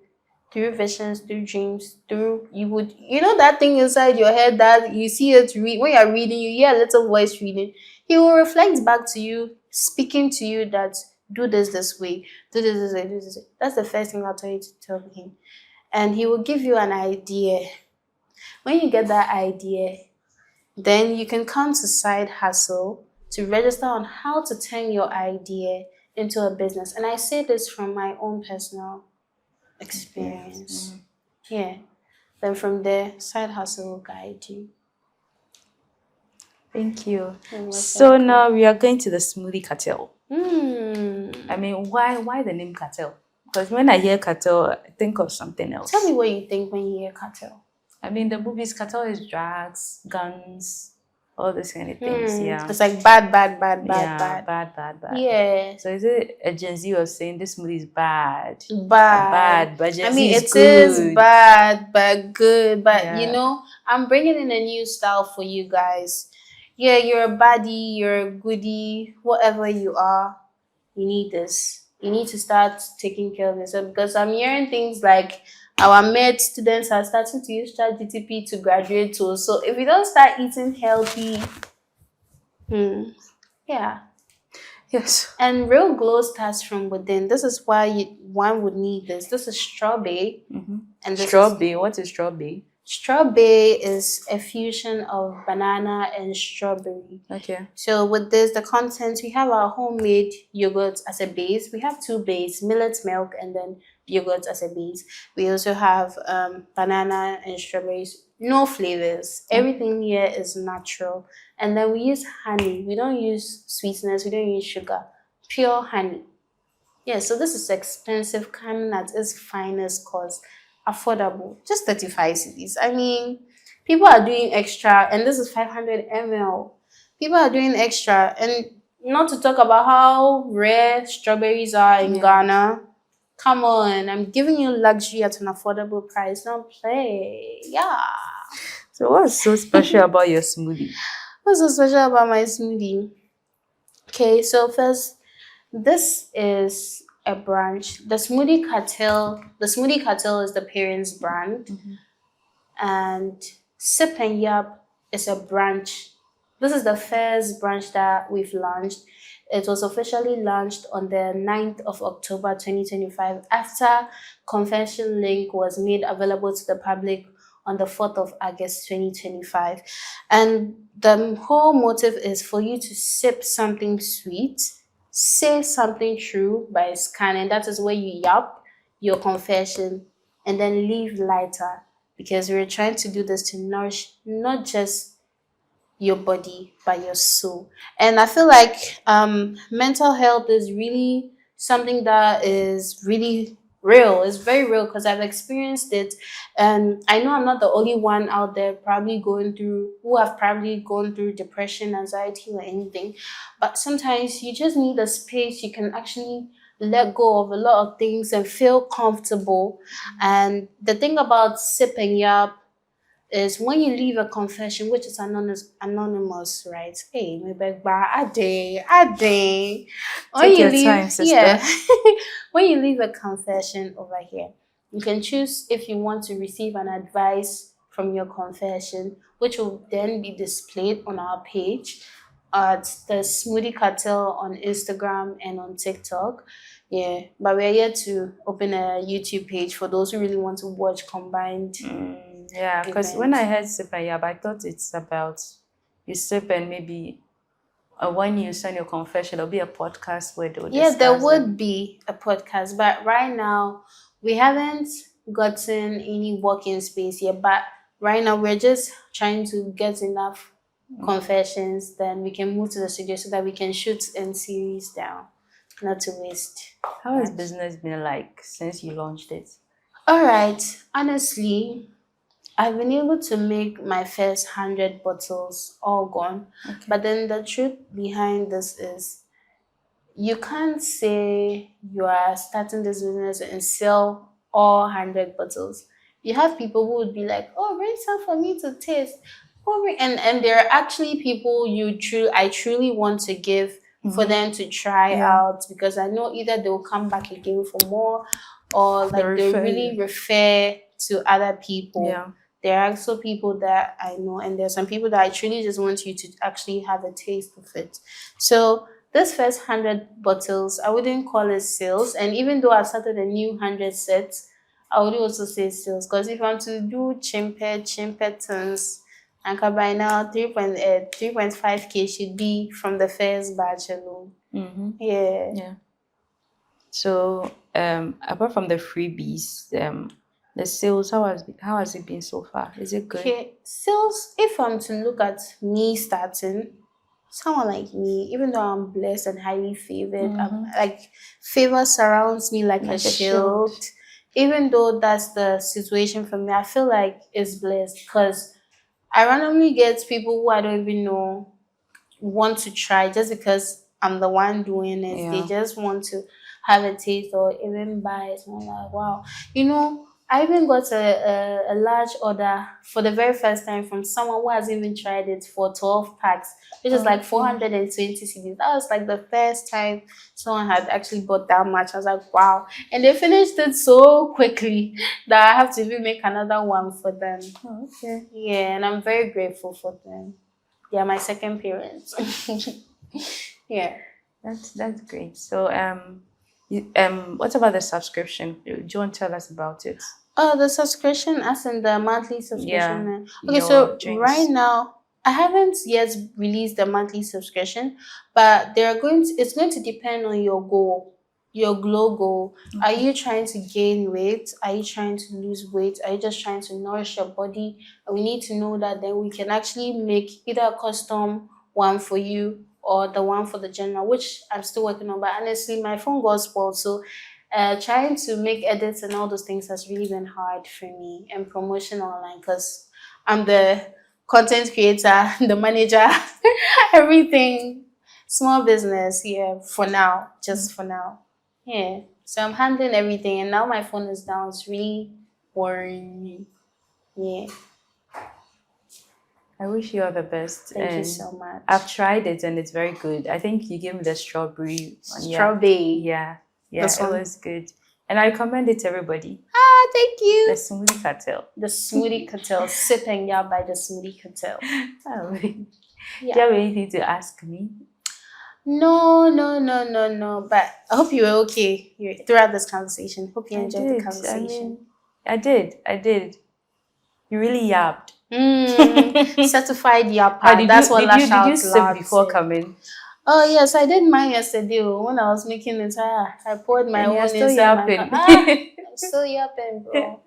Speaker 2: through visions, through dreams, that thing inside your head that you see it when you're reading, you hear a little voice reading. He will reflect back to you, speaking to you that do this way, do this way, do this way. That's the first thing I'll tell you to tell him. And he will give you an idea. When you get that idea, then you can come to SydeHassle to register on how to turn your idea into a business. And I say this from my own personal experience. Yeah. Then from there, SydeHassle will guide you.
Speaker 1: Thank you. So now we are going to the Smoothie Cartel. I mean, why the name Cartel? Because when I hear Cartel, I think of something else.
Speaker 2: Tell me what you think when you hear Cartel.
Speaker 1: I mean, the movies, Cartel is drugs, guns, all those kind of things. Yeah.
Speaker 2: It's like bad.
Speaker 1: Yeah. So is it a Gen Z of saying this movie is bad?
Speaker 2: Bad,
Speaker 1: but Gen
Speaker 2: I mean,
Speaker 1: Z is
Speaker 2: it
Speaker 1: good.
Speaker 2: is bad, but good. But I'm bringing in a new style for you guys. Yeah, you're a baddie, you're a goodie, whatever you are, you need this. You need to start taking care of yourself, because I'm hearing things like our med students are starting to use ChatGPT to graduate too. So if you don't start eating healthy, yeah.
Speaker 1: Yes.
Speaker 2: And real glow starts from within. This is why one would need this. This is strawberry.
Speaker 1: And strawberry. What is strawberry?
Speaker 2: Strawberry is a fusion of banana and strawberry.
Speaker 1: Okay.
Speaker 2: So with this, the contents, we have our homemade yogurt as a base. We have 2 base, millet milk and then yogurt as a base. We also have banana and strawberries. No flavors. Everything here is natural. And then we use honey. We don't use sweeteners. We don't use sugar. Pure honey. Yeah, so this is expensive, coming at its finest cost. Affordable, just 35 cedis. I mean, people are doing extra, and this is 500 ml. People are doing extra, and not to talk about how rare strawberries are in Ghana. Come on, I'm giving you luxury at an affordable price. Don't play. Yeah.
Speaker 1: So what's so special about your smoothie?
Speaker 2: What's so special about my smoothie? Okay, so first, this is a branch. The Smoothie Cartel. The Smoothie Cartel is the parents' brand, and Sip and Yap is a branch. This is the first branch that we've launched. It was officially launched on the 9th of October 2025 after Confession Link was made available to the public on the 4th of August 2025. And the whole motive is for you to sip something sweet, say something true by scanning. That is where you yap your confession and then leave lighter, because we're trying to do this to nourish not just your body but your soul. And I feel like mental health is really something that is really real. It's very real because I've experienced it, and I know I'm not the only one out there who have probably gone through depression, anxiety, or anything. But sometimes you just need a space you can actually let go of a lot of things and feel comfortable. And the thing about sipping up is when you leave a confession, which is anonymous, right? Hey, maybe a day. When
Speaker 1: Take
Speaker 2: you
Speaker 1: your
Speaker 2: leave,
Speaker 1: time, sister.
Speaker 2: yeah. When you leave a confession over here, you can choose if you want to receive an advice from your confession, which will then be displayed on our page at the Smoothie Cartel on Instagram and on TikTok. Yeah, but we're here to open a YouTube page for those who really want to watch combined.
Speaker 1: Yeah, because when I heard sip and yab, I thought it's about you sip and maybe when you send your confession, there'll be a podcast where they'll
Speaker 2: Yeah, there
Speaker 1: discuss
Speaker 2: would be a podcast, but right now we haven't gotten any working space yet. But right now we're just trying to get enough confessions, then we can move to the studio so that we can shoot in series down, not to waste.
Speaker 1: How has business been like since you launched it?
Speaker 2: All right, honestly, I've been able to make my first 100 bottles all gone.
Speaker 1: Okay.
Speaker 2: But then the truth behind this is you can't say you are starting this business and sell all 100 bottles. You have people who would be like, oh, bring some for me to taste. Oh, and there are actually people I truly want to give for them to try out, because I know either they will come back again for more, or like they really refer to other people.
Speaker 1: Yeah.
Speaker 2: There are also people that I know, and there's some people that I truly just want you to actually have a taste of it. So this first 100 bottles, I wouldn't call it sales. And even though I've started a new 100 sets, I would also say sales. Because if I'm to do chimpe tons, and by now 3.5K should be from the first batch alone. Yeah.
Speaker 1: So apart from the freebies, the sales, how has it been so far? Is it good?
Speaker 2: Okay, sales, if I'm to look at me starting, someone like me, even though I'm blessed and highly favored, like favor surrounds me like a shield. Even though that's the situation for me, I feel like it's blessed because I randomly get people who I don't even know want to try just because I'm the one doing it. They just want to have a taste or even buy it. And I'm like, wow. I even got a large order for the very first time from someone who hasn't even tried it for 12 packs, which is like 420 cedis. That was like the first time someone had actually bought that much. I was like, wow. And they finished it so quickly that I have to even make another one for them.
Speaker 1: Oh, okay.
Speaker 2: Yeah, and I'm very grateful for them. They are my second parents. Yeah.
Speaker 1: That's great. So what about the subscription? Do you want to tell us about it?
Speaker 2: Oh, the subscription, as in the monthly subscription.
Speaker 1: Yeah.
Speaker 2: Okay, so right now I haven't yet released the monthly subscription, but it's going to depend on your goal, your glow goal. Are you trying to gain weight? Are you trying to lose weight? Are you just trying to nourish your body? And we need to know that, then we can actually make either a custom one for you or the one for the general, which I'm still working on. But honestly, my phone got spoiled, so trying to make edits and all those things has really been hard for me, and promotion online, because I'm the content creator, the manager, everything. Small business, yeah, for now, just for now. Yeah. So I'm handling everything, and now my phone is down. It's really worrying me. Yeah.
Speaker 1: I wish you all the best.
Speaker 2: Thank you so much.
Speaker 1: I've tried it and it's very good. I think you gave me the strawberry one.
Speaker 2: Strawberry.
Speaker 1: Yeah, it was good. And I recommend it to everybody.
Speaker 2: Ah, thank you.
Speaker 1: The Smoothie Cartel.
Speaker 2: The Smoothie Cartel. Sip and yap by the Smoothie Cartel.
Speaker 1: Do you have anything to ask me?
Speaker 2: No. But I hope you were okay throughout this conversation. Hope you enjoyed the conversation.
Speaker 1: I did. You really yapped.
Speaker 2: Certified yapper. That's what Lash Out
Speaker 1: Did you sip before coming?
Speaker 2: Oh yes, I did mine yesterday when I was making it. I poured my own inside my cup. I'm still yapping, bro.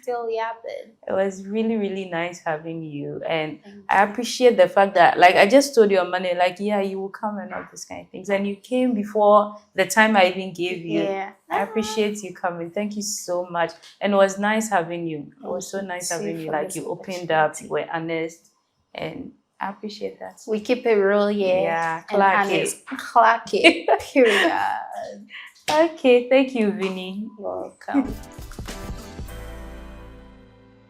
Speaker 2: Still yapping.
Speaker 1: It was really, really nice having you, and I appreciate the fact that, like, I just told you on Monday, like, yeah, you will come and all these kind of things, and you came before the time I even gave you.
Speaker 2: Yeah,
Speaker 1: I appreciate you coming. Thank you so much, and it was nice having you. It was so nice having you. Like, you opened up, you were honest, and I appreciate that.
Speaker 2: We keep it real,
Speaker 1: yeah. Clack
Speaker 2: it. Period.
Speaker 1: Okay, thank you, Vinny.
Speaker 2: Welcome.